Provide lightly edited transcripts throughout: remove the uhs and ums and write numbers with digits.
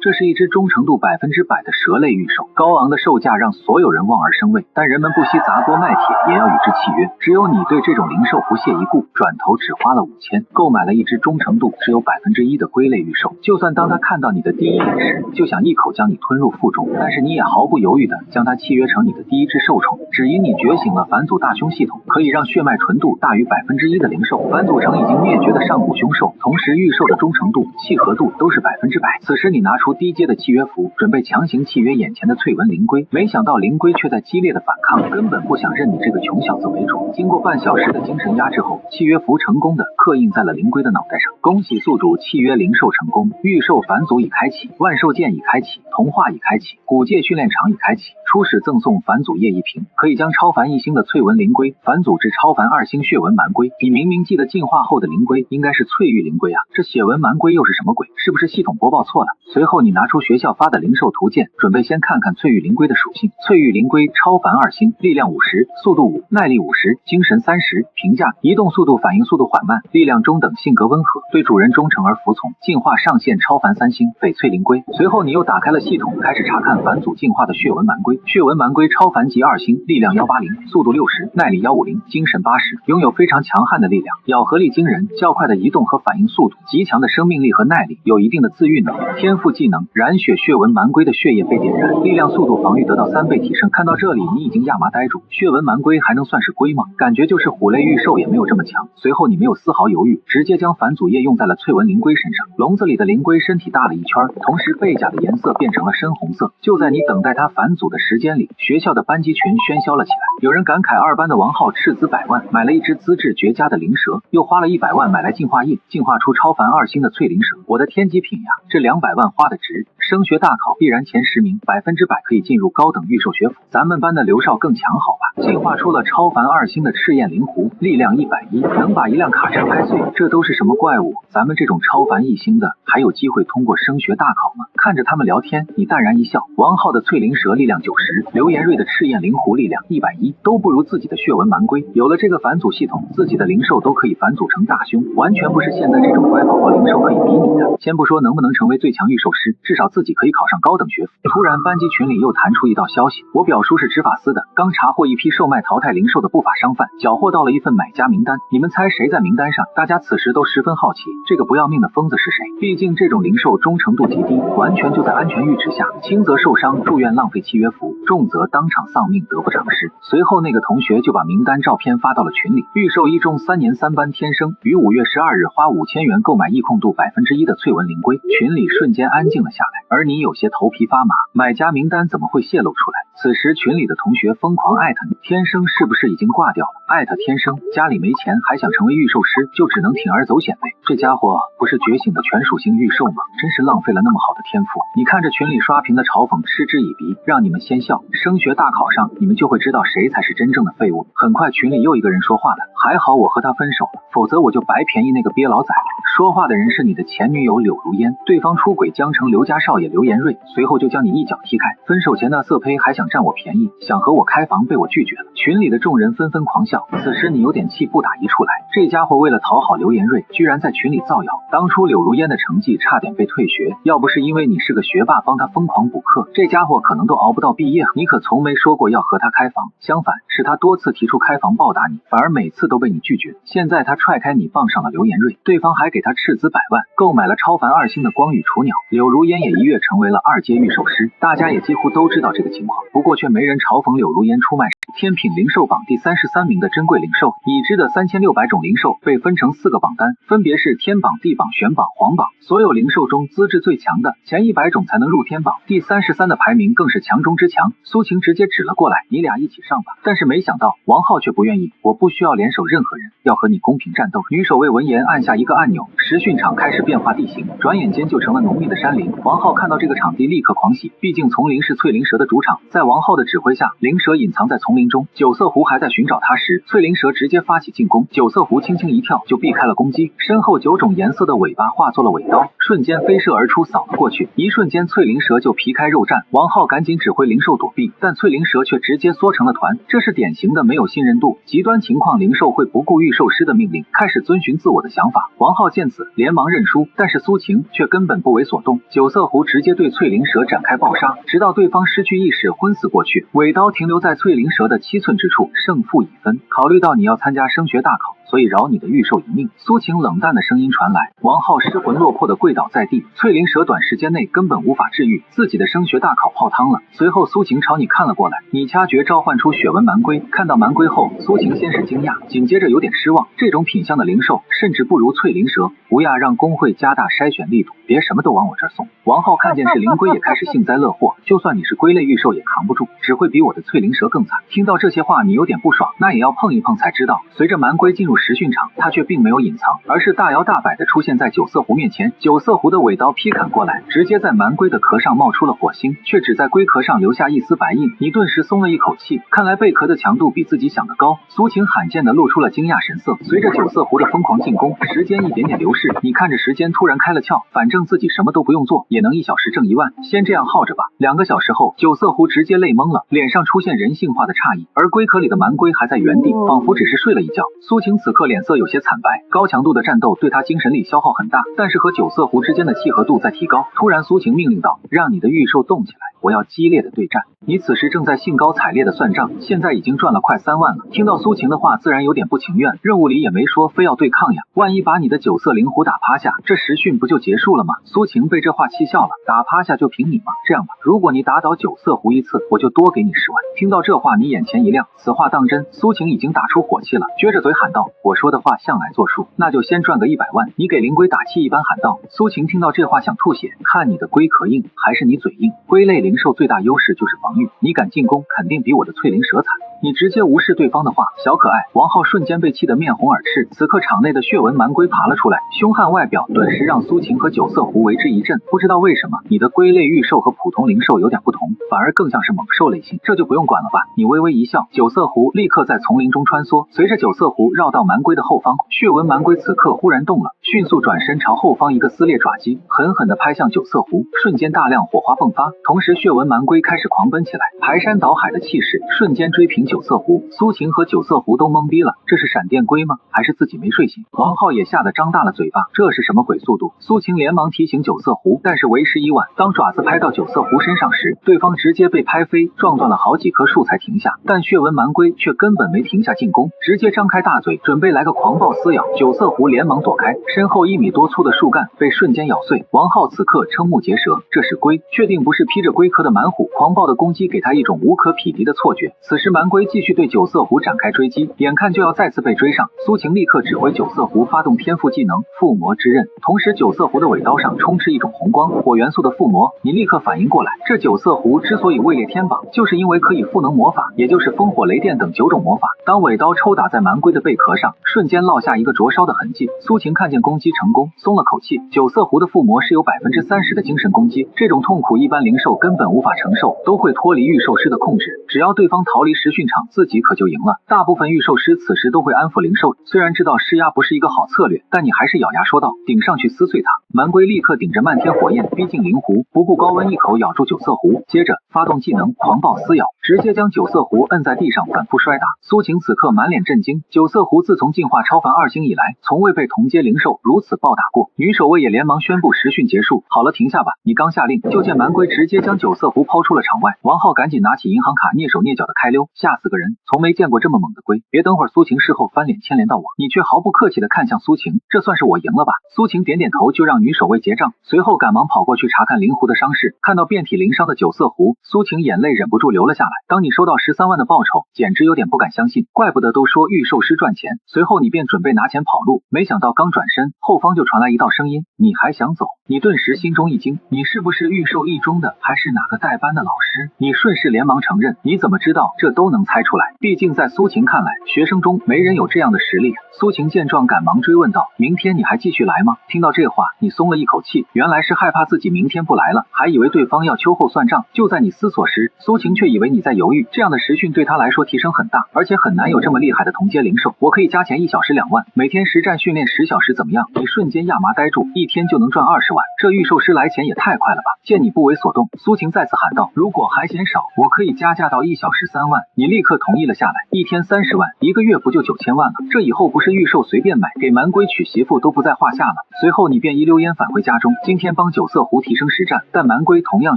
这是一只忠诚度100%的蛇类御兽，高昂的售价让所有人望而生畏，但人们不惜砸锅卖铁也要与之契约。只有你对这种灵兽不屑一顾，转头只花了5000，购买了一只忠诚度只有1%的龟类御兽。就算当他看到你的第一眼时，就想一口将你吞入腹中，但是你也毫不犹豫地将它契约成你的第一只受宠。只因你觉醒了返祖大凶系统，可以让血脉纯度大于1%的灵兽返祖成已经灭绝的上古凶兽，同时御兽的忠诚度、契合度都是100%。此时你拿出低阶的契约符，准备强行契约眼前的翠纹灵龟，没想到灵龟却在激烈的反抗，根本不想认你这个穷小子为主。经过半小时的精神压制后，契约符成功的刻印在了灵龟的脑袋上。恭喜宿主契约灵兽成功，御兽返祖已开启，万兽剑已开启，同化已开启，古界训练场已开启，初始赠送返祖液1瓶，可以将超凡1星的翠纹灵龟返祖至超凡2星血纹蛮龟。你明明记得进化后的灵龟应该是翠玉灵龟啊，这血纹蛮龟又是什么鬼？是不是系统播报错了？随后你拿出学校发的灵兽图鉴，准备先看看翠玉灵龟的属性。翠玉灵龟超凡2星，力量50，速度5，耐力50，精神30。评价：移动速度、反应速度缓慢，力量中等，性格温和，对主人忠诚而服从。进化上限超凡3星，翡翠灵龟。随后你又打开了系统，开始查看返祖进化的血纹蛮龟。血纹蛮龟超凡级2星，力量180，速度60，耐力150，精神80，拥有非常强悍的力量，咬合力惊人，较快的移动和反应速度，极强的生命力和耐力，有一定的自愈能力。天赋技能燃血，血纹蛮龟的血液被点燃，力量、速度、防御得到3倍提升。看到这里你已经亚麻呆住，血纹蛮龟还能算是龟吗？感觉就是虎类御兽也没有这么强。随后你没有丝毫犹豫，直接将返祖液用在了翠纹灵龟身上。笼子里的灵龟身体大了一圈，同时背甲的颜色变成了深红色。就在你等待它返祖的时间里，学校的班级群喧嚣了起来。有人感慨2班的王浩斥资100万买了一只资质绝佳的灵蛇，又花了100万买来进化液，进化出超凡2星的翠灵蛇。我的天极品呀，这200万花的值！升学大考必然前10名，100%可以进入高等御兽学府。咱们班的刘少更强好吧？进化出了超凡2星的赤焰灵狐，力量110，能把一辆卡车拍碎。这都是什么怪物？咱们这种超凡1星的还有机会通过升学大考吗？看着他们聊天，你淡然一笑。王浩的翠灵蛇力量90，刘延瑞的赤焰灵狐力量110，都不如自己的血纹蛮龟。有了这个返祖系统，自己的灵兽都可以返祖成大凶，完全不是现在这种乖宝宝灵兽可以比拟的。先不说能不能成为最强御兽师，至少自己可以考上高等学府。突然班级群里又弹出一道消息，我表叔是执法司的，刚查获一批售卖淘汰灵兽的不法商贩，缴获到了一份买家名单。你们猜谁在名单上？大家此时都十分好奇，这个不要命的疯子是谁？毕竟这种灵兽忠诚度极低，完全就在安全阈值下，轻则受伤住院浪费契约符，重则当场丧命得不偿失。随后那个同学就把名单照片发到了群里。御兽一中3年3班天生于5月12日花5000元购买易控度1%的翠纹灵龟，群里瞬间安静了下来。而你有些头皮发麻，买家名单怎么会泄露出来？此时群里的同学疯狂艾特你，天生是不是已经挂掉了？艾特天生，家里没钱还想成为御兽师，就只能铤而走险呗。这家伙不是觉醒的全属性御兽吗？真是浪费了那么好的天赋。你看着群里刷屏的嘲讽，嗤之以鼻，让你们先笑。升学大考上，你们就会知道谁才是真正的废物。很快群里又一个人说话了，还好我和他分手了，否则我就白便宜那个鳖老仔了。说话的人是你的前女友柳如烟，对方出轨将成刘家少爷刘延瑞，随后就将你一脚踢开。分手前那色胚还想占我便宜，想和我开房，被我拒绝了。群里的众人纷纷狂笑。此时你有点气不打一处来，这家伙为了讨好刘延瑞，居然在群里造谣。当初柳如烟的成绩差点被退学，要不是因为你是个学霸帮他疯狂补课，这家伙可能都熬不到毕业。你可从没说过要和他开房，相反是他多次提出开房报答你，反而每次都被你拒绝。现在他踹开你傍上了刘延瑞，对方还给他斥资100万购买了超凡2星的光羽雏鸟，柳如烟也一跃成为了2阶御兽师。大家也几乎都知道这个情况，不过却没人嘲讽柳如烟出卖天品灵兽榜第33名的珍贵灵兽。已知的3600种灵兽被分成4个榜单，分别是天榜、地榜、玄榜、皇榜。所有灵兽中资质最强的前100种才能入天榜，第33的排名更是强中之强。苏晴直接指了过来，你俩一起上吧。但是没想到王浩却不愿意，我不需要联手任何人，要和你公平战斗。女守卫闻言按下一个按钮，实训场开始变化地形，转眼间就成了浓密的山林。王浩看到这个场地立刻狂喜，毕竟丛林是翠灵蛇的主场。在王浩的指挥下，灵蛇隐藏在丛林中，九色狐还在寻找他时，翠灵蛇直接发起进攻，九色狐轻轻一跳就避开了攻击，身后9种颜色的尾巴化作了尾刀，瞬间飞射而出扫了过去。一瞬间翠灵蛇就皮开肉绽，王浩赶紧指挥灵兽躲避，但翠灵蛇却直接缩成了团。这是典型的没有信任度，极端情况灵兽会不顾御兽师的命令，开始遵循自我的想法。王浩见见此，连忙认输，但是苏晴却根本不为所动。九色狐直接对翠灵蛇展开暴杀，直到对方失去意识昏死过去，尾刀停留在翠灵蛇的7寸之处，胜负已分。考虑到你要参加升学大考，所以饶你的玉兽一命。苏晴冷淡的声音传来，王浩失魂落魄的跪倒在地。翠灵蛇短时间内根本无法治愈，自己的升学大考泡汤了。随后苏晴朝你看了过来，你掐诀召唤出血纹蛮龟。看到蛮龟后，苏晴先是惊讶，紧接着有点失望。这种品相的灵兽甚至不如翠灵蛇，不亚让工会加大筛选力度，别什么都往我这儿送。王浩看见是灵龟也开始幸灾乐祸，就算你是龟类玉兽也扛不住，只会比我的翠灵蛇更惨。听到这些话你有点不爽，那也要碰一碰才知道。随着蛮龟进入实训场，他却并没有隐藏，而是大摇大摆地出现在九色狐面前。九色狐的尾刀劈砍过来，直接在蛮龟的壳上冒出了火星，却只在龟壳上留下一丝白印。你顿时松了一口气，看来贝壳的强度比自己想的高。苏晴罕见地露出了惊讶神色。随着九色狐的疯狂进攻，时间一点点流逝，你看着时间突然开了窍，反正自己什么都不用做，也能1小时挣1万，先这样耗着吧。2个小时后，九色狐直接累懵了，脸上出现人性化的诧异，而龟壳里的蛮龟还在原地，仿佛只是睡了一觉。苏晴此刻脸色有些惨白，高强度的战斗对他精神力消耗很大，但是和九色狐之间的契合度在提高。突然苏晴命令道，让你的玉兽动起来，我要激烈的对战。你此时正在兴高采烈的算账，现在已经赚了快3万了。听到苏晴的话自然有点不情愿，任务里也没说非要对抗呀，万一把你的九色灵狐打趴下，这实训不就结束了吗？苏晴被这话气笑了，打趴下就凭你吗？这样吧，如果你打倒九色狐1次，我就多给你10万。听到这话你眼前一亮，此话当真？苏晴已经打出火气了，撅着嘴喊道，我说的话向来作数，那就先赚个100万。你给灵龟打气一般喊道。苏晴听到这话想吐血，看你的龟壳硬还是你嘴硬。龟类灵兽最大优势就是防御，你敢进攻肯定比我的翠灵蛇惨。你直接无视对方的话，小可爱。王浩瞬间被气得面红耳赤。此刻场内的血纹蛮龟爬了出来，凶悍外表顿时让苏晴和九色狐为之一振。不知道为什么你的龟类玉兽和普通灵兽有点不同，反而更像是猛兽类型，这就不用管了吧。你微微一笑，九色狐立刻在丛林中穿梭，随着九色狐绕到蛮龟的后方，血纹蛮龟此刻忽然动了，迅速转身朝后方一个撕裂爪击，狠狠地拍向九色狐，瞬间大量火花迸发，同时血纹蛮龟开始狂奔起来，排山倒海的气势瞬间追平九色狐。苏晴和九色狐都懵逼了，这是闪电龟吗？还是自己没睡醒？王浩也吓得张大了嘴巴，这是什么鬼速度？苏晴连忙提醒九色狐，但是为时已晚。当爪子拍到九色狐身上时，对方直接被拍飞，撞断了好几棵树才停下，但血纹蛮龟却根本没停下进攻，直接张开大嘴准备来个狂暴撕咬。九色狐连忙躲开，身后1米多粗的树干被瞬间咬碎。王浩此刻瞠目结舌，这是龟，确定不是披着龟壳的蛮虎。狂暴的攻击给他一种无可匹敌的错觉。此时蛮龟继续对九色狐展开追击，眼看就要再次被追上，苏晴立刻指挥九色狐发动天赋技能附魔之刃，同时九色狐的尾刀上充斥一种红光，火元素的附魔。你立刻反应过来，这九色狐之所以位列天榜，就是因为可以赋能魔法，也就是风火雷电等9种魔法。当尾刀抽打在蛮龟的贝壳上，瞬间落下一个灼烧的痕迹。苏晴看见攻击成功，松了口气。九色狐的附魔是有30%的精神攻击，这种痛苦一般灵兽根本无法承受，都会脱离御兽师的控制。只要对方逃离实训场，自己可就赢了。大部分御兽师此时都会安抚灵兽，虽然知道施压不是一个好策略，但你还是咬牙说道，顶上去撕碎它。蛮龟立刻顶着漫天火焰逼近灵狐，不顾高温一口咬住九色狐，接着发动技能狂暴撕咬，直接将九色狐摁在地上反复摔打。苏晴此刻满脸震惊，九色狐自从进化超凡2星以来，从未被同阶灵兽如此暴打过。女守卫也连忙宣布实训结束。好了，停下吧。你刚下令，就见蛮龟直接将九色狐抛出了场外。王浩赶紧拿起银行卡蹑手蹑脚的开溜，吓死个人，从没见过这么猛的龟。别等会儿苏晴事后翻脸牵连到我。你却毫不客气的看向苏晴，这算是我赢了吧？苏晴点点头，就让女守卫结账，随后赶忙跑过去查看灵狐的伤势。看到遍体鳞伤的九色狐，苏晴眼泪忍不住流了下来。当你收到13万的报酬，简直有点不敢相信，怪不得都说御兽师赚钱。随后你便准备拿钱跑路，没想到刚转身，后方就传来一道声音，你还想走？你顿时心中一惊，你是不是御兽一中的，还是哪个代班的老师？你顺势连忙承认，你怎么知道？这都能猜出来，毕竟在苏晴看来，学生中没人有这样的实力。苏晴见状赶忙追问道，明天你还继续来吗？听到这话，你松了一口气，原来是害怕自己明天不来了，还以为对方要秋后算账。就在你思索时，苏晴却以为你在犹豫，这样的实训对他来说提升很大，而且很难有这么厉害的同阶灵兽。我可以加钱1小时2万，每天实战训练10小时怎么样？你瞬间亚麻呆住，一天就能赚20万，这御兽师来钱也太快了吧。见你不为所动，苏晴再次喊道，如果还嫌少，我可以加价到1小时3万。你立立刻同意了下来。一天30万，一个月不就9000万了？这以后不是预售随便买，给蛮龟娶媳妇都不在话下了。随后你便一溜烟返回家中，今天帮九色狐提升实战，但蛮龟同样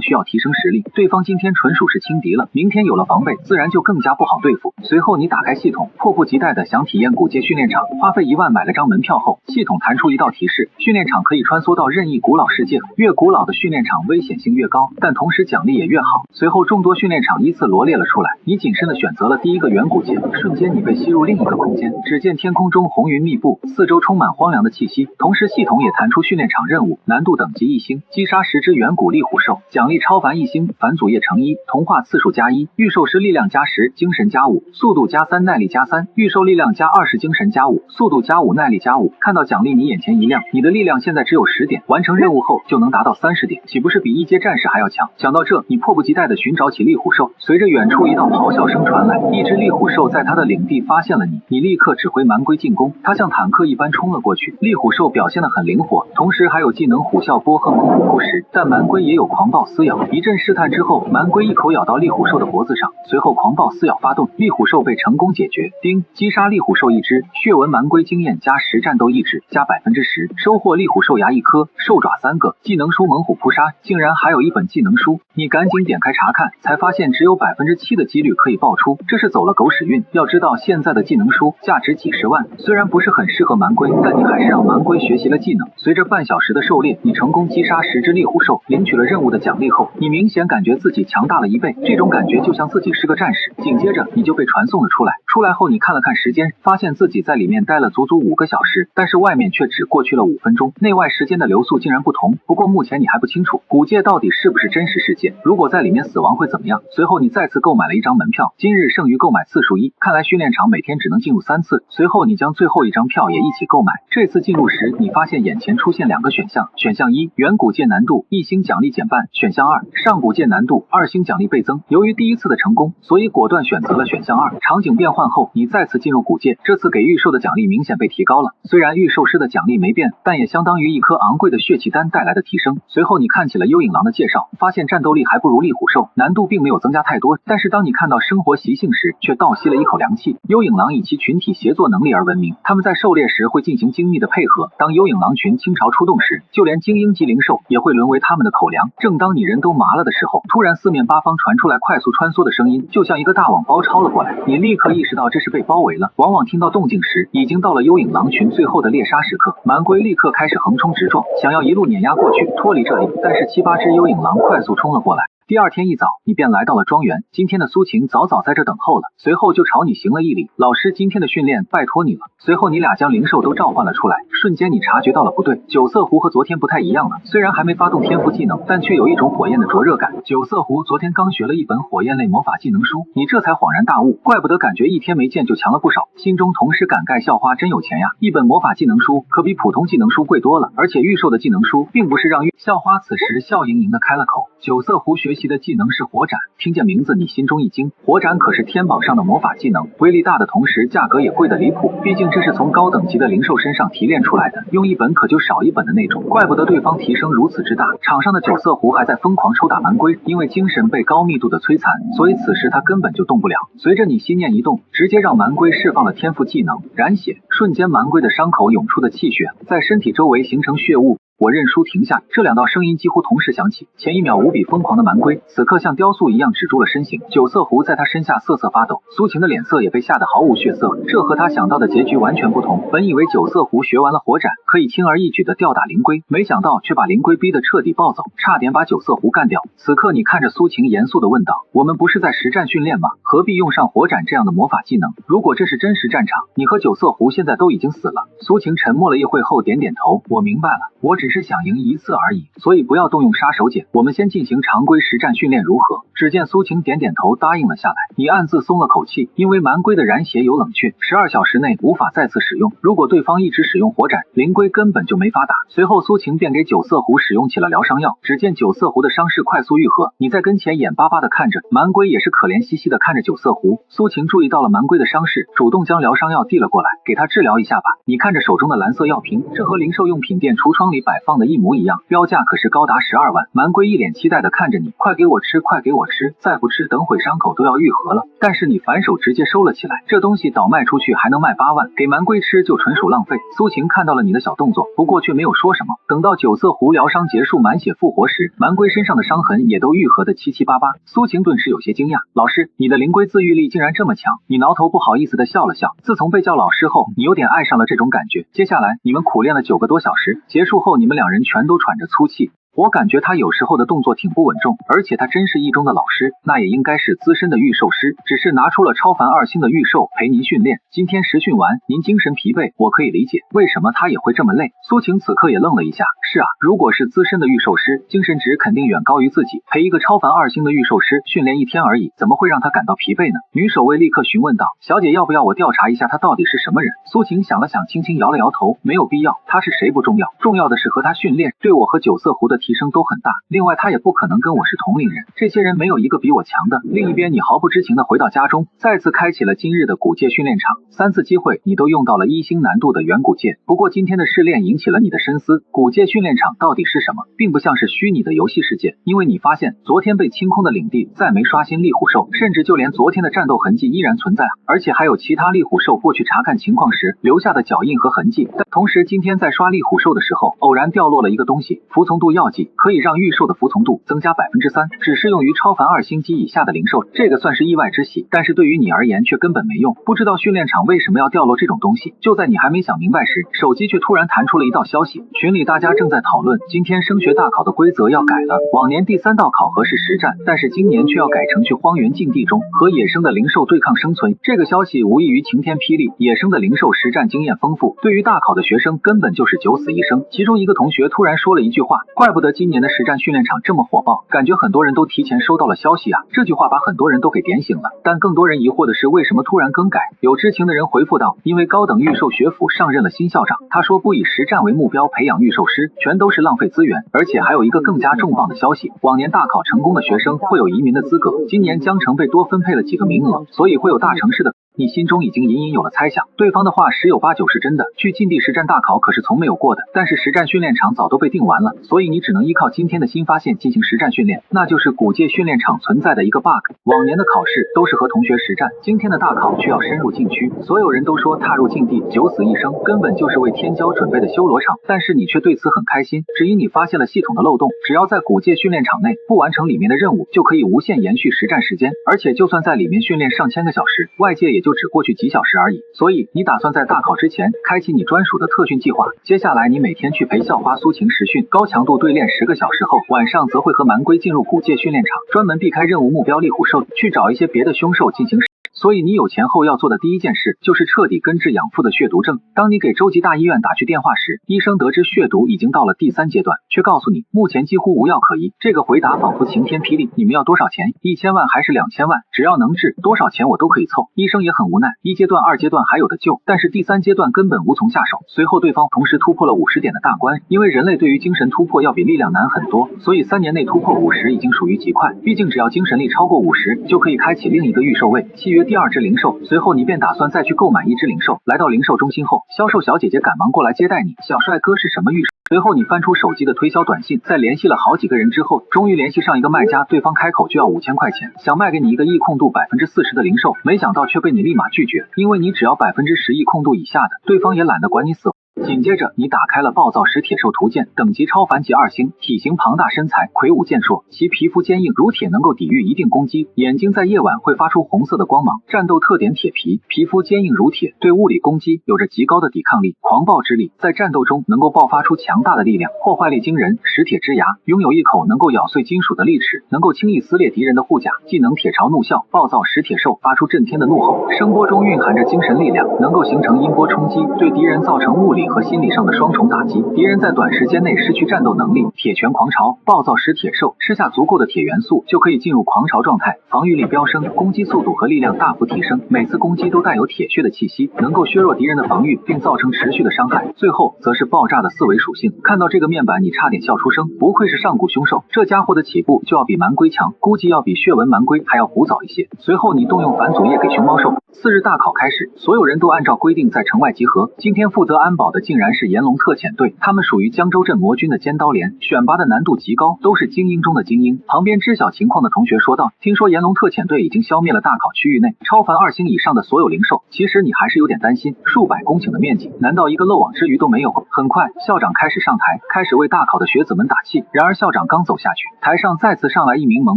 需要提升实力。对方今天纯属是轻敌了，明天有了防备，自然就更加不好对付。随后你打开系统，迫不及待的想体验古界训练场，花费1万买了张门票后，系统弹出一道提示：训练场可以穿梭到任意古老世界，越古老的训练场危险性越高，但同时奖励也越好。随后众多训练场依次罗列了出来，你谨慎的选择了第一个远古界，瞬间你被吸入另一个空间，只见天空中红云密布，四周充满荒凉的气息。同时系统也弹出训练场任务，难度等级1星，击杀10只远古厉虎兽，奖励超凡1星，返祖业乘1，同化次数+1，御兽师力量+10，精神+5，速度+3，耐力+3，御兽力量+20，精神+5，速度+5，耐力+5。看到奖励你眼前一亮，你的力量现在只有10点，完成任务后就能达到30点，岂不是比一阶战士还要强？想到这，你迫不及待地寻找起厉虎兽。随着远处一道咆哮声传来，一只厉虎兽在它的领地发现了你，你立刻指挥蛮龟进攻。它像坦克一般冲了过去，厉虎兽表现得很灵活，同时还有技能虎啸波和猛虎扑食，但蛮龟也有狂暴撕咬。一阵试探之后，蛮龟一口咬到厉虎兽的脖子上，随后狂暴撕咬发动，厉虎兽被成功解决。丁，击杀厉虎兽1只，血纹蛮龟经验+10，战斗意志+10%，收获厉虎兽牙1颗，兽爪3个，技能书猛虎扑杀，竟然还有一本技能书。你赶紧点开查看，才发现只有7%的几率可以爆出，这是走了狗屎运。要知道现在的技能书价值几十万，虽然不是很适合蛮龟，但你还是让蛮龟学习了技能。随着半小时的狩猎，你成功击杀10只厉虎兽，领取了任务的奖励后，你明显感觉自己强大了1倍，这种感觉就像自己是个战士。紧接着你就被传送了出来，出来后你看了看时间，发现自己在里面待了足足5个小时，但是外面却只过去了5分钟，内外时间的流速竟然不同。不过目前你还不清楚古界到底是不是真实世界，如果在里面死亡会怎么样。随后你再次购买了一张门票，今日剩余购买次数1，看来训练场每天只能进入3次。随后你将最后一张票也一起购买，这次进入时你发现眼前出现2个选项，选项1远古界难度1星奖励减半，选项2上古界难度2星奖励倍增。由于第一次的成功，所以果断选择了选项2。场景变换后，你再次进入古界，这次给御兽的奖励明显被提高了，虽然御兽师的奖励没变，但也相当于一颗昂贵的血气丹带来的提升。随后你看起了幽影狼的介绍，发现战斗力还不如厉虎兽，难度并没有增加太多，但是当你看到生活习性时，却倒吸了一口凉气。幽影狼以其群体协作能力而闻名，他们在狩猎时会进行精密的配合，当幽影狼群倾巢出动时，就连精英级灵兽也会沦为他们的口粮。正当你人都麻了的时候，突然四面八方传出来快速穿梭的声音，就像一个大网包抄了过来，你立刻意识到这是被包围了。往往听到动静时，已经到了幽影狼群最后的猎杀时刻，蛮龟立刻开始横冲直撞，想要一路碾压过去，脱离这里，但是7、8只幽影狼快速冲了过来。第二天一早，你便来到了庄园。今天的苏晴早早在这等候了，随后就朝你行了一礼。老师，今天的训练拜托你了。随后你俩将灵兽都召唤了出来，瞬间你察觉到了不对，九色狐和昨天不太一样了。虽然还没发动天赋技能，但却有一种火焰的灼热感。九色狐昨天刚学了一本火焰类魔法技能书，你这才恍然大悟，怪不得感觉一天没见就强了不少。心中同时感慨校花真有钱呀，一本魔法技能书可比普通技能书贵多了，而且御兽的技能书并不是让校花此时笑盈盈的开了口。九色狐学习的技能是火斩，听见名字你心中一惊，火斩可是天榜上的魔法技能，威力大的同时价格也贵得离谱，毕竟这是从高等级的灵兽身上提炼出来的，用一本可就少一本的那种，怪不得对方提升如此之大。场上的九色狐还在疯狂抽打蛮龟，因为精神被高密度的摧残，所以此时他根本就动不了。随着你心念一动，直接让蛮龟释放了天赋技能染血，瞬间蛮龟的伤口涌出的气血在身体周围形成血雾。我认输停下，这两道声音几乎同时响起。前一秒无比疯狂的蛮龟，此刻像雕塑一样止住了身形。九色狐在他身下瑟瑟发抖，苏晴的脸色也被吓得毫无血色，这和他想到的结局完全不同。本以为九色狐学完了火斩，可以轻而易举的吊打灵龟，没想到却把灵龟逼得彻底暴走，差点把九色狐干掉。此刻你看着苏晴严肃地问道，我们不是在实战训练吗？何必用上火斩这样的魔法技能？如果这是真实战场，你和九色狐现在都已经死了。苏晴沉默了一会后点点头，我明白了，我只是想赢一次而已，所以不要动用杀手锏，我们先进行常规实战训练如何？只见苏晴点点头答应了下来。你暗自松了口气，因为蛮龟的燃血有冷却，12小时内无法再次使用，如果对方一直使用火斩，灵龟根本就没法打。随后苏晴便给九色狐使用起了疗伤药，只见九色狐的伤势快速愈合，你在跟前眼巴巴的看着，蛮龟也是可怜兮兮的看着九色狐。苏晴注意到了蛮龟的伤势，主动将疗伤药递了过来，给他治疗一下吧。你看着手中的蓝色药瓶，这和灵兽用品店橱窗里摆放的一模一样，标价可是高达12万。蛮龟一脸期待的看着你，快给我吃，快给我吃，再不吃等会伤口都要愈合了。但是你反手直接收了起来，这东西倒卖出去还能卖8万，给蛮龟吃就纯属浪费。苏晴看到了你的小动作，不过却没有说什么。等到九色狐疗伤结束，满血复活时，蛮龟身上的伤痕也都愈合的七七八八。苏晴顿时有些惊讶，老师，你的灵龟自愈力竟然这么强。你挠头不好意思的笑了笑，自从被叫老师后，你有点爱上了这种感觉。接下来你们苦练了9个多小时，结束后你们两人全都喘着粗气。我感觉他有时候的动作挺不稳重，而且他真是一中的老师，那也应该是资深的御兽师，只是拿出了超凡2星的御兽陪您训练。今天实训完，您精神疲惫，我可以理解为什么他也会这么累。苏晴此刻也愣了一下，是啊，如果是资深的御兽师，精神值肯定远高于自己，陪一个超凡2星的御兽师训练1天而已，怎么会让他感到疲惫呢？女守卫立刻询问道，小姐要不要我调查一下他到底是什么人？苏晴想了想，轻轻摇了摇头，没有必要，他是谁不重要，重要的是和他训练对我和九色狐的提升都很大，另外他也不可能跟我是同龄人，这些人没有一个比我强的。另一边，你毫不知情的回到家中，再次开启了今日的古界训练场，3次机会你都用到了1星难度的远古界。不过今天的试炼引起了你的深思，古界训练场到底是什么，并不像是虚拟的游戏世界，因为你发现昨天被清空的领地再没刷新猎虎兽，甚至就连昨天的战斗痕迹依然存在，而且还有其他猎虎兽过去查看情况时留下的脚印和痕迹。但同时今天在刷猎虎兽的时候，偶然掉落了一个东西，服从度药剂，可以让御兽的服从度增加3%，只适用于超凡2星级以下的灵兽，这个算是意外之喜，但是对于你而言却根本没用。不知道训练场为什么要掉落这种东西。就在你还没想明白时，手机却突然弹出了一道消息，群里大家正在讨论今天升学大考的规则要改了，往年第3道考核是实战，但是今年却要改成去荒原禁地中和野生的灵兽对抗生存。这个消息无异于晴天霹雳，野生的灵兽实战经验丰富，对于大考的学生根本就是九死一生。其中一个同学突然说了一句话，怪不得今年的实战训练场这么火爆，感觉很多人都提前收到了消息啊。这句话把很多人都给点醒了，但更多人疑惑的是为什么突然更改。有知情的人回复道，因为高等御兽学府上任了新校长，他说不以实战为目标培养御兽师全都是浪费资源，而且还有一个更加重磅的消息，往年大考成功的学生会有移民的资格，今年江城被多分配了几个名额，所以会有大城市的。你心中已经隐隐有了猜想，对方的话10有8九是真的，去禁地实战大考可是从没有过的，但是实战训练场早都被定完了，所以你只能依靠今天的新发现进行实战训练，那就是古界训练场存在的一个 bug。 往年的考试都是和同学实战，今天的大考却要深入禁区，所有人都说踏入禁地九死一生，根本就是为天骄准备的修罗场，但是你却对此很开心，只因你发现了系统的漏洞，只要在古界训练场内不完成里面的任务，就可以无限延续实战时间，而且就算在里面训练上千个小时，外界也就只过去几小时而已。所以你打算在大考之前开启你专属的特训计划，接下来你每天去陪校花苏晴实训，高强度对练10个小时后，晚上则会和蛮龟进入古界训练场，专门避开任务目标猎虎兽，去找一些别的凶兽进行。所以你有钱后要做的第一件事就是彻底根治养父的血毒症。当你给州级大医院打去电话时，医生得知血毒已经到了第3阶段，却告诉你目前几乎无药可医。这个回答仿佛晴天霹雳，你们要多少钱？1000万还是2000万？只要能治，多少钱我都可以凑。医生也很无奈，1阶段2阶段还有的救，但是第3阶段根本无从下手。随后对方同时突破了50点的大关，因为人类对于精神突破要比力量难很多，所以3年内突破50已经属于极快，毕竟只要精神力超过50就可以开启另一个御兽位，契约第2只灵兽。随后你便打算再去购买1只灵兽。来到灵兽中心后，销售小姐姐赶忙过来接待你，小帅哥是什么御兽？随后你翻出手机的推销短信，在联系了好几个人之后，终于联系上一个卖家，对方开口就要5000块钱，想卖给你一个易控度40%的灵兽，没想到却被你立马拒绝，因为你只要10%易控度以下的，对方也懒得管你死。紧接着你打开了暴躁石铁兽图鉴，等级超凡级2星，体型庞大，身材魁梧健硕，其皮肤坚硬如铁，能够抵御一定攻击，眼睛在夜晚会发出红色的光芒。战斗特点铁皮，皮肤坚硬如铁，对物理攻击有着极高的抵抗力，狂暴之力，在战斗中能够爆发出强大的力量，破坏力惊人。石铁之牙，拥有一口能够咬碎金属的利齿，能够轻易撕裂敌人的护甲。技能铁巢怒啸，暴躁石铁兽发出震天的怒吼，声波中蕴含着精神力量，能够形成音波冲击，对敌人造成物理和心理上的双重打击，敌人在短时间内失去战斗能力。铁拳狂潮，暴躁石铁兽吃下足够的铁元素就可以进入狂潮状态，防御力飙升，攻击速度和力量大幅提升，每次攻击都带有铁血的气息，能够削弱敌人的防御并造成持续的伤害。最后则是爆炸的4维属性，看到这个面板你差点笑出声，不愧是上古凶兽，这家伙的起步就要比蛮龟强，估计要比血纹蛮龟还要古早一些。随后你动用反祖液给熊猫兽次日大考开始，所有人都按照规定在城外集合。今天负责安保的竟然是炎龙特遣队，他们属于江州镇魔军的尖刀连，选拔的难度极高，都是精英中的精英。旁边知晓情况的同学说道：“听说炎龙特遣队已经消灭了大考区域内超凡2星以上的所有灵兽，其实你还是有点担心，数百公顷的面积，难道一个漏网之鱼都没有？”很快，校长开始上台，开始为大考的学子们打气。然而校长刚走下去，台上再次上来一名蒙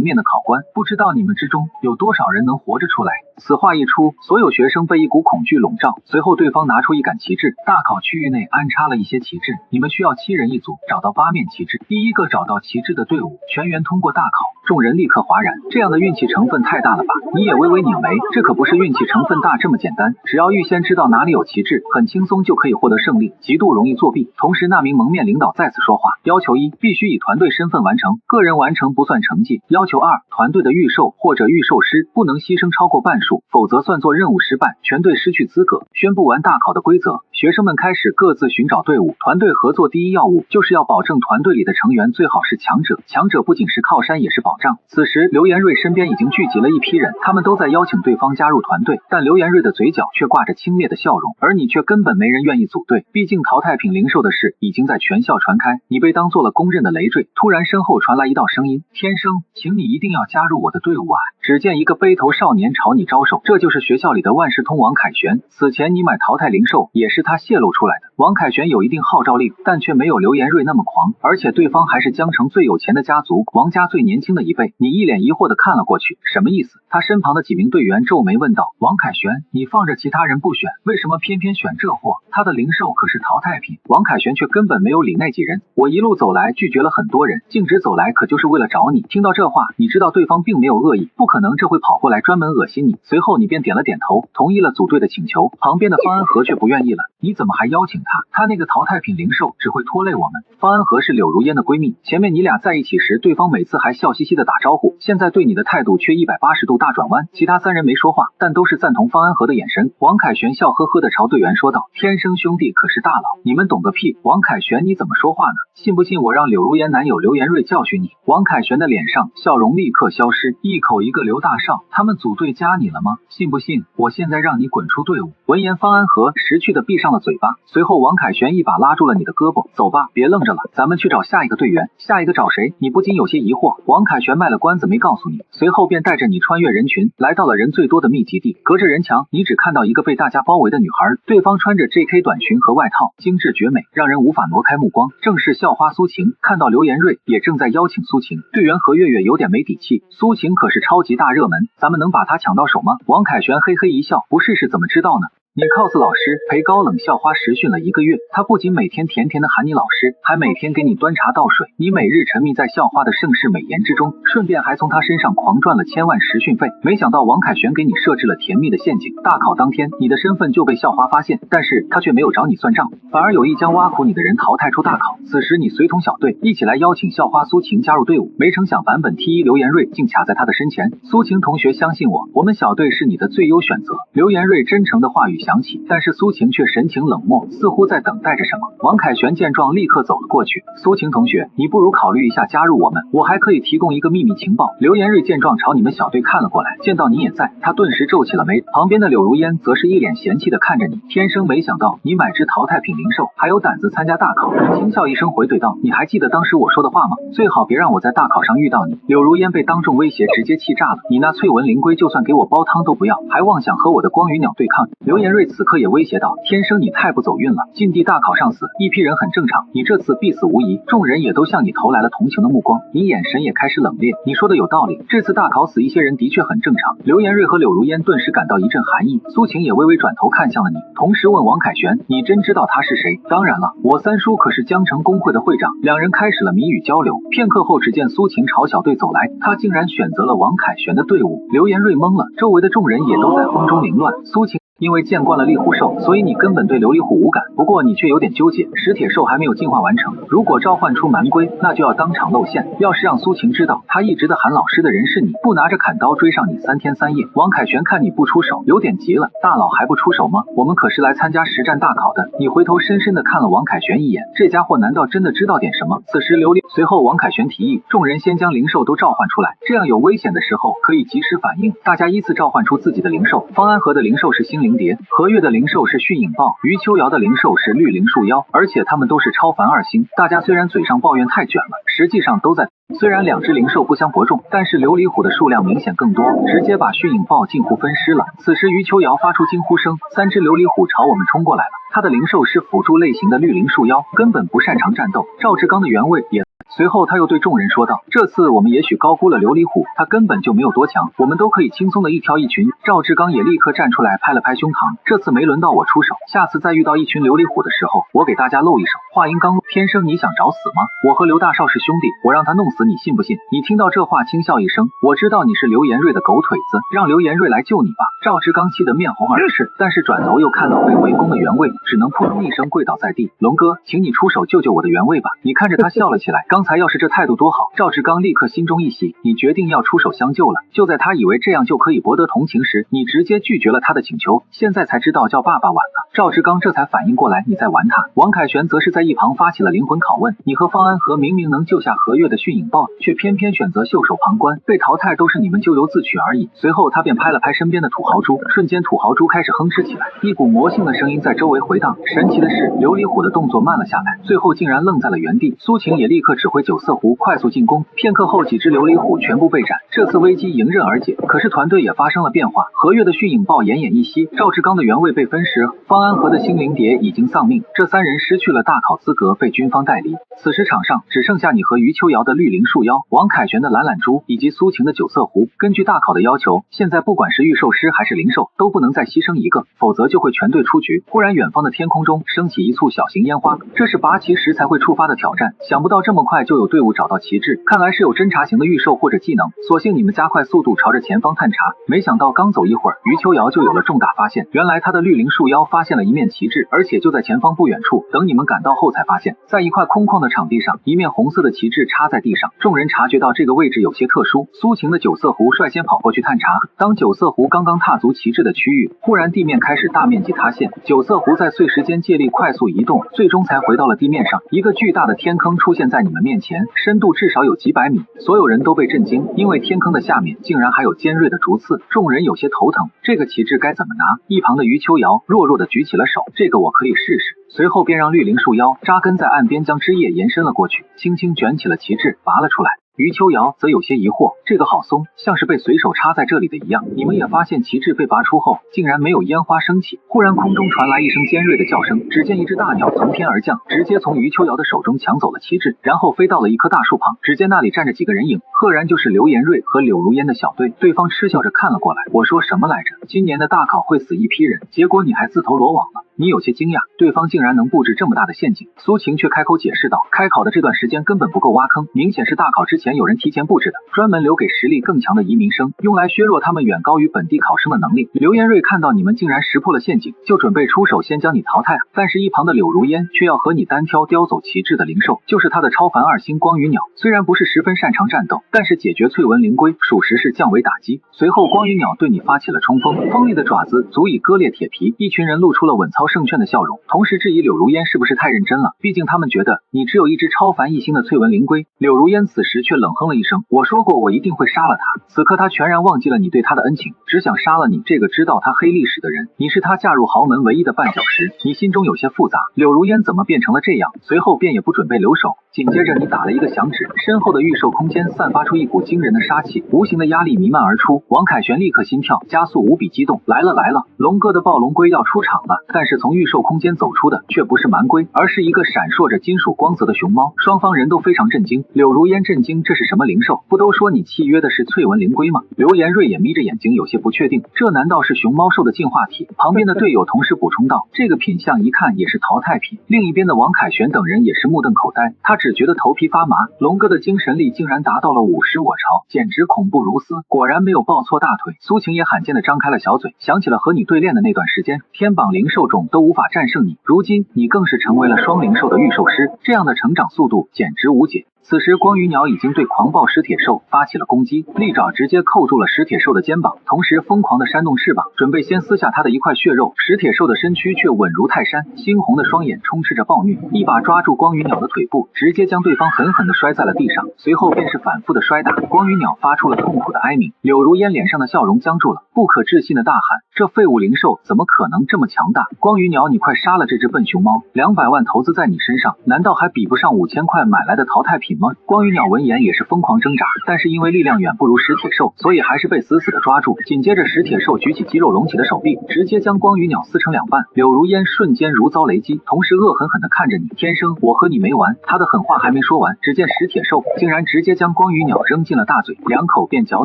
面的考官，不知道你们之中有多少人能活着出来。此话一出，所有学生被一股恐惧笼罩。随后对方拿出一杆旗帜，大考区域内安插了一些旗帜，你们需要7人一组，找到8面旗帜。第一个找到旗帜的队伍全员通过大考，众人立刻哗然，这样的运气成分太大了吧？你也微微拧眉，这可不是运气成分大这么简单，只要预先知道哪里有旗帜，很轻松就可以获得胜利，极度容易作弊。同时那名蒙面领导再次说话，要求1，必须以团队身份完成，个人完成不算成绩。要求2，团队的御兽或者御兽师不能牺牲超过半数，否则算作任务失败，全队失去资格。宣布完大考的规则，学生们开始各自寻找队伍。团队合作第一要务就是要保证团队里的成员最好是强者，强者不仅是靠山也是保障。此时刘延瑞身边已经聚集了一批人，他们都在邀请对方加入团队，但刘延瑞的嘴角却挂着轻蔑的笑容，而你却根本没人愿意组队。毕竟淘汰品灵兽的事已经在全校传开，你被当做了公认的累赘。突然身后传来一道声音：“天生，请你一定要加入我的队伍啊！”只见一个背头少年朝你招手，这就是学校里的万事通王凯旋。此前你买淘汰灵兽也是他泄露出来的。王凯旋有一定号召力，但却没有刘延瑞那么狂，而且对方还是江城最有钱的家族，王家最年轻的一辈。你一脸疑惑的看了过去，什么意思？他身旁的几名队员皱眉问道：“王凯旋，你放着其他人不选，为什么偏偏选这货？他的灵兽可是淘汰品。”王凯旋却根本没有理那几人。我一路走来拒绝了很多人，径直走来可就是为了找你。听到这话，你知道对方并没有恶意，不可能这会跑过来专门恶心你。随后你便点了点头，同意了组队的请求。旁边的方安和却不愿意了，你怎么还邀请他？他那个淘汰品灵兽只会拖累我们。方安和是柳如烟的闺蜜，前面你俩在一起时，对方每次还笑嘻嘻的打招呼，现在对你的态度却180度大转弯。其他3人没说话，但都是赞同方安和的眼神。王凯旋笑呵呵的朝队员说道：“天生兄弟可是大佬，你们懂个屁！王凯旋你怎么说话呢？信不信我让柳如烟男友刘延瑞教训你？”王凯旋的脸上笑容立刻消失，一口一个刘大少，他们组队加你了吗？信不信我现在让你滚出队伍？闻言方安和识趣的闭上了嘴巴，随后王凯旋一把拉住了你的胳膊，走吧，别愣着了，咱们去找下一个队员。下一个找谁？你不禁有些疑惑。王凯旋卖了关子没告诉你，随后便带着你穿越人群，来到了人最多的密集地。隔着人墙，你只看到一个被大家包围的女孩，对方穿着 JK 短裙和外套，精致绝美，让人无法挪开目光。正是校花苏晴。看到刘延瑞也正在邀请苏晴，队员何月月有点没底气，苏晴可是超级大热门，咱们能把她抢到手吗？王凯旋嘿嘿一笑，不试试怎么知道呢？你 cos 老师陪高冷校花实训了1个月，他不仅每天甜甜的喊你老师，还每天给你端茶倒水。你每日沉迷在校花的盛世美颜之中，顺便还从他身上狂赚了千万实训费。没想到王凯旋给你设置了甜蜜的陷阱，大考当天你的身份就被校花发现，但是他却没有找你算账，反而有意将挖苦你的人淘汰出大考。此时你随同小队一起来邀请校花苏晴加入队伍，没成想版本 T1 刘延瑞竟卡在他的身前。苏晴同学相信我，我们小队是你的最优选择。刘延瑞真诚的话语响起，但是苏晴却神情冷漠，似乎在等待着什么。王凯旋见状立刻走了过去，苏晴同学，你不如考虑一下加入我们，我还可以提供一个秘密情报。刘延瑞见状朝你们小队看了过来，见到你也在，他顿时皱起了眉。旁边的柳如烟则是一脸嫌弃的看着你，天生没想到你买只淘汰品灵兽还有胆子参加大考。轻笑一声回怼道，你还记得当时我说的话吗？最好别让我在大考上遇到你。柳如烟被当众威胁直接气炸了，你那翠纹灵龟就算给我煲汤都不要，还妄想和我的光羽鸟对抗。刘延瑞此刻也威胁道，天生你太不走运了，禁地大考上死一批人很正常，你这次必死无疑。众人也都向你投来了同情的目光，你眼神也开始冷冽。你说的有道理，这次大考死一些人的确很正常。刘延瑞和柳如烟顿时感到一阵寒意，苏晴也微微转头看向了你，同时问王凯旋，你真知道他是谁？当然了，我三叔可是江城工会的会长。两人开始了谜语交流，片刻后只见苏晴朝小队走来，他竟然选择了王凯旋的队伍。刘延瑞懵了，周围的众人也都在风中凌乱。苏晴因为见惯了厉虎兽，所以你根本对琉璃虎无感。不过你却有点纠结，石铁兽还没有进化完成，如果召唤出蛮龟，那就要当场露馅。要是让苏晴知道他一直的喊老师的人是你，不拿着砍刀追上你3天3夜。王凯旋看你不出手，有点急了，大佬还不出手吗？我们可是来参加实战大考的。你回头深深的看了王凯旋一眼，这家伙难道真的知道点什么？此时随后王凯旋提议，众人先将灵兽都召唤出来，这样有危险的时候可以及时反应。大家依次召唤出自己的灵兽，方安和的灵兽是星灵蝶，何月的灵兽是迅影豹，余秋瑶的灵兽是绿灵树妖，而且他们都是超凡2星。大家虽然嘴上抱怨太卷了，实际上都在。虽然2只灵兽不相伯仲，但是琉璃虎的数量明显更多，直接把迅影豹近乎分尸了。此时余秋瑶发出惊呼声，3只琉璃虎朝我们冲过来了。他的灵兽是辅助类型的绿灵树妖，根本不擅长战斗。赵志刚的原位也。随后他又对众人说道，这次我们也许高估了琉璃虎，他根本就没有多强，我们都可以轻松的一挑一群。赵志刚也立刻站出来拍了拍胸膛，这次没轮到我出手，下次再遇到一群琉璃虎的时候，我给大家露一手。话音刚落，天生你想找死吗？我和刘大少是兄弟，我让他弄死你信不信？你听到这话轻笑一声，我知道你是刘延瑞的狗腿子，让刘延瑞来救你吧。赵志刚气得面红耳赤，但是转头又看到被围攻的原位，只能扑通一声跪倒在地。龙哥，请你出手救救我的原位吧。你看着他笑了起来，刚才要是这态度多好。赵志刚立刻心中一喜，你决定要出手相救了。就在他以为这样就可以博得同情时，你直接拒绝了他的请求，现在才知道叫爸爸晚了。赵志刚这才反应过来你在玩他。王凯旋则是在一旁发起了灵魂拷问，你和方安和明明能救下何月的迅影豹，却偏偏选择袖手旁观，被淘汰都是你们咎由自取而已。随后他便拍了拍身边的土豪猪，瞬间土豪猪开始哼哧起来，一股魔性的声音在周围回荡。神奇的是，琉璃虎的动作慢了下来，最后竟然愣在了原地。苏晴也立刻指挥九色狐快速进攻，片刻后几只琉璃虎全部被斩，这次危机迎刃而解。可是团队也发生了变化，何月的迅影豹奄奄一息，赵志刚的原位被分食，方安和的星灵蝶已经丧命，这3人失去了大考资格，被军方带离。此时场上只剩下你和余秋瑶的绿灵树妖，王凯旋的懒懒猪以及苏晴的九色狐。根据大考的要求，现在不管是御兽师还是灵兽都不能再牺牲一个，否则就会全队出局。忽然远方的天空中升起一簇小型烟花，这是拔旗时才会触发的挑战，想不到这么快就有队伍找到旗帜，看来是有侦察型的御兽或者技能，索性你们加快速度朝着前方探查。没想到刚走一会儿，余秋瑶就有了重大发现，原来他的绿灵树妖发现了一面旗帜，而且就在前方不远处。等你们赶到后才发现，在一块空旷的场地上，一面红色的旗帜插在地上。众人察觉到这个位置有些特殊，苏晴的九色狐率先跑过去探查。当九色狐刚刚踏足旗帜的区域，忽然地面开始大面积塌陷，九色狐在碎时间借力快速移动，最终才回到了地面上。一个巨大的天坑出现在你们面前，深度至少有几百米，所有人都被震惊，因为天坑的下面竟然还有尖锐的竹刺，众人有些头疼。这个旗帜该怎么拿？一旁的余秋瑶弱弱的举起了手，这个我可以试试。随后便让绿灵树妖扎根在岸边，将枝叶延伸了过去，轻轻卷起了旗帜，拔了出来。余秋瑶则有些疑惑，这个好松，像是被随手插在这里的一样。你们也发现旗帜被拔出后，竟然没有烟花升起。忽然空中传来一声尖锐的叫声，只见一只大鸟从天而降，直接从余秋瑶的手中抢走了旗帜，然后飞到了一棵大树旁。只见那里站着几个人影，赫然就是刘延瑞和柳如烟的小队。对方嗤笑着看了过来，我说什么来着？今年的大考会死一批人，结果你还自投罗网了。你有些惊讶，对方竟然能布置这么大的陷阱。苏晴却开口解释道，开考的这段时间根本不够挖坑，明显是大考之前有人提前布置的，专门留给实力更强的移民生，用来削弱他们远高于本地考生的能力。刘延瑞看到你们竟然识破了陷阱，就准备出手先将你淘汰，但是一旁的柳如烟却要和你单挑叼走旗帜的灵兽，就是他的超凡2星光羽鸟。虽然不是十分擅长战斗，但是解决翠纹灵龟属实是降维打击。随后光羽鸟对你发起了冲锋，锋利的爪子足以割裂铁皮。一群人露出了稳操胜券的笑容，同时质疑柳如烟是不是太认真了，毕竟他们觉得你只有一只超凡1星的翠纹灵龟。柳如烟此时却冷哼了一声，我说过我一定会杀了他。此刻他全然忘记了你对他的恩情，只想杀了你这个知道他黑历史的人。你是他嫁入豪门唯一的绊脚石，你心中有些复杂，柳如烟怎么变成了这样？随后便也不准备留手，紧接着你打了一个响指，身后的御兽空间散发出一股惊人的杀气，无形的压力弥漫而出。王凯旋立刻心跳加速，无比激动，来了来了，龙哥的暴龙龟要出场了。但是是从预售空间走出的却不是蛮龟，而是一个闪烁着金属光泽的熊猫。双方人都非常震惊。柳如烟震惊，这是什么灵兽？不都说你契约的是翠纹灵龟吗？刘延瑞也眯着眼睛，有些不确定，这难道是熊猫兽的进化体？旁边的队友同时补充道，这个品相一看也是淘汰品。另一边的王凯旋等人也是目瞪口呆，他只觉得头皮发麻，龙哥的精神力竟然达到了50我朝，简直恐怖如斯，果然没有抱错大腿。苏晴也罕见的张开了小嘴，想起了和你对练的那段时间，天榜灵兽种都无法战胜你，如今你更是成为了双灵兽的御兽师，这样的成长速度简直无解。此时光羽鸟已经对狂暴石铁兽发起了攻击，利爪直接扣住了石铁兽的肩膀，同时疯狂的扇动翅膀，准备先撕下他的一块血肉。石铁兽的身躯却稳如泰山，猩红的双眼充斥着暴虐，一把抓住光羽鸟的腿部，直接将对方狠狠地摔在了地上，随后便是反复的摔打。光羽鸟发出了痛苦的哀鸣，柳如烟脸上的笑容僵住了，不可置信的大喊，这废物灵兽怎么可能这么强大？光羽鸟，你快杀了这只笨熊猫，200万投资在你身上，难道还比不上5000块买来的淘汰品吗？光羽鸟闻言也是疯狂挣扎，但是因为力量远不如石铁兽，所以还是被死死的抓住。紧接着石铁兽举起肌肉隆起的手臂，直接将光羽鸟撕成2半。柳如烟瞬间如遭雷击，同时恶狠狠地看着你，天生我和你没完。他的狠话还没说完，只见石铁兽竟然直接将光羽鸟扔进了大嘴，2口便嚼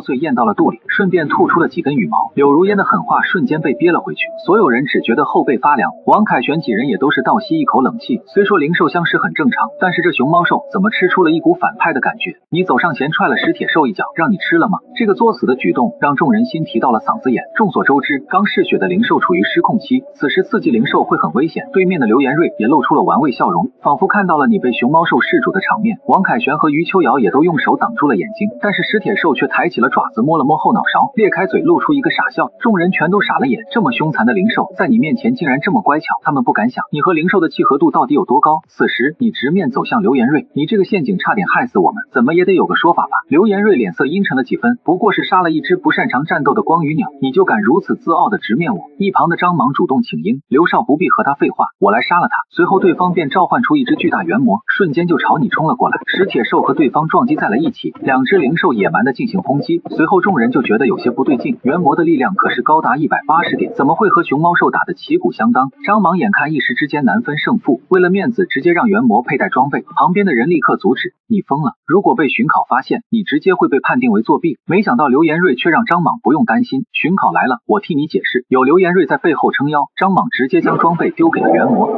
碎咽到了肚里，顺便吐出了几根羽毛。柳如烟的狠话瞬间被憋了回去，所有人只觉得后背发凉。王凯旋几人也都是倒吸一口冷气，虽说灵兽相识很正常，但是这熊猫兽怎么吃出了一股反派的感觉？你走上前踹了石铁兽一脚，让你吃了吗？这个作死的举动让众人心提到了嗓子眼。众所周知，刚嗜血的灵兽处于失控期，此时刺激灵兽会很危险。对面的刘延瑞也露出了玩味笑容，仿佛看到了你被熊猫兽噬主的场面。王凯旋和余秋瑶也都用手挡住了眼睛，但是石铁兽却抬起了爪子，摸了摸后脑勺，裂开嘴露出一个傻笑。众人全都傻了眼，这么凶残的灵兽在你面前竟然这么乖巧，他们不敢想你和灵兽的契合度到底有多高。此时你直面走向刘延瑞，你这个陷阱差点害死我们，怎么也得有个说法吧？刘延瑞脸色阴沉了几分，不过是杀了一只不擅长战斗的光羽鸟，你就敢如此自傲的直面我？一旁的张莽主动请缨，刘少不必和他废话，我来杀了他。随后对方便召唤出一只巨大猿魔，瞬间就朝你冲了过来。石铁兽和对方撞击在了一起，两只灵兽野蛮的进行轰击。随后众人就觉得有些不对劲，猿魔的力量可是高达180点，怎么会和熊猫兽打得旗鼓相当？张莽眼看一时之间难分胜负，为了面子直接让猿魔佩戴装备，旁边的人立刻阻止，你疯了，如果被巡考发现，你直接会被判定为作弊。没想到刘延瑞却让张莽不用担心，巡考来了，我替你解释。有刘延瑞在背后撑腰，张莽直接将装备丢给了猿魔。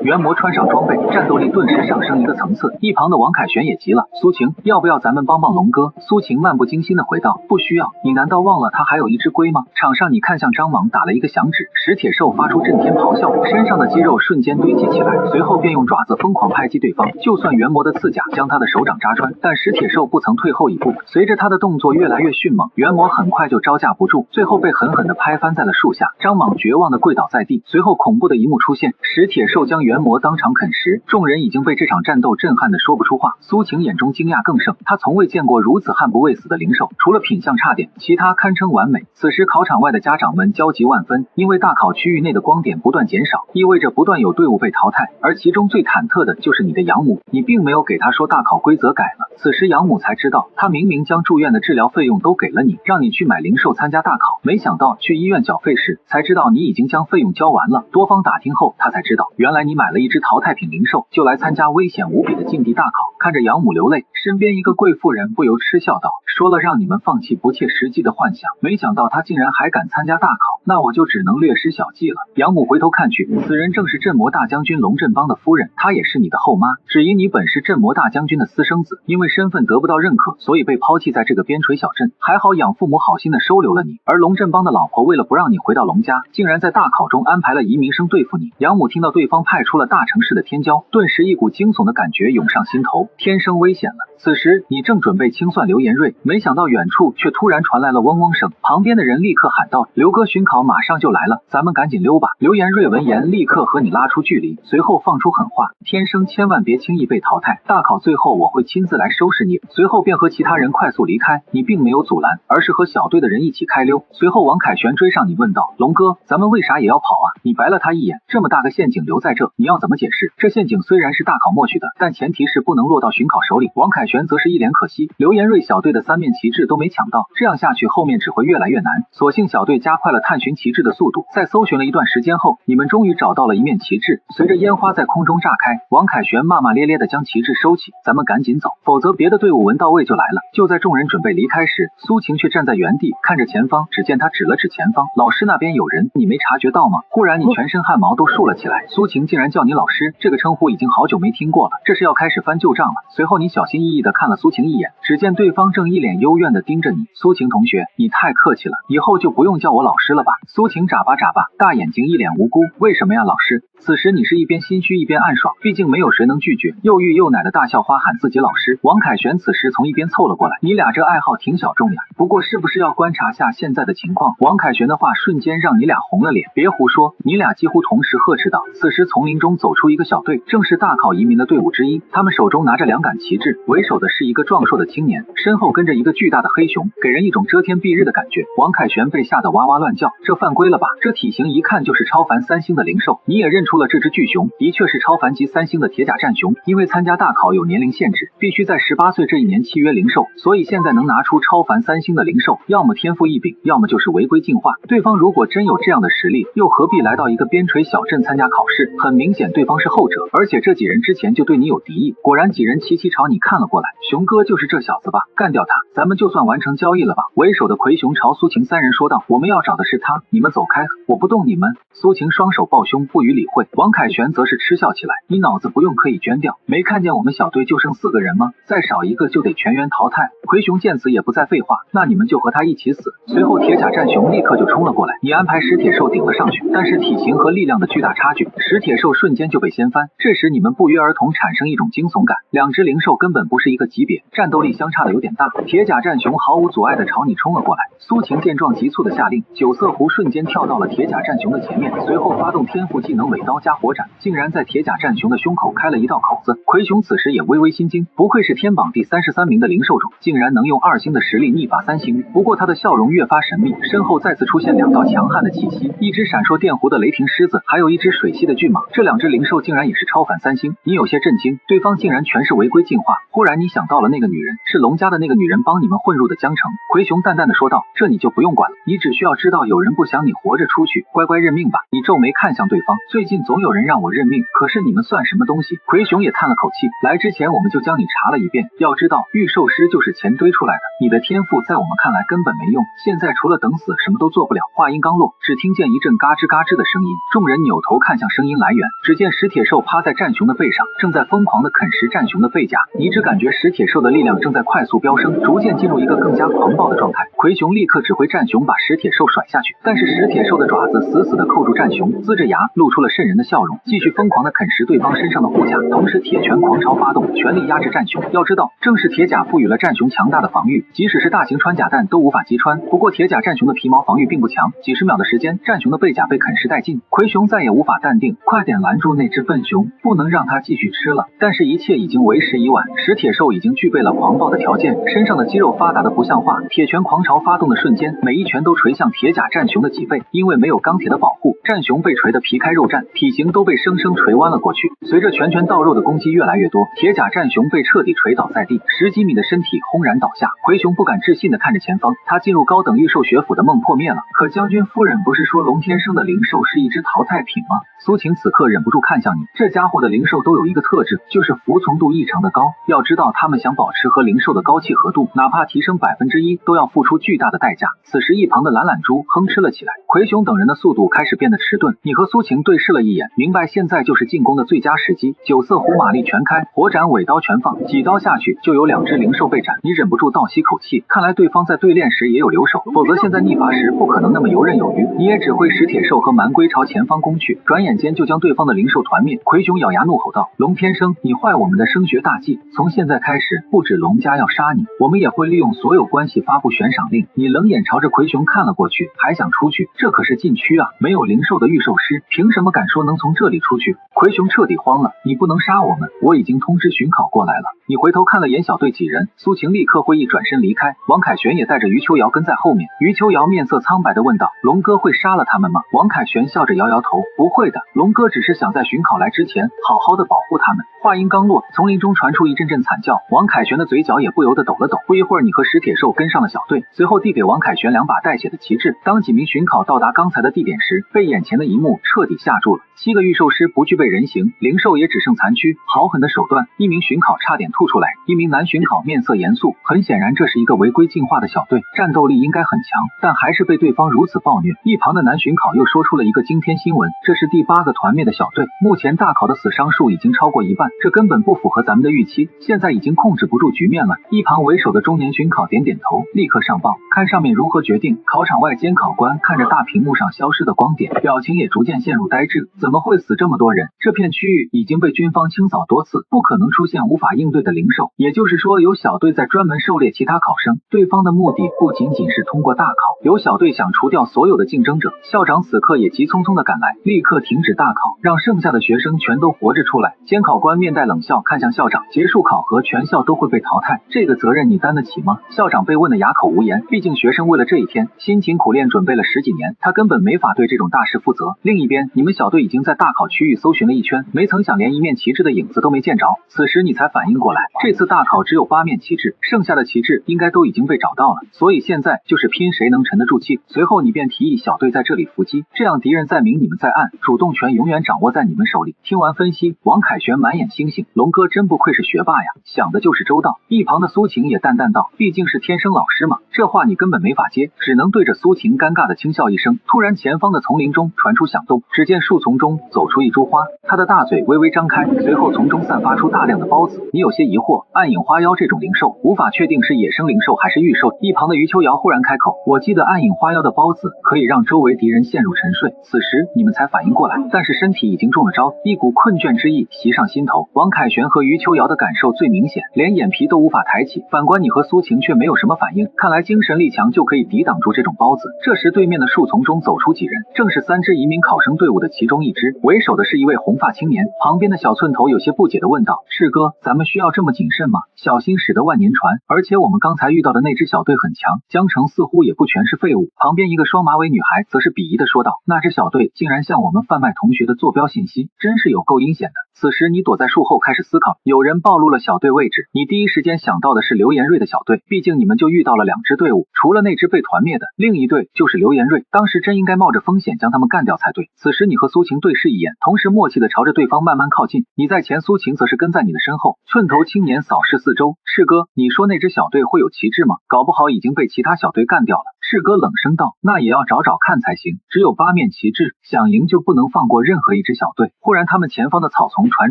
猿魔穿上装备，战斗力顿时上升一个层次。一旁的王凯旋也急了，苏晴，要不要咱们帮帮龙哥？苏晴漫不经心的回道，不需要，你难道忘了他还有一只龟吗？场上你看向张莽打了一个响指，石铁兽发出震天咆哮，身上的肌肉瞬间堆积起来，随后便用爪子疯狂拍击对方。就算猿魔的刺甲将他的手掌扎穿，但石铁兽不曾退后一步。随着他的动作越来越迅猛，猿魔很快就招架不住，最后被狠狠的拍翻在了树下。张莽绝望的跪倒在地，随后恐怖的一幕出现，石铁兽将猿魔当场啃食。众人已经被这场战斗震撼的说不出话。苏晴眼中惊讶更盛，他从未见过如此悍不畏死的灵兽，除了品相差点，其他堪称完美。此时考场外的家长们焦急万分，因为大考区域内的光点不断减少，意味着不断有队伍被淘汰，而其中最忐忑的就是你的养母，你并没有给他说大考规则改了。此时养母才知道，他明明将住院的治疗费用都给了你，让你去买灵兽参加大考，没想到去医院缴费时才知道你已经将费用交完了。多方打听后，他才知道原来你买了一只淘汰品灵兽，就来参加危险无比的境地大考。看着养母流泪，身边一个贵妇人不由嗤笑道，说了让你们放弃不切实际的幻想，没想到他竟然还敢参加大考，那我就只能略施小计了。养母回头看去，此人正是镇魔大将军龙振邦的夫人，她也是你的后妈，只因你本是镇魔大将军的私生子，因为身份得不到认可，所以被抛弃在这个边陲小镇，还好养父母好心的收留了你。而龙振邦的老婆为了不让你回到龙家，竟然在大考中安排了移民生对付你。养母听到对方派出了大城市的天骄，顿时一股惊悚的感觉涌上心头，天生危险了。此时你正准备清算刘延瑞，没想到远处却突然传来了嗡嗡声，旁边的人立刻喊道，刘哥巡考马上就来了，咱们赶紧溜吧。刘延瑞闻言立刻和你拉出距离，随后放出狠话，天生千万别轻易被淘汰，大考最后我会亲自来收拾你。随后便和其他人快速离开，你并没有阻拦，而是和小队的人一起开溜。随后王凯旋追上你问道，龙哥，咱们为啥也要跑啊？你白了他一眼，这么大个陷阱留在这，你要怎么解释？这陷阱虽然是大考默许的，但前提是不能落到巡考手里。王凯旋则是一脸可惜，刘延瑞小队的3面旗帜都没抢到，这样下去后面只会越来越难。所幸小队加快了探寻旗帜的速度，在搜寻了一段时间后，你们终于找到了一面旗帜。随着烟花在空中炸开，王凯旋骂骂咧咧地将旗帜收起，咱们赶紧走，否则别的队伍闻到味就来了。就在众人准备离开时，苏晴却站在原地看着前方，只见他指了指前方，老师那边有人，你没察觉到吗？忽然你全身汗毛都竖了起来，苏晴竟然叫你老师，这个称呼已经好久没听过了，这是要开始翻旧账了。随后你小心翼翼地看了苏晴一眼，只见对方正一脸幽怨地盯着你。苏晴同学，你太客气了，以后就不用叫我老师了吧？苏晴眨巴眨巴大眼睛，一脸无辜，为什么呀老师？此时你是一边心虚一边暗爽，毕竟没有谁能拒绝，又欲又奶的大校花喊自己老师。王凯旋此时从一边凑了过来，你俩这爱好挺小众呀，不过是不是要观察下现在的情况？王凯旋的话瞬间让你俩红了脸，别胡说！你俩几乎同时呵斥道。此时丛林中走出一个小队，正是大考移民的队伍之一，他们手中拿着2杆旗帜，为首的是一个壮硕的青年，身后跟着一个巨大的黑熊，给人一种遮天蔽日的感觉。王凯旋被吓得哇哇乱叫，这犯规了吧？这体型一看就是超凡3星的灵兽，你也认出了这只巨熊的确是超凡级3星的铁甲战熊，因为参加大考有年龄限制，必须在18岁这一年契约灵兽，所以现在能拿出超凡3星的灵兽，要么天赋异禀，要么就是违规进化。对方如果真有这样的实力，又何必来到一个边陲小镇参加考试？很明显对方是后者，而且这几人之前就对你有敌意。果然几人齐齐朝你看了过来，熊哥就是这小子吧？干掉他，咱们就算完成交易了吧？为首的魁雄朝苏晴3人说道，我们要找的是他，你们走开，我不动你们。苏晴双手抱胸不予理会，王凯旋则是嗤笑起来，你脑子不用刻意捐掉，没看见我们小队就剩4个人吗？再少一个就得全员淘汰。魁雄见此也不再废话，那你们就和他一起死。随后铁甲战熊立刻就冲了过来，你安排石铁兽顶了上去，但是体型和力量的巨大差距，石铁兽瞬间就被掀翻。这时你们不约而同产生一种惊悚感，2只灵兽根本不是一个级别，战斗力相差的有点大。铁甲战熊毫无阻碍的朝你冲了过来，苏晴见状急促的下令，九色狐瞬间跳到了铁甲战熊的前面，随后发动天赋技能尾刀加火斩，竟然在铁甲战熊的胸口开了一道口子。魁雄此时也微微心惊，不愧是天榜第33名的灵兽种，竟然能用2星的实力逆伐3星。不过他的笑容越发神秘，身后再次出现2道强悍的气息，一只闪烁电弧的雷霆狮子，还有一只水系的巨蟒，这2只灵兽竟然也是超凡3星。你有些震惊，对方竟然全是违规进化。忽然你想到了那个女人，是龙家的那个女人帮你们混入的江城。魁雄淡淡的说道，这你就不用管了，你只需要知道有人不想你活着出去，乖乖认命吧。你皱眉看向对方，最近总有人让我认命，可是你们算什么东西？魁雄也叹了口气，来之前我们就将你查了一遍，要知道御兽师就是钱堆出来的，你的天赋在我们看来根本没用，现在除了等死什么都做不了。话音刚落，只听见一阵嘎吱嘎吱的声音，众人扭头看向声音来源，只见石铁兽趴在战熊的背上，正在疯狂的啃食战熊的背甲。你只感觉石铁兽的力量正在快速飙升，逐渐进入一个更加狂暴的状态。魁雄立刻指挥战熊把石铁兽甩下去，但是石铁兽的爪子死死的扣住战熊，呲着牙露出了瘆人的笑容，继续疯狂的啃食对方身上的护甲，同时铁拳狂潮发动，全力压制战熊。要知道，正是铁甲赋予了战熊强大的防御，即使是大型穿甲弹都无法击穿。不过铁甲战熊的皮毛防御并不强，几十秒的时间，战熊的背甲被啃食殆尽。魁雄再也无法淡定，快点拦住那只笨熊，不能让它继续吃了。但是一切已经为时已晚，石铁兽已经具备了狂暴的条件，身上的肌肉发达的不像话。铁拳狂潮发动的瞬间，每一拳都锤向铁甲战熊的脊背，因为没有钢铁的保护，战熊被锤得皮开肉绽，体型都被生生锤弯了过去。随着拳拳到肉的攻击越来越多，铁甲战熊被彻底锤倒在地，10几米的身体轰然倒下。魁雄不敢置信地看着前方，他进入高等御兽学府的梦破灭了。可将军夫人不是说龙天生的灵兽是一只淘汰品吗？苏晴此刻忍不住看向你，这家伙的灵兽都有一个特质，就是服从度异常的高。要知道他们想保持和灵兽的高契合度，哪怕提升1%都要付出巨大的代价。此时一旁的懒懒猪哼哧了起来，魁雄等人的速度开始变得迟钝。你和苏晴对视了一眼，明白现在就是进攻的最佳时机。九色狐马力全开，火斩尾刀全放，几刀下去就有2只灵兽被斩。你忍不住倒吸口气，看来对方在对练时也有留手，否则现在逆伐时不可能那么游刃有余。你也指挥石铁兽和蛮龟朝前方攻去，转眼间就将对方的灵兽团灭。魁雄咬牙怒吼道，龙天生，你坏我们的升学大计，从现在开始不止龙家要杀你，我们也会利用所有关系发布悬赏令。你冷眼朝着魁雄看了过去，还想出去？这可是禁区啊，没有灵兽的御兽师凭什么敢说能从这里出去？奎雄彻底慌了，你不能杀我们，我已经通知巡考过来了。你回头看了眼小队几人，苏晴立刻会意转身离开，王凯旋也带着余秋瑶跟在后面。余秋瑶面色苍白地问道，龙哥会杀了他们吗？王凯旋笑着摇摇头，不会的，龙哥只是想在巡考来之前好好的保护他们。话音刚落，丛林中传出一阵阵惨叫，王凯旋的嘴角也不由得抖了抖。不一会儿，你和石铁兽跟上了小队，随后递给王凯旋2把带血的旗帜。当几名巡考到达刚才的地点时，被眼前的一幕彻底吓住了。7个御兽师不具备人形，灵兽也只剩残躯，好狠的手段，一名巡考差点吐出来。一名男巡考面色严肃，很显然这是一个违规进化的小队，战斗力应该很强，但还是被对方如此暴虐。一旁的男巡考又说出了一个惊天新闻，这是第8个团灭的小队，目前大考的死伤数已经超过1半，这根本不符合咱们的预期，现在已经控制不住局面了。一旁为首的中年巡考点点头，立刻上报，看上面如何决定。考场外监考官看着大屏幕上消失的光点，表情也逐渐陷入呆滞。怎么会死这么多人？这片区域已经被军方清扫多次，不可能出现无法应对的灵兽，也就是说有小队在专门狩猎其他考生，对方的目的不仅仅是通过大考，有小队想除掉所有的竞争者。校长此刻也急匆匆的赶来，立刻停止大考，让剩下的学生全都活着出来。监考官面带冷笑看向校长，结束考核全校都会被淘汰，这个责任你担得起吗？校长被问得哑口无言，毕竟学生为了这一天辛勤苦练准备了10几年，他根本没法对这种大事负责。另一边，你们小队已经在大考区域搜寻了一圈，没曾想连一面旗帜的影子都没见着，此时你才反应过来，这次大考只有8面旗帜，剩下的旗帜应该都已经被找到了，所以现在就是拼谁能沉得住气。随后你便提议小队在这里伏击，这样敌人在明你们在暗，主动权永远掌握在你们手里。听完分析，王凯旋满眼星星，龙哥真不愧是学霸呀，想的就是周到。一旁的苏晴也淡淡道，毕竟是天生老师嘛，这话你根本没法接，只能对着苏晴尴尬的轻笑一声。突然前方的丛林中传出响动，只见树丛中走出一株花，它的大嘴微微张开，随后从中散发出大量的孢子。你有些疑惑，暗影花妖这种灵兽无法确定是野生灵兽还是御兽。一旁的余秋瑶忽然开口，我记得暗影花妖的孢子可以让周围敌人陷入沉睡。此时你们才反应过来，但是身体已经中了招，一股困倦之意袭上心头。王凯旋和余秋瑶的感受最明显，连眼皮都无法抬起，反观你和苏晴却没有什么反应，看来精神力强就可以抵挡住这种孢子。这时对面的树丛中走出几人，正是3支移民考生队伍的其中一支，为首的是一位红发青年。旁边的小寸头有些不解地问道，赤哥，咱们需要这么谨慎吗？小心驶得万年船，而且我们刚才遇到的那支小队很强，江城似乎也不全是废物。旁边一个双马尾女孩则是鄙夷地说道，那支小队竟然向我们贩卖同学的坐标信息，真是有够阴险的。此时你躲在树后开始思考，有人暴露了小队位置，你第一时间想到的是刘延瑞的小队，毕竟你们就遇到了2支队伍，除了那支被团灭的，另一队就是刘延瑞，当时真应该冒着风险将他们干掉才对。此时你和苏晴对视一眼，同时默契地朝着对方慢慢靠近，你在前，苏晴则是跟在你的身后。寸头青年扫视四周，赤哥，你说那支小队会有旗帜吗？搞不好已经被其他小队干掉了。赤哥冷声道，那也要找找看才行，只有8面旗帜，想赢就不能放过任何一支小队。忽然他们前方的草丛传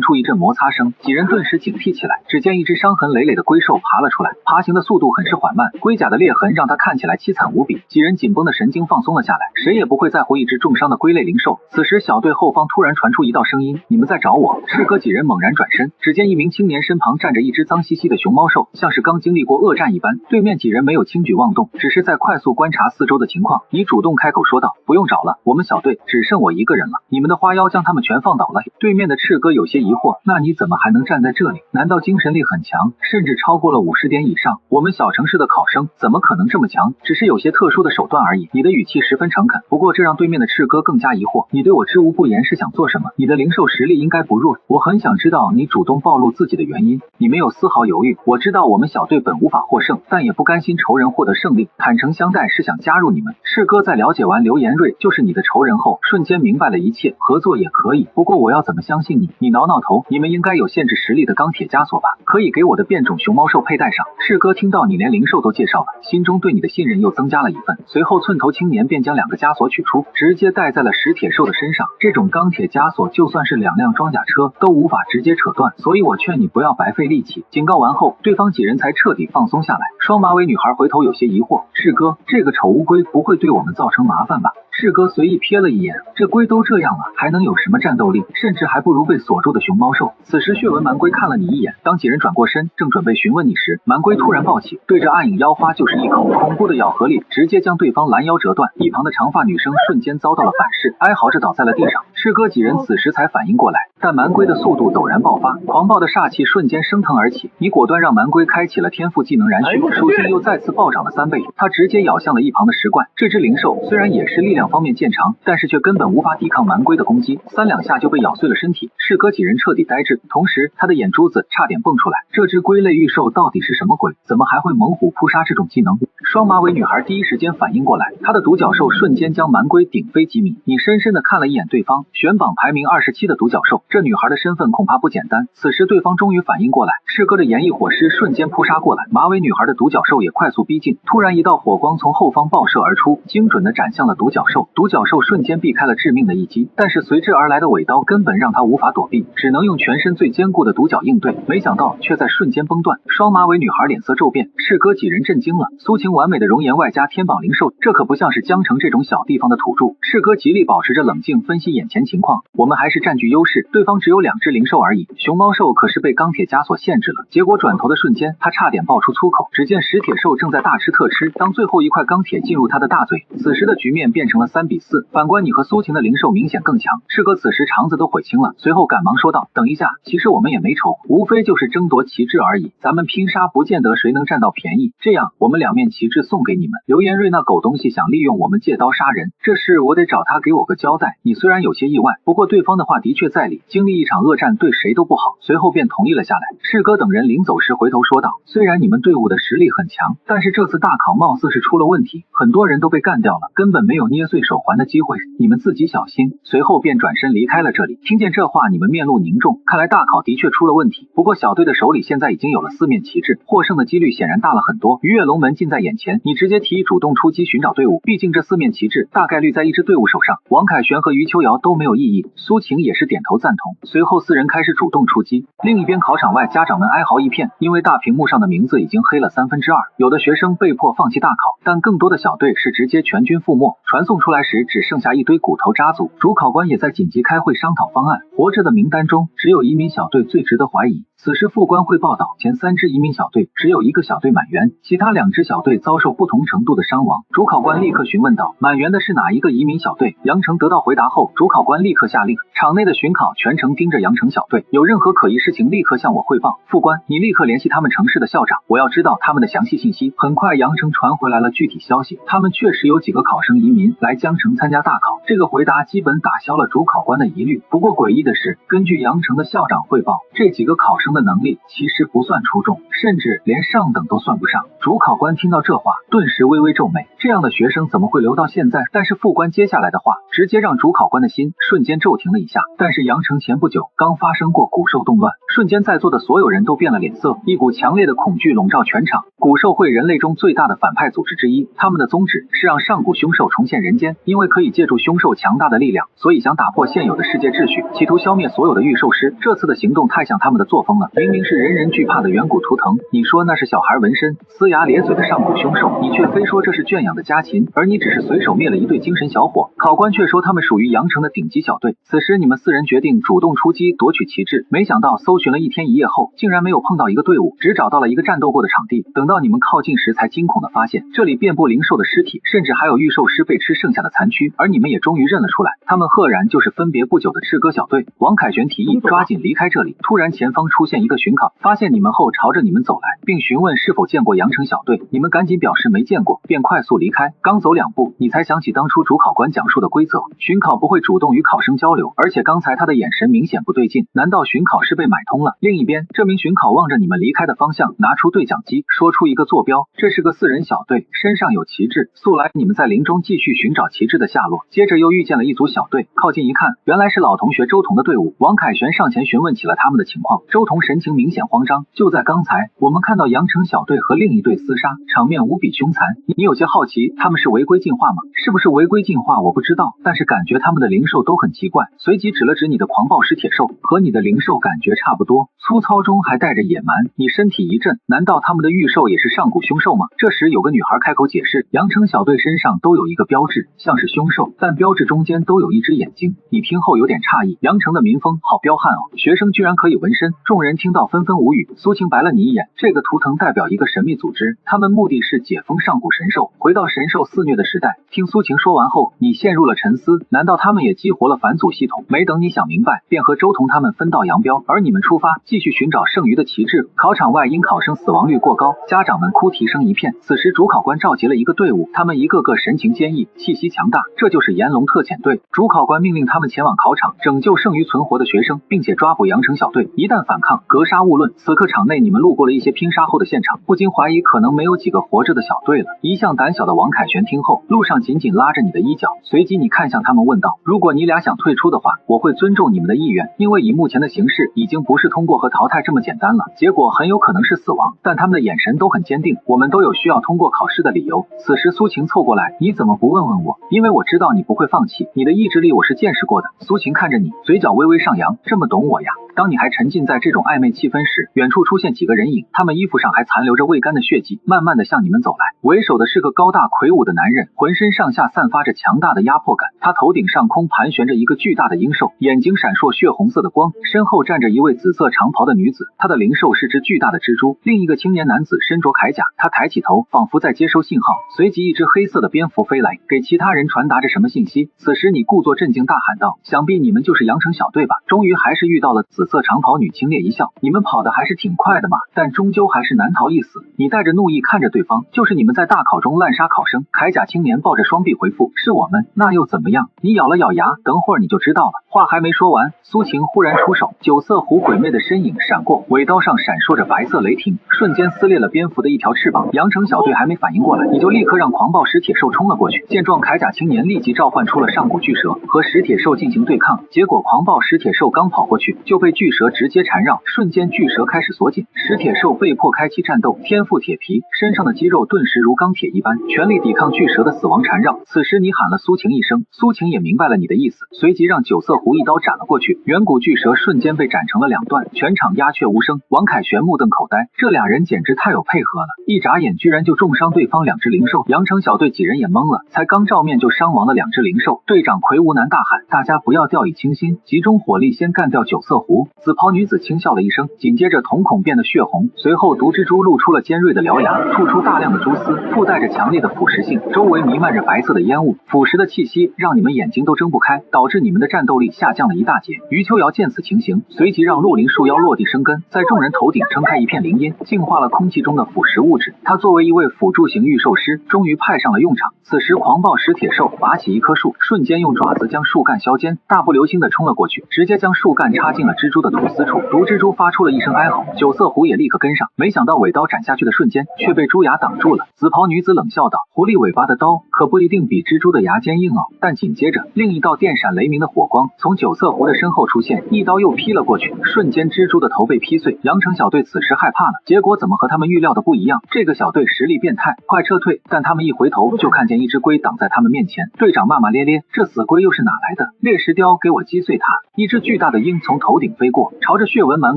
出一阵摩擦声，几人顿时警惕起来，只见一只伤痕累累的龟兽爬了出来，爬行的速度很是缓慢，龟甲的裂痕让它看起来凄惨无比。几人紧绷的神经放松了下来，谁也不会在乎一只重伤的龟类灵兽。此时小队后方突然传出一道声音，你们在找我。赤哥几人猛然转身，只见一名青年身旁站着一只脏兮兮的熊猫兽，像是刚经历过恶战一般。对面几人没有轻举妄动，只是在快速观察四周的情况。你主动开口说道，不用找了，我们小队只剩我一个人了，你们的花妖将他们全放倒了。对面的赤哥有些疑惑，那你怎么还能站在这里？难道精神力很强，甚至超过了50点以上？我们小城市的考生怎么可能这么强？只是有些特殊的手段而已。你的语气十分诚恳，不过这让对面的赤哥更加疑惑，你对我知无不言是想做什么？你的灵兽实力应该不弱，我很想知道你主动暴露自己的原因。你没有丝毫犹豫，我知道我们小队本无法获胜，但也不甘心仇人获得胜利，坦诚相待是想加入你们。赤哥在了解完刘延瑞就是你的仇人后，瞬间明白了一切，合作也可以，不过我要怎么相信你？你挠挠头，你们应该有限制实力的钢铁枷锁吧？可以给我的变种熊猫兽佩戴上。赤哥听到你连灵兽都介绍了，心中对你的信任又增加了一份。随后寸头青年便将2个枷锁取出，直接戴在了石铁兽的身上。这种钢铁枷锁就算是2辆装甲车都无法直接扯断，所以我劝你不要白费力气。警告完后，对方几人才彻底放松下来。双马尾女孩回头有些疑惑，赤哥，这个丑乌龟不会对我们造成麻烦吧？赤哥随意瞥了一眼，这龟都这样了，还能有什么战斗力？甚至还不如被锁住的熊猫兽。此时血纹蛮龟看了你一眼，当几人转过身，正准备询问你时，蛮龟突然暴起，对着暗影妖花就是一口，恐怖的咬合力直接将对方拦腰折断。一旁的长发女生瞬间遭到了反噬，哀嚎着倒在了地上。赤戈几人此时才反应过来，但蛮龟的速度陡然爆发，狂暴的煞气瞬间升腾而起。你果断让蛮龟开启了天赋技能燃血，属性又再次暴涨了3倍，它直接咬向了一旁的石罐。这只灵兽虽然也是力量方面见长，但是却根本无法抵抗蛮龟的攻击，3两下就被咬碎了身体。赤戈几人彻底呆滞，同时他的眼珠子差点蹦出来，这只龟类玉兽到底是什么鬼？怎么还会猛虎扑杀这种技能？双马尾女孩第一时间反应过来，她的独角兽瞬间将蛮龟顶飞几米。你深深的看了一眼对方，选榜排名27的独角兽，这女孩的身份恐怕不简单。此时对方终于反应过来，赤戈的炎翼火狮瞬间扑杀过来，马尾女孩的独角兽也快速逼近。突然一道火光从后方爆射而出，精准的斩向了独角兽，独角兽瞬间避开了致命的一击，但是随之而来的尾刀根本让他无法躲避，只能用全身最坚固的独角应对，没想到却在瞬间崩断。双马尾女孩脸色骤变，赤戈几人震惊了，苏晴完美的容颜外加天榜灵兽，这可不像是江城这种小地方的土著。赤戈极力保持着冷静分析眼前情况，我们还是占据优势，对方只有2只灵兽而已，熊猫兽可是被钢铁枷锁限制了。结果转头的瞬间，他差点爆出粗口，只见石铁兽正在大吃特吃，当最后一块钢铁进入他的大嘴，此时的局面变成了3比4。反观你和苏晴的灵兽明显更强，赤戈此时肠子都悔青了，随后赶忙说道：等一下，其实我们也没仇，无非就是争夺旗帜而已，咱们拼杀不见得谁能占到便宜，这样我们2面旗帜送给你们。刘延瑞那狗东西想利用我们借刀杀人，这事我得找他给我个交代。你虽然有些意外，不过对方的话的确在理，经历一场恶战对谁都不好，随后便同意了下来。赤戈等人临走时回头说道：虽然你们队伍的实力很强，但是这次大考貌似是出了问题，很多人都被干掉了，根本没有捏碎手环的机会，你们自己小心。随后便转身离开了这里。听见这话，你们面露凝重，看来大考的确出了问题，不过小队的手里现在已经有了4面旗帜，获胜的几率显然大了很多。鱼跃龙门近在眼前，你直接提议主动出击寻找队伍，毕竟这4面旗帜大概率在一支队伍手上。王凯旋和余秋瑶都没有异议，苏晴也是点头赞同。随后4人开始主动出击。另一边考场外，家长们哀嚎一片，因为大屏幕上的名字已经黑了2/3，有的学生被迫放弃大考，但更多的小队是直接全军覆没。传送出来时只剩下一堆骨头渣组，主考官也在紧急开会商讨方案。活着的名单中只有移民小队最值得怀疑。此时副官会报道，前3支移民小队只有1个小队满员，其他2支小队遭受不同程度的伤亡。主考官立刻询问道：满员的是哪一个移民小队？杨成得到回答后，主考官立刻下令，场内的巡考全程盯着杨成小队，有任何可疑事情立刻向我汇报。副官，你立刻联系他们城市的校长，我要知道他们的详细信息。很快杨成传回来了具体消息，他们确实有几个考生移民来江城参加大考。这个回答基本打消了主考官的疑虑。不过诡异的是，根据杨成的校长汇报，这几个考生的能力其实不算出众，甚至连上等都算不上。主考官听到这话，顿时微微皱眉，这样的学生怎么会留到现在？但是副官接下来的话直接让主考官的心瞬间骤停了一下。但是杨成前不久刚发生过古兽动乱，瞬间在座的所有人都变了脸色，一股强烈的恐惧笼罩全场。古兽会人类中最大的反派组织之一，他们的宗旨是让上古凶兽重现人间，因为可以借助凶兽强大的力量，所以想打破现有的世界秩序，企图消灭所有的御兽师。这次的行动太像他们的作风了，明明是人人惧怕的远古图腾，你说那是小孩纹身呲牙咧嘴的上古凶兽，你却非说这是圈养的家禽，而你只是随手灭了一对精神小伙。考官却说他们属于阳城的顶级小队。此时你们4人决定主动出击夺取旗帜，没想到搜寻了1天1夜后，竟然没有碰到一个队伍，只找到了一个战斗过的场地。等到你们靠近时，才惊恐的发现这里遍布灵兽的尸体，甚至还有御兽师被吃剩下的残躯。而你们也终于认了出来，他们赫然就是分别不久的赤戈小队。王凯旋提议抓紧离开这里。突然前方出现一个巡考，发现你们后朝着你们走来，并询问是否见过阳城小队。你们赶紧表示没见过，便快速离开。刚走2步，你才想起当初主考官讲述的规则，巡考不会主动与考生交流，而且刚才他的眼神明显不对劲，难道巡考是被买通了？另一边，这名巡考望着你们离开的方向，拿出对讲机，说出一个坐标，这是个4人小队，身上有旗帜。素来你们在林中继续寻找旗帜的下落，接着又遇见了一组小队，靠近一看，原来是老同学周彤的队伍。王凯旋上前询问起了他们的情况，周彤神情明显慌张。就在刚才，我们看到阳城小队和另一队厮杀，场面无比凶残。你有些好奇，他们是违规进化吗？是不是违规进化我不知道，但是感觉他们的灵兽都很奇怪。随即指了指你的狂暴石铁兽，和你的灵兽感觉差不多，粗糙中还带着野蛮。你身体一震，难道他们的御兽也也是上古凶兽吗？这时有个女孩开口解释，阳城小队身上都有一个标志，像是凶兽，但标志中间都有一只眼睛。你听后有点诧异，阳城的民风好彪悍哦，学生居然可以纹身。众人听到纷纷无语。苏晴白了你一眼，这个图腾代表一个神秘组织，他们目的是解封上古神兽，回到神兽肆虐的时代。听苏晴说完后，你陷入了沉思，难道他们也激活了反祖系统？没等你想明白，便和周彤他们分道扬镳，而你们出发继续寻找剩余的旗帜。考场外因考生死亡率过高，家长们哭啼声一片。此时主考官召集了一个队伍，他们一个个神情坚毅，气息强大，这就是炎龙特遣队。主考官命令他们前往考场，拯救剩余存活的学生，并且抓捕阳城小队，一旦反抗，格杀勿论。此刻场内你们路过了一些拼杀后的现场，不禁怀疑可能没有几个活着的小队了。一向胆小的王凯旋听后，路上紧紧拉着你的衣角，随即你看向他们问道，如果你俩想退出的话，我会尊重你们的意愿，因为以目前的形势，已经不是通过和淘汰这么简单了，结果很有可能是死亡。但他们的眼神都很坚定，我们都有需要通过考试的理由。此时苏晴凑过来，你怎么不问问我？因为我知道你不会放弃，你的意志力我是见识过的。苏晴看着你，嘴角微微上扬，这么懂我呀。当你还沉浸在这种暧昧气氛时，远处出现几个人影，他们衣服上还残留着未干的血迹，慢慢的向你们走来。为首的是个高大魁梧的男人，浑身上下散发着强大的压迫感，他头顶上空盘旋着一个巨大的鹰兽，眼睛闪烁血红色的光，身后站着一位紫色长袍的女子，她的灵兽是只巨大的蜘蛛。另一个青年男子身着铠甲，他抬起头，仿佛在接收信号，随即一只黑色的蝙蝠飞来，给其他人传达着什么信息。此时你故作镇静，大喊道，想必你们就是阳城小队吧？终于还是遇到了。紫色长袍女轻蔑一笑，你们跑得还是挺快的嘛，但终究还是难逃一死。你带着怒意看着对方，就是你们在大考中滥杀考生。铠甲青年抱着双臂回复，是我们，那又怎么样？你咬了咬牙，等会儿你就知道了。话还没说完，苏晴忽然出手，九色狐鬼魅的身影闪过，尾刀上闪烁着白色雷霆，瞬间撕裂了蝙蝠的一条翅膀。阳城小队还没反应过来，你就立刻让狂暴石铁兽冲了过去。见状，铠甲青年立即召唤出了上古巨蛇，和石铁兽进行对抗。结果狂暴石铁兽刚跑过去，就被巨蛇直接缠绕，瞬间巨蛇开始缩紧，石铁兽被迫开启战斗，天赋铁皮，身上的肌肉顿时如钢铁一般，全力抵抗巨蛇的死亡缠绕。此时你喊了苏晴一声，苏晴也明白了你的意思，随即让九色狐一刀斩了过去，远古巨蛇瞬间被斩成了两段，全场鸦雀无声。王凯旋目瞪口呆，这俩人简直太有配合了，一眨眼居然就重伤对方两只灵兽。阳城小队几人也懵了，才刚照面就伤亡了两只灵兽。队长魁梧男大喊，大家不要掉以轻心，集中火力先干掉九色狐。紫袍女子轻笑了一声，紧接着瞳孔变得血红，随后毒蜘蛛露出了尖锐的獠牙，吐出大量的蛛丝，附带着强烈的腐蚀性，周围弥漫着白色的烟雾，腐蚀的气息让你们眼睛都睁不开，导致你们的战斗力下降了一大截。余秋瑶见此情形，随即让绿林树妖落地生根，在众人头顶撑开一片林荫，净化了空气中的腐蚀物质。他作为一位辅助型御兽师，终于派上了用场。此时狂暴石铁兽拔起一棵树，瞬间用爪子将树干削尖，大步流星的冲了过去，直接将树干插进了蜘蛛的吐丝处。毒蜘蛛发出了一声哀嚎，九色狐也立刻跟上，没想到尾刀斩下去的瞬间却被猪牙挡住了。紫袍女子冷笑道，狐狸尾巴的刀可不一定比蜘蛛的牙尖硬哦。但紧接着另一道电闪雷鸣的火光从九色狐的身后出现，一刀又劈了过去，瞬间蜘蛛的头被劈碎。阳城小队此时害怕了，结果怎么和他们预料的不一样？这个小队实力变态，快撤退！但他们一回头就看见一只龟挡在他们面前，队长骂骂咧咧，这死龟又是哪来的？猎石雕给我击碎它！一只巨大的鹰从头顶飞过，朝着血纹蛮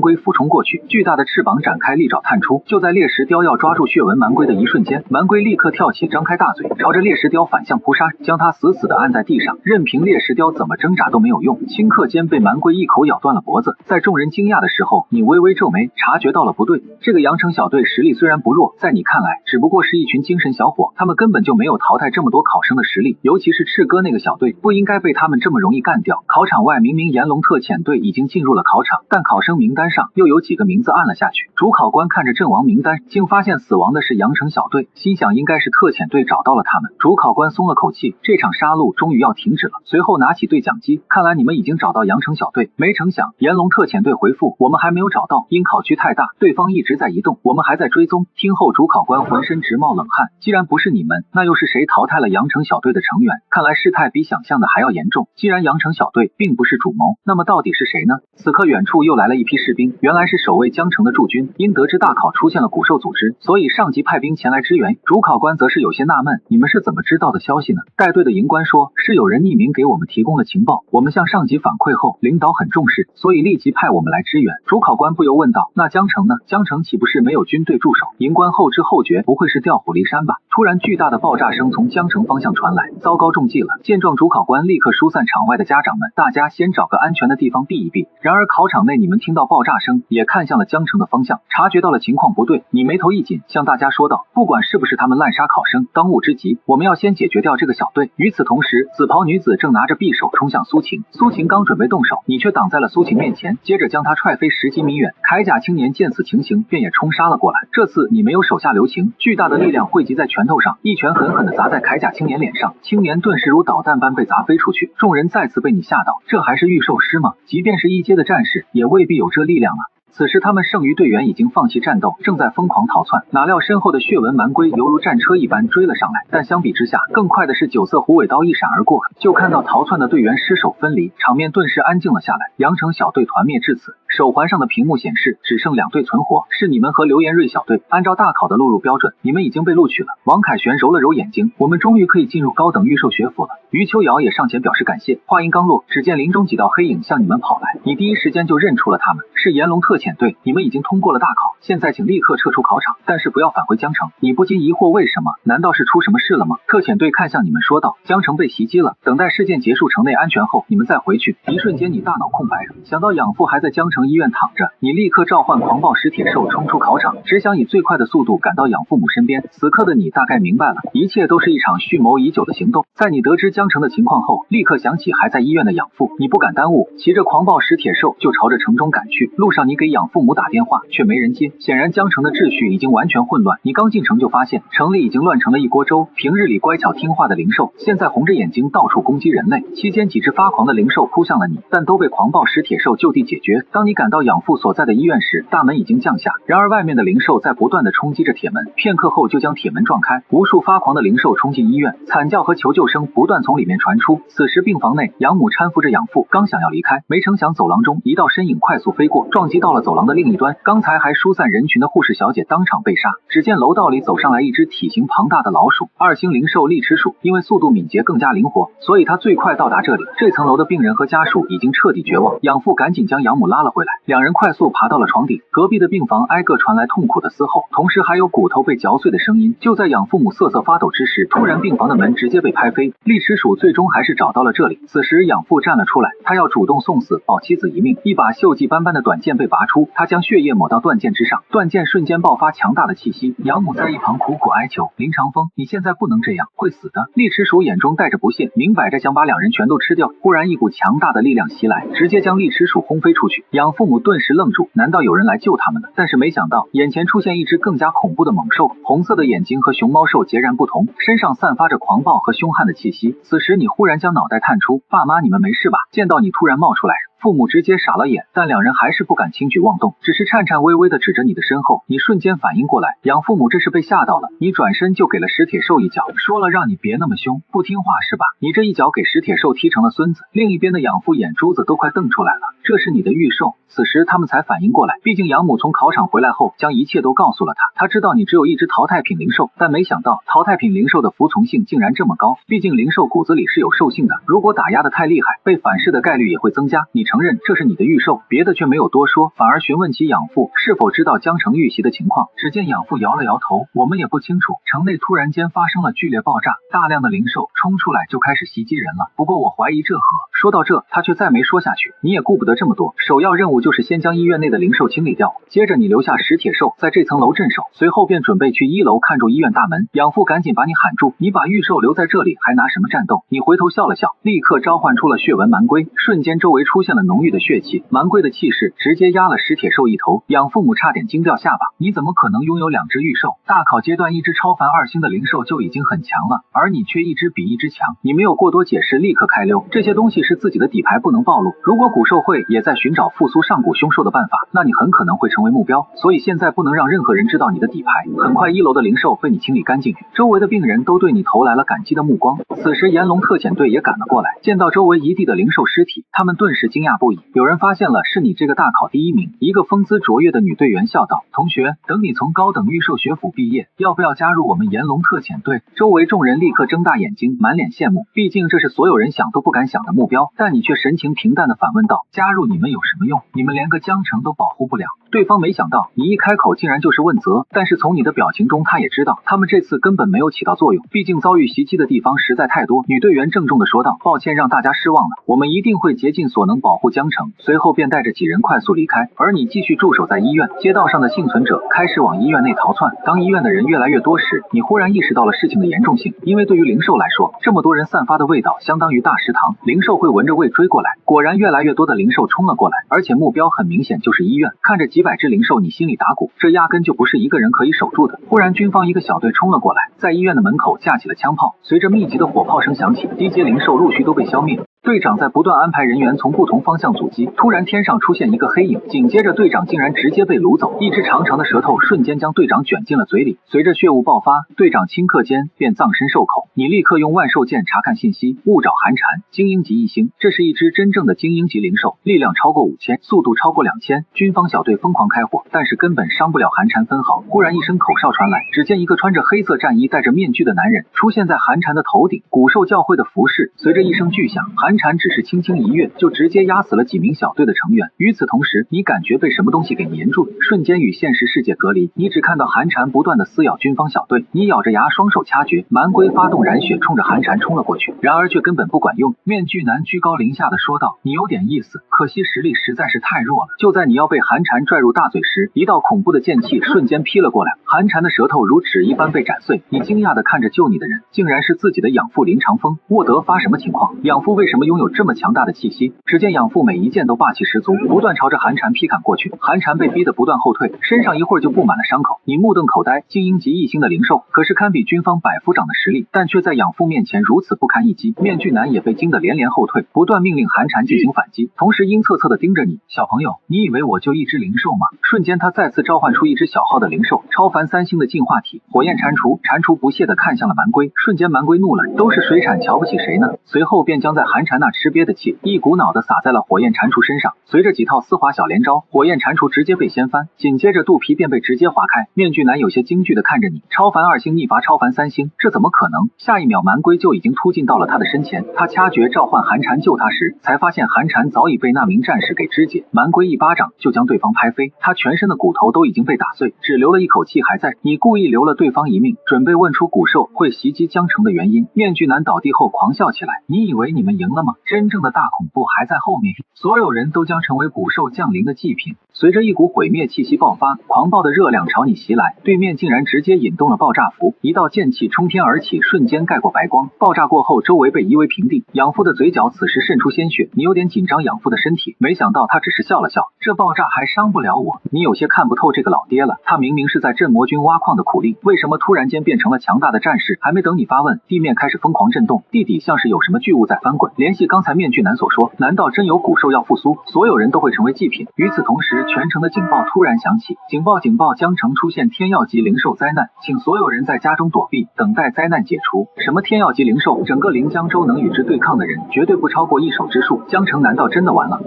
龟俯冲过去，巨大的翅膀展开，利爪探出。就在猎石雕要抓住血纹蛮龟的一瞬间，蛮龟立刻跳起，张开大嘴，朝着猎石雕反向扑杀，将它死死的按在地上，任凭猎石雕怎么挣扎都没有用，顷刻间被蛮龟一口咬断了脖子。在众人惊讶的时候，你微微皱眉，察觉到了不对。这个阳城小队实力虽然不弱，在你看来只不过是一群精神小伙，他们根本就没有淘汰这么多考生的实力，尤其是赤哥那个小队，不应该被他们这么容易干掉。考场外明明炎龙特遣队已经进入了考场，但考生名单上又有几个名字按了下去。主考官看着阵亡名单，竟发现死亡的是阳城小队，心想应该是特遣队找到了他们。主考官松了口气，这场杀戮终于要停止了。随后拿起对讲机，看来你们已经找到阳城小队。没成想炎龙特遣队回复，我们还没有找到，因考区太大，对方一直在移动，我们还在追踪。听后主考官浑身直冒冷汗，既然不是你们，那又是谁淘汰了阳城小队的成员？看来事态比想象的还要严重。既然阳城小队并不是主谋，那么到底是谁呢？此刻远处又来了一批士兵，原来是守卫江城的驻军，因得知大考出现了古兽组织，所以上级派兵前来支援。主考官则是有些纳闷，你们是怎么知道的消息呢？带队的营官说，是有人匿名给我们提供了情报，我们向上上级反馈后，领导很重视，所以立即派我们来支援。主考官不由问道：那江城呢？江城岂不是没有军队驻守？营官后知后觉，不会是调虎离山吧？突然巨大的爆炸声从江城方向传来，糟糕，中计了！见状，主考官立刻疏散场外的家长们，大家先找个安全的地方避一避。然而考场内，你们听到爆炸声，也看向了江城的方向，察觉到了情况不对，你眉头一紧，向大家说道：不管是不是他们滥杀考生，当务之急，我们要先解决掉这个小队。与此同时，紫袍女子正拿着匕首冲向苏晴，苏晴刚准备动手，你却挡在了苏晴面前，接着将她踹飞10几米远。铠甲青年见此情形，便也冲杀了过来。这次你没有手下留情，巨大的力量汇集在拳头上，一拳狠狠地砸在铠甲青年脸上，青年顿时如导弹般被砸飞出去。众人再次被你吓到，这还是御兽师吗？即便是一阶的战士，也未必有这力量啊！此时他们剩余队员已经放弃战斗，正在疯狂逃窜，哪料身后的血纹蛮龟犹如战车一般追了上来，但相比之下，更快的是9色虎尾刀一闪而过，就看到逃窜的队员尸首分离，场面顿时安静了下来。阳城小队团灭至此，手环上的屏幕显示只剩2队存活，是你们和刘延瑞小队。按照大考的录入标准，你们已经被录取了。王凯旋揉了揉眼睛，我们终于可以进入高等御兽学府了。余秋瑶也上前表示感谢。话音刚落，只见林中几道黑影向你们跑来，你第一时间就认出了他们，是炎龙特遣队。你们已经通过了大考，现在请立刻撤出考场，但是不要返回江城。你不禁疑惑，为什么？难道是出什么事了吗？特遣队看向你们说道：江城被袭击了，等待事件结束，城内安全后，你们再回去。一瞬间你大脑空白，想到养父还在江城医院躺着，你立刻召唤狂暴石铁兽冲出考场，只想以最快的速度赶到养父母身边。此刻的你大概明白了，一切都是一场蓄谋已久的行动。在你得知江城的情况后，立刻想起还在医院的养父，你不敢耽误，骑着狂暴石铁兽就朝着城中赶去。路上你给养父母打电话，却没人接，显然江城的秩序已经完全混乱。你刚进城就发现城里已经乱成了一锅粥，平日里乖巧听话的灵兽，现在红着眼睛到处攻击人类。期间几只发狂的灵兽扑向了你，但都被狂暴石铁兽就地解决。当你赶到养父所在的医院时，大门已经降下，然而外面的灵兽在不断的冲击着铁门，片刻后就将铁门撞开，无数发狂的灵兽冲进医院，惨叫和求救声不断从里面传出。此时病房内，养母搀扶着养父，刚想要离开，没成想走廊中一道身影快速飞过，撞击到了走廊的另一端。刚才还疏散人群的护士小姐当场被杀。只见楼道里走上来一只体型庞大的老鼠，2星灵兽利齿鼠，因为速度敏捷更加灵活，所以它最快到达这里。这层楼的病人和家属已经彻底绝望，养父赶紧将养母拉了回来，两人快速爬到了床顶。隔壁的病房挨个传来痛苦的嘶吼，同时还有骨头被嚼碎的声音。就在养父母瑟瑟发抖之时，突然病房的门直接被拍飞，利齿鼠最终还是找到了这里。此时养父站了出来，他要主动送死，保妻子一命。一把锈迹斑斑的短剑被拔出，他将血液抹到断剑之上，断剑瞬间爆发强大的气息。养母在一旁苦苦哀求：林长风，你现在不能这样，会死的。利齿鼠眼中带着不屑，明摆着想把两人全都吃掉。忽然一股强大的力量袭来，直接将利齿鼠轰飞出去。养父母顿时愣住，难道有人来救他们了？但是没想到眼前出现一只更加恐怖的猛兽，红色的眼睛和熊猫兽截然不同，身上散发着狂暴和凶悍的气息。此时你忽然将脑袋探出：爸妈，你们没事吧？见到你突然冒出来，父母直接傻了眼，但两人还是不敢轻举妄动，只是颤颤巍巍地指着你的身后。你瞬间反应过来，养父母这是被吓到了，你转身就给了石铁兽一脚，说了让你别那么凶，不听话是吧？你这一脚给石铁兽踢成了孙子。另一边的养父眼珠子都快瞪出来了，这是你的御兽。此时他们才反应过来，毕竟养母从考场回来后将一切都告诉了他知道你只有一只淘汰品灵兽，但没想到淘汰品灵兽的服从性竟然这么高，毕竟灵兽骨子里是有兽性的，如果打压的太厉害，被反噬的概率也会增加。你承认这是你的御兽，别的却没有多说，反而询问起养父是否知道江城遇袭的情况。只见养父摇了摇头，我们也不清楚。城内突然间发生了剧烈爆炸，大量的灵兽冲出来就开始袭击人了，不过我怀疑这和……说到这他却再没说下去。你也顾不得这么多，首要任务就是先将医院内的灵兽清理掉，接着你留下石铁兽在这层楼镇守，随后便准备去1楼看住医院大门。养父赶紧把你喊住，你把御兽留在这里还拿什么战斗？你回头笑了笑，立刻召唤出了血纹蛮龟，瞬间周围出现了浓郁的血气，蛮龟的气势直接压了石铁兽一头。养父母差点惊掉下巴，你怎么可能拥有2只御兽？大考阶段一只超凡2星的灵兽就已经很强了，而你却一只比一只强。你没有过多解释，立刻开溜，这些东西是自己的底牌，不能暴露。如果古兽会也在寻找复苏上古凶兽的办法，那你很可能会成为目标，所以现在不能让任何人知道你的底牌。很快1楼的灵兽被你清理干净，周围的病人都对你投来了感激的目光。此时炎龙特遣队也赶了过来，见到周围一地的灵兽尸体，他们顿时惊讶不已。有人发现了是你这个大考第1名，一个风姿卓越的女队员笑道：同学，等你从高等御兽学府毕业，要不要加入我们炎龙特遣队？周围众人立刻睁大眼睛，满脸羡慕，毕竟这是所有人想都不敢想的目标。标，但你却神情平淡地反问道：加入你们有什么用？你们连个江城都保护不了。对方没想到你一开口竟然就是问责，但是从你的表情中他也知道他们这次根本没有起到作用，毕竟遭遇袭击的地方实在太多。女队员郑重地说道：抱歉让大家失望了，我们一定会竭尽所能保护江城。随后便带着几人快速离开，而你继续驻守在医院。街道上的幸存者开始往医院内逃窜，当医院的人越来越多时，你忽然意识到了事情的严重性，因为对于灵兽来说，这么多人散发的味道相当于大食堂，灵兽会闻着味追过来。果然越来越多的灵兽冲了过来，而且目标很明显就是医院。看着几百只灵兽，你心里打鼓，这压根就不是一个人可以守住的。忽然军方一个小队冲了过来，在医院的门口架起了枪炮，随着密集的火炮声响起，低阶灵兽陆续都被消灭。队长在不断安排人员从不同方向阻击，突然天上出现一个黑影，紧接着队长竟然直接被掳走，一只长长的舌头瞬间将队长卷进了嘴里，随着血雾爆发，队长顷刻间便葬身兽口。你立刻用万兽剑查看信息，误找寒蝉，精英级一星，这是一只真正的精英级灵兽，力量超过5000，速度超过2000。军方小队疯狂开火，但是根本伤不了寒蝉分毫。忽然一声口哨传来，只见一个穿着黑色战衣戴着面具的男人出现在寒蝉的头顶，古兽教会的服饰。随着一声巨响，寒蝉只是轻轻一跃，就直接压死了几名小队的成员。与此同时，你感觉被什么东西给粘住，瞬间与现实世界隔离。你只看到寒蝉不断的撕咬军方小队，你咬着牙双手掐诀，蛮龟发动染血冲着寒蝉冲了过去，然而却根本不管用。面具男居高临下的说道：你有点意思，可惜实力实在是太弱了。就在你要被寒蝉拽入大嘴时，一道恐怖的剑气瞬间劈了过来，寒蝉的舌头如纸一般被斩碎。你惊讶的看着救你的人，竟然是自己的养父林长风。沃德发什么情况？养父为什么拥有这么强大的气息？只见养父每一剑都霸气十足，不断朝着寒蝉劈砍过去。寒蝉被逼得不断后退，身上一会儿就布满了伤口。你目瞪口呆，精英级一星的灵兽，可是堪比军方百夫长的实力，但却在养父面前如此不堪一击。面具男也被惊得连连后退，不断命令寒蝉进行反击，同时阴恻恻地盯着你。小朋友，你以为我就一只灵兽吗？瞬间他再次召唤出一只小号的灵兽，超凡3星的进化体火焰蟾蜍。蟾蜍不屑地看向了蛮龟，瞬间蛮龟怒了，都是水产瞧不起谁呢？随后便将在寒蝉那吃憋的气一股脑地撒在了火焰蟾蜍身上，随着几套丝滑小连招，火焰蟾蜍直接被掀翻，紧接着肚皮便被直接划开。面具男有些惊惧地看着你，超凡2星逆伐超凡3星，这怎么可能？下一秒蛮龟就已经突进到了他的身前，他掐诀召唤寒蝉救他时，才发现寒蝉早已被那名战士给肢解，蛮龟一巴掌就将对方拍飞，他全身的骨头都已经被打碎，只留了一口气还在。你故意留了对方一命，准备问出古兽会袭击江城的原因。面具男倒地后狂笑起来，你以为你们赢了吗？真正的大恐怖还在后面，所有人都将成为古兽降临的祭品。随着一股毁灭气息爆发，狂暴的热量朝你袭来，对面竟然直接引动了爆炸符，一道剑气冲天而起，瞬间盖过白光。爆炸过后，周围被夷为平地。养父的嘴角此时渗出鲜血，你有点紧张养父的身体，没想到他只是笑了笑，这爆炸还伤不了我。你有些看不透这个老爹了，他明明是在镇魔军挖矿的苦力，为什么突然间变成了强大的战士？还没等你发问，地面开始疯狂震动，地底像是有什么巨物在翻滚。联系刚才面具男所说，难道真有古兽要复苏？所有人都会成为祭品。与此同时，全城的警报突然响起，警报警报，江城出现天耀级灵兽灾难，请所有人在家中躲避，等待灾难解除。什么天耀级灵兽？整个临江州能与之对抗的人绝对不超过一手之数，江城难道真的完了？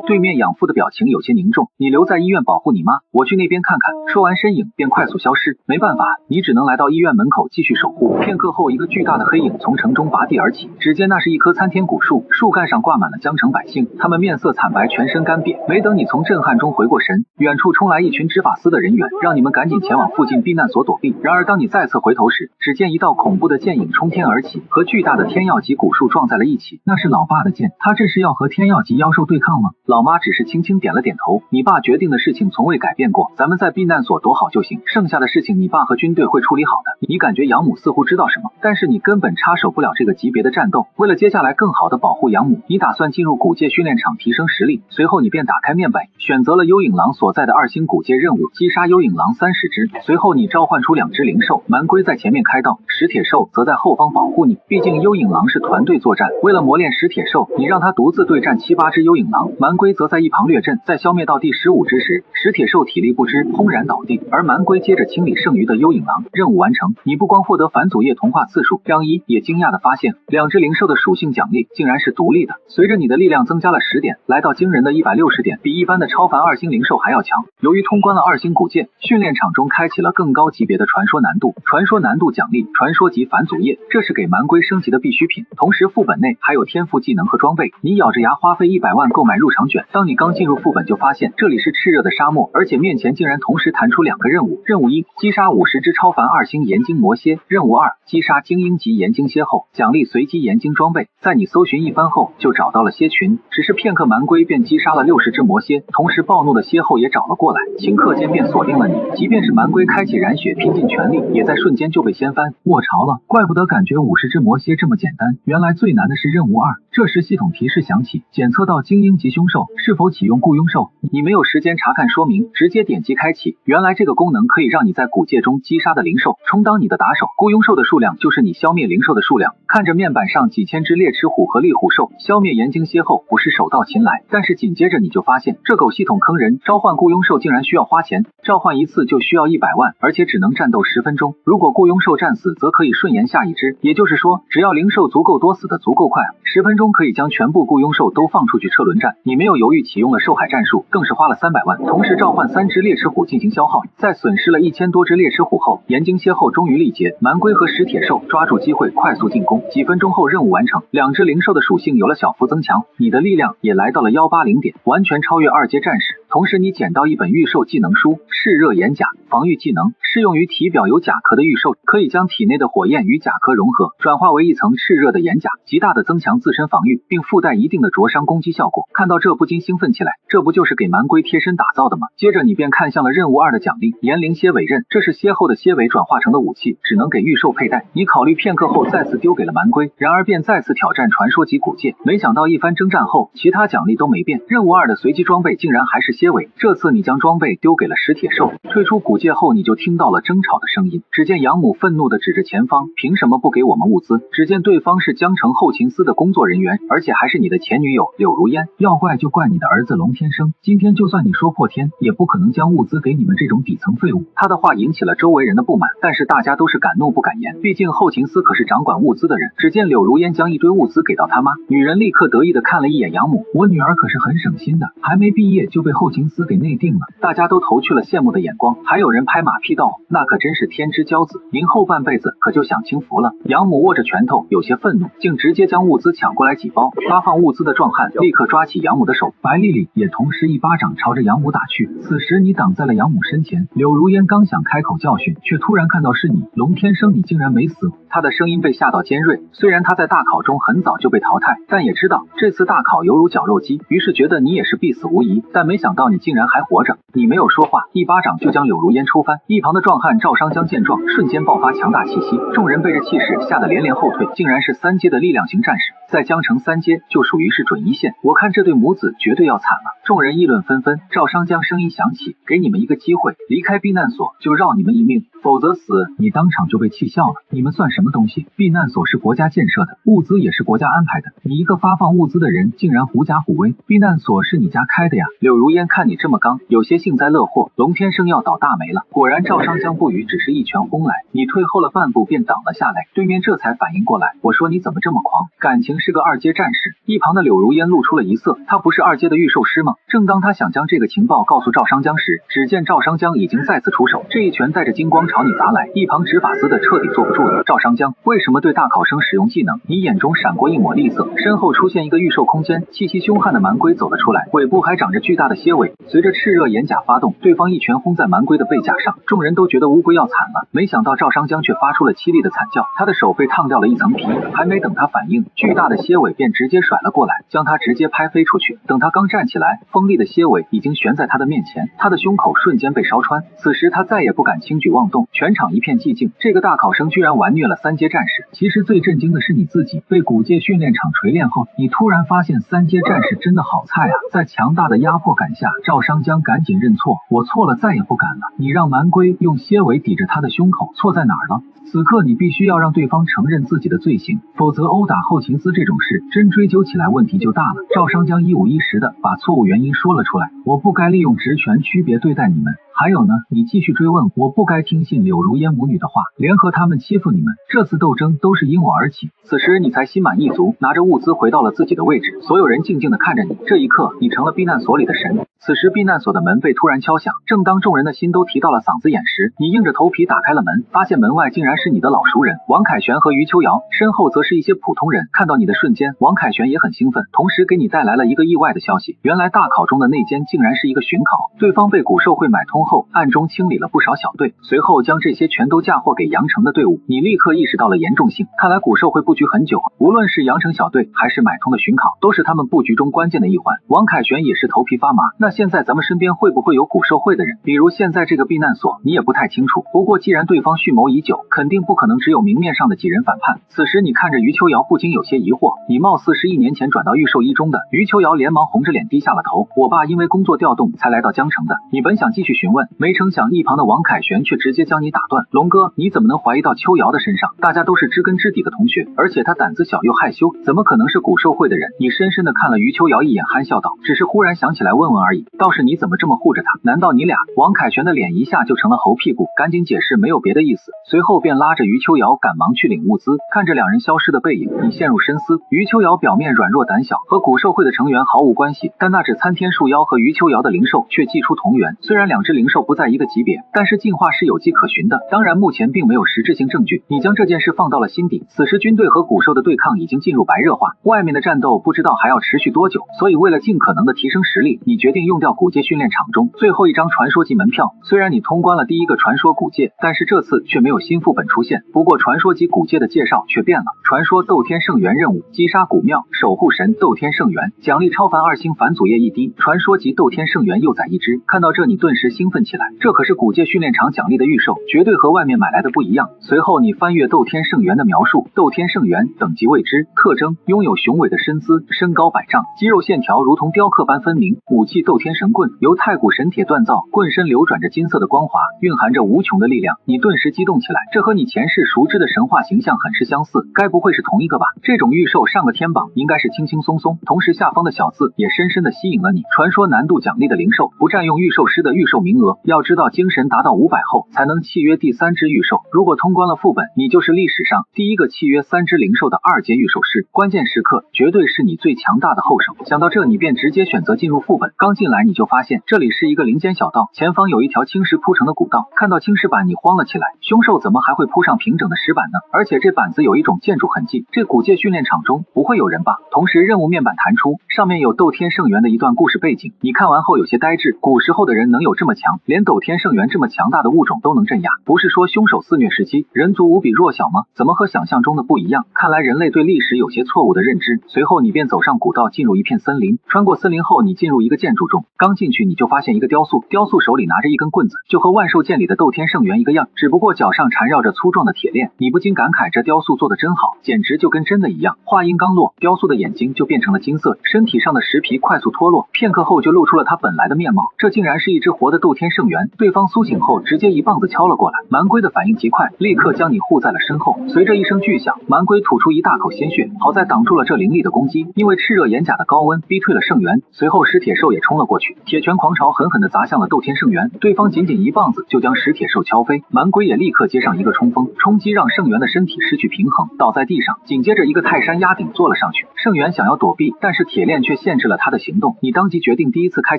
对面养父的表情有些凝重，你留在医院保护你妈，我去那边看看。说完身影便快速消失。没办法，你只能来到医院门口继续守护。片刻后，一个巨大的黑影从城中拔地而起，只见那是一棵参天古树，树干上挂满了江城百姓，他们面色惨白，全身干瘪。没等你从震撼中回过神，远处冲来一群执法司的人员，让你们赶紧前往附近避难所躲避。然而当你再次回头时，只见一道恐怖的剑影冲天而起，和巨大的天耀级古树撞在了一起。那是老爸的剑，他这是要和天耀级妖兽对抗吗？老妈只是轻轻点了点头，你爸决定的事情从未改变过，咱们在避难所躲好就行，剩下的事情你爸和军队会处理好的。你感觉养母似乎知道什么，但是你根本插手不了这个级别的战斗。为了接下来更好的保护养母，你打算进入古界训练场提升实力。随后你便打开面板，选择了幽影狼所在的2星古界任务，击杀幽影狼30只。随后你召唤出2只灵兽，蛮龟在前面开道，石铁兽则在后方保护你。毕竟幽影狼是团队作战，为了磨练石铁兽，你让他独自对战7、8只幽影狼，蛮龟龟则在一旁略阵，在消灭到第15只时，石铁兽体力不支，轰然倒地，而蛮龟接着清理剩余的幽影狼。任务完成，你不光获得返祖叶同化次数，亮一也惊讶地发现，2只灵兽的属性奖励竟然是独立的。随着你的力量增加了10点，来到惊人的160点，比一般的超凡2星灵兽还要强。由于通关了2星古剑，训练场中开启了更高级别的传说难度。传说难度奖励传说级返祖叶，这是给蛮龟升级的必需品。同时副本内还有天赋技能和装备，你咬着牙花费100万购买入场卷。当你刚进入副本，就发现这里是炽热的沙漠，而且面前竟然同时弹出2个任务。任务1：击杀50只超凡2星岩精魔蝎。任务2：击杀精英级岩精蝎后，奖励随机岩精装备。在你搜寻一番后，就找到了蝎群。只是片刻，蛮龟便击杀了60只魔蝎，同时暴怒的蝎后也找了过来，顷刻间便锁定了你。即便是蛮龟开启染血，拼尽全力，也在瞬间就被掀翻。卧槽了，怪不得感觉50只魔蝎这么简单，原来最难的是任务2。这时系统提示响起，检测到精英级凶兽，是否启用雇佣兽？你没有时间查看说明，直接点击开启。原来这个功能可以让你在古界中击杀的灵兽充当你的打手，雇佣兽的数量就是你消灭灵兽的数量。看着面板上几千只猎齿虎和猎虎兽，消灭岩精蝎后不是手到擒来，但是紧接着你就发现这狗系统坑人，召唤雇佣兽竟然需要花钱，召唤一次就需要100万，而且只能战斗10分钟。如果雇佣兽战死，则可以顺延下一只，也就是说，只要灵兽足够多，死的足够快，10分钟可以将全部雇佣兽都放出去车轮战。你没有犹豫启用了兽海战术，更是花了300万，同时召唤3只猎齿虎进行消耗。在损失了1000多只猎齿虎后，岩精蝎后终于力竭，蛮龟和石铁兽抓住机会快速进攻。几分钟后任务完成，2只灵兽的属性有了小幅增强，你的力量也来到了180点，完全超越2阶战士。同时你捡到一本御兽技能书，嗜热岩甲防御技能，适用于体表有甲壳的御兽，可以将体内的火焰与甲壳融合，转化为一层炽热的岩甲，极大的增强自身防御，并附带一定的灼伤攻击效果。看到这不禁兴奋起来，这不就是给蛮龟贴身打造的吗？接着你便看向了任务2的奖励，岩灵蝎尾刃，这是蝎后的蝎尾转化成的武器，只能给御兽佩戴。你考虑片刻后再次丢给了蛮龟，然而便再次挑战传说级古界，没想到一番征战后，其他奖励都没变，任务2的随机装备竟然还是蝎尾。这次你将装备丢给了石铁兽。退出古界后，你就听到了争吵的声音，只见养母愤怒地指着前方，凭什么不给我们物资？只见对方是江城后勤司的工作人员，而且还是你的前女友柳如烟。要怪就怪你的儿子龙天生，今天就算你说破天，也不可能将物资给你们这种底层废物。他的话引起了周围人的不满，但是大家都是敢怒不敢言，毕竟后勤司可是掌管物资的人。只见柳如烟将一堆物资给到他妈，女人立刻得意地看了一眼养母，我女儿可是很省心的，还没毕业就被后勤司给内定了。大家都投去了羡慕的眼光，还有人拍马屁道，那可真是天之骄子，您后半辈子可就享清福了。养母握着拳头有些愤怒，竟直接将物资抢过来几包。发放物资的壮汉立刻抓起养母的手，白丽丽也同时一巴掌朝着养母打去。此时你挡在了养母身前，柳如烟刚想开口教训，却突然看到是你，龙天生，你竟然没死。他的声音被吓到尖锐，虽然他在大考中很早就被淘汰，但也知道这次大考犹如绞肉机，于是觉得你也是必死无疑，但没想到你竟然还活着。你没有说话，一巴掌就将柳如烟抽翻。一旁的壮汉赵商江见状，瞬间爆发强大气息，众人被这气势吓得连连后退，竟然是3阶的力量型战士，在江城3阶就属于是准一线，我看这对母子绝对要惨了。众人议论纷纷，赵商江声音响起，给你们一个机会，离开避难所就绕你们一命，否则死。你当场就被气笑了，你们算什么东西？避难所是国家建设的，物资也是国家安排的，你一个发放物资的人竟然狐假虎威，避难所是你家开的呀？柳如烟看你这么刚，有些幸灾乐祸，龙天生要倒大霉了。果然赵商江不语，只是一拳轰来，你退后了半步便挡了下来，对面这才反应过来，我说你怎么这么狂，感情是个2阶战士。一旁的柳如烟露出了疑色，他不是2阶的御兽师吗？正当他想将这个情报告诉赵商江时，只见赵商江已经再次出手，这一拳带着金光朝你砸来，一旁执法司的彻底坐不住了。赵商江，为什么对大考生使用技能？你眼中闪过一抹厉色，身后出现一个御兽空间，气息凶悍的蛮龟走了出来，尾部还长着巨大的蝎尾。随着炽热岩甲发动，对方一拳轰在蛮龟的背甲上，众人都觉得乌龟要惨了，没想到赵商江却发出了凄厉的惨叫，他的手被烫掉了一层皮，还没等他反应，巨大的蝎尾便直接甩了过来，将他直接拍飞出去。等他刚站起来，锋利的蝎尾已经悬在他的面前，他的胸口瞬间被烧穿。此时他再也不敢轻举妄动，全场一片寂静。这个大考生居然完虐了3阶战士。其实最震惊的是你自己，被古界训练场锤炼后，你突然发现3阶战士真的好菜啊！在强大的压迫感下，赵商江赶紧认错，我错了，再也不敢了。你让蛮龟用蝎尾抵着他的胸口，错在哪儿了？此刻你必须要让对方承认自己的罪行，否则殴打后勤司这种事真追究起来问题就大了。赵商江一五一十的把错误原原因说了出来，我不该利用职权区别对待你们。还有呢，你继续追问，我不该听信柳如烟母女的话，联合他们欺负你们。这次斗争都是因我而起。此时你才心满意足，拿着物资回到了自己的位置，所有人静静地看着你。这一刻，你成了避难所里的神。此时避难所的门被突然敲响，正当众人的心都提到了嗓子眼时，你硬着头皮打开了门，发现门外竟然是你的老熟人王凯旋和余秋瑶，身后则是一些普通人。看到你的瞬间，王凯旋也很兴奋，同时给你带来了一个意外的消息，原来大考中的内奸竟然是一个巡考，对方被古寿会买通后，暗中清理了不少小队，随后将这些全都嫁祸给杨城的队伍。你立刻意识到了严重性，看来古寿会布局很久，无论是杨城小队还是买通的巡考，都是他们布局中关键的一环。王凯旋也是头皮发麻，那现在咱们身边会不会有古寿会的人？比如现在这个避难所，你也不太清楚。不过既然对方蓄谋已久，肯定不可能只有明面上的几人反叛。此时你看着余秋瑶，不禁有些疑惑，你貌似是1年前转到御兽一中的。余秋瑶连忙红着脸低下了头，我爸因为工作调动才来到江城的。你本想继续询问，没成想一旁的王凯旋却直接将你打断。龙哥，你怎么能怀疑到秋瑶的身上？大家都是知根知底的同学，而且他胆子小又害羞，怎么可能是古兽会的人？你深深的看了余秋瑶一眼，憨笑道，只是忽然想起来问问而已。倒是你怎么这么护着他？难道你俩？王凯旋的脸一下就成了猴屁股，赶紧解释没有别的意思，随后便拉着余秋瑶赶忙去领物资。看着两人消失的背影，你陷入深思。余秋瑶表面软弱胆小，和古兽会的成员毫无关系，但那只参天树妖和余秋瑶的灵兽却祭出同源。虽然两只灵兽不在一个级别，但是进化是有迹可循的。当然目前并没有实质性证据，你将这件事放到了心底。此时军队和古兽的对抗已经进入白热化，外面的战斗不知道还要持续多久，所以为了尽可能的提升实力，你决定用掉古界训练场中最后一张传说级门票。虽然你通关了第一个传说古界，但是这次却没有新副本出现。不过传说级古界的介绍却变了，传说斗天圣元任务，击杀古庙守护神斗天圣元，奖励超凡2星返祖业1滴，传说级斗天圣元幼崽1只。看到这你顿时兴奋起来，这可是古界训练场奖励的预售，绝对和外面买来的不一样。随后你翻阅斗天圣元的描述，斗天圣元等级未知，特征拥有雄伟的身姿，身高100丈，肌肉线条如同雕刻般分明，武器斗天神棍，由太古神铁锻造，棍身流转着金色的光华，蕴含着无穷的力量。你顿时激动起来，这和你前世熟知的神话形象很是相似，该不会是同一个吧？这种预售上个天榜应该是轻轻松松，同时下方的小字也深深的吸引了你。传说难度奖励的灵兽，不占用预售师的预售名额，要知道精神达到500后才能契约第3只预售，如果通关了副本，你就是历史上第一个契约3只灵兽的2阶预售师，关键时刻绝对是你最强大的后手。想到这你便直接选择进入副本，刚进来你就发现这里是一个林间小道，前方有一条青石铺成的古道，看到青石板你慌了起来，凶兽怎么还会铺上平整的石板呢？而且这板子有一种建筑痕迹，这古界训练场中不会有人吧？同时任务面板弹出，上面有斗天圣元的一段故事背景，你看完后有些呆滞，古时候的人能有这么强，连斗天圣元这么强大的物种都能镇压，不是说凶手肆虐时期人族无比弱小吗？怎么和想象中的不一样？看来人类对历史有些错误的认知。随后你便走上古道，进入一片森林，穿过森林后你进入一个建筑中，刚进去你就发现一个雕塑，雕塑手里拿着一根棍子，就和万兽剑里的斗天圣元一个样，只不过脚上缠绕着粗壮的铁链。你不禁感慨，这雕塑做的真好，简直就跟真的一样。话音刚落，雕塑的眼睛就变成了金色，身体上的石皮快速脱落，片刻后就露出了它本来的面貌，这竟然是一只活的斗天圣元。对方苏醒后直接一棒子敲了过来，蛮龟的反应极快，立刻将你护在了身后。随着一声巨响，蛮龟吐出一大口鲜血，好在挡住了这凌厉的攻击，因为炽热岩甲的高温逼退了圣元。随后石铁兽也冲了过去，铁拳狂潮狠狠地砸向了斗天圣元，对方仅仅一棒子就将石铁兽敲飞，蛮龟也立刻接上一个冲锋，冲击让圣元的身体失去平衡，倒在地上，紧接着一个泰山压顶坐了上去。圣元想要躲避，但是铁链却限制了他的行动，你当即决定第一次开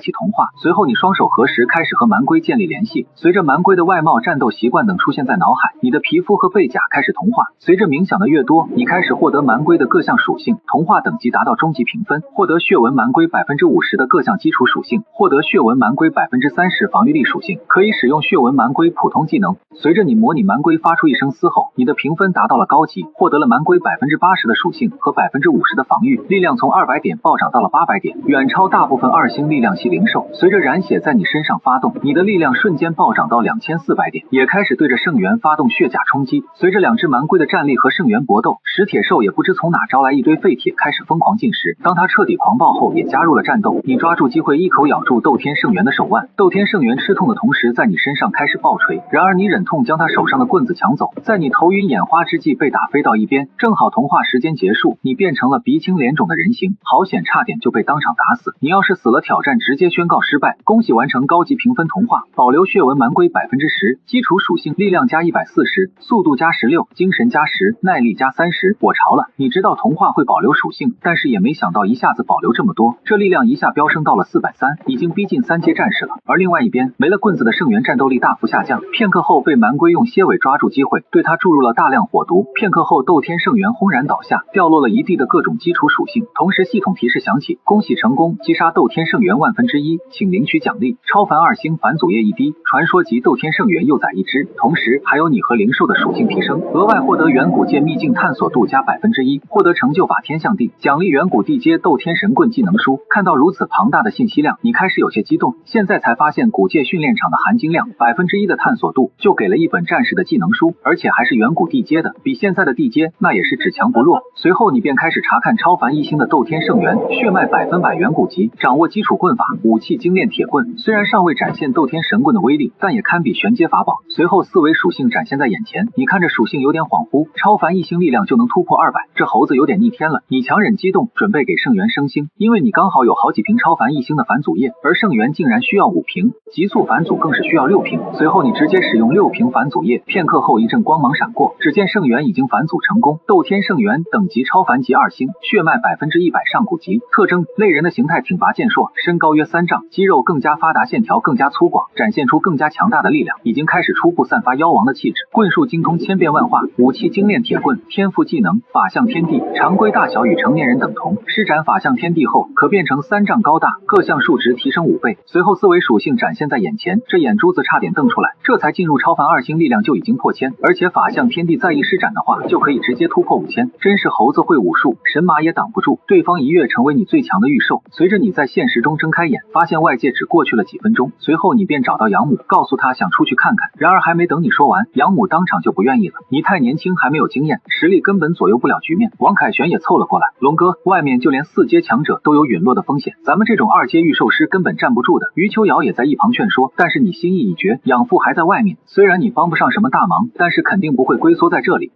启同化，随后你双手合十，开始和蛮龟建立联系。随着蛮龟的外貌、战斗习惯等出现在脑海，你的皮肤和背甲开始同化。随着冥想的越多，你开始获得蛮龟的各项属性，同化等级达到中级评分，获得血纹蛮龟50%的各项基础属性，获得血纹蛮龟30%防御力属性，可以使用血纹蛮龟普通技能。随着你模拟蛮龟发出一声嘶吼，你的评分达到了高级，获得了蛮龟80%的属性和50%的防御，力量从200点暴涨到了800点，远超大部分2星力量系灵兽。随着染血在你身上发动，你的力量瞬间暴涨到2400点，也开始对着圣元发动血甲冲击。随着两只蛮龟的战力和圣元搏斗，石铁兽也不知从哪招来一堆废铁，开始疯狂进食。当他彻底狂暴后，也加入了战斗。你抓住机会一一口咬住斗天圣元的手腕。斗天圣元吃痛的同时，在你身上开始暴锤，然而你忍痛将他手上的棍子抢走，在你头晕眼花之际被打飞到一边。正好童话时间结束，你变成了鼻青脸肿的人形，好险差点就被当场打死。你要是死了，挑战直接宣告失败。恭喜完成高级评分童话，保留血纹蛮龟10%，基础属性力量加140，速度加16，精神加10，耐力加30。我潮了，你知道童话会保留属性，但是也没想到一下子保留这么多，这力量一下飙升到了430，已经逼近3阶战士了。而另外一边，没了棍子的圣元战斗力大幅下降，片刻后被蛮龟用蝎尾抓住机会，对他注入了大量火毒。片刻后，斗天圣元轰然倒下，掉落了一地的各种基础属性。同时系统提示响起，恭喜成功击杀斗天圣元1/1000，请领取奖励：超凡2星返祖液1滴，传说级斗天圣元幼崽1只，同时还有你和灵兽的属性提升，额外获得远古界秘境探索度加1%，获得成就法天象地，奖励远古地阶斗天神棍技能书。看到如此庞大的信息量，你开始有些激动，现在才发现古界训练场的含金量1%的探索度就给了一本战士的技能书，而且还是远古地阶的，比现在的地阶那也是只强不弱。随后你便开始查看超凡1星的斗天圣元，血脉100%远古级，掌握基础棍法，武器精炼铁棍，虽然尚未展现斗天神棍的威力，但也堪比玄阶法宝。随后4维属性展现在眼前，你看着属性有点恍惚，超凡1星力量就能突破200，这猴子有点逆天了。你强忍激动，准备给圣元升星，因为你刚好有好几瓶超凡1星的返祖液，而圣元竟然需要5瓶，急速返祖更是需要6瓶。随后你直接使用6瓶返祖液，片刻后一阵光芒闪过，只见圣元已经返祖成功。斗天圣元等级超凡级2星，血脉100%上古级，特征类人的形态挺拔健硕，身高约3丈，肌肉更加发达，线条更加粗犷，展现出更加强大的力量，已经开始初步散发妖王的气质。棍术精通千变万化，武器精炼铁棍，天赋技能法相天地，常规大小与成年人等同，施展法相天地后可变成3丈高大，各项数值提升5倍。随后4维属性展现在眼前，这眼珠子差点瞪出来，这才进入超凡2星，力量就已经破千，而且法相天地再一施展的话就可以直接突破5000，真是猴子会武术，神马也挡不住。对方一跃成为你最强的御兽。随着你在现实中睁开眼，发现外界只过去了几分钟，随后你便找到养母，告诉他想出去看看，然而还没等你说完，养母当场就不愿意了，你太年轻，还没有经验，实力根本左右不了局面。王凯旋也凑了过来，龙哥，外面就连4阶强者都有陨落的风险，咱们这种2阶御兽师根本站不住的。余秋瑶也在一旁劝说，但是你心意已决，养父还在外面，虽然你帮不上什么大忙，但是肯定不会龟缩在这里。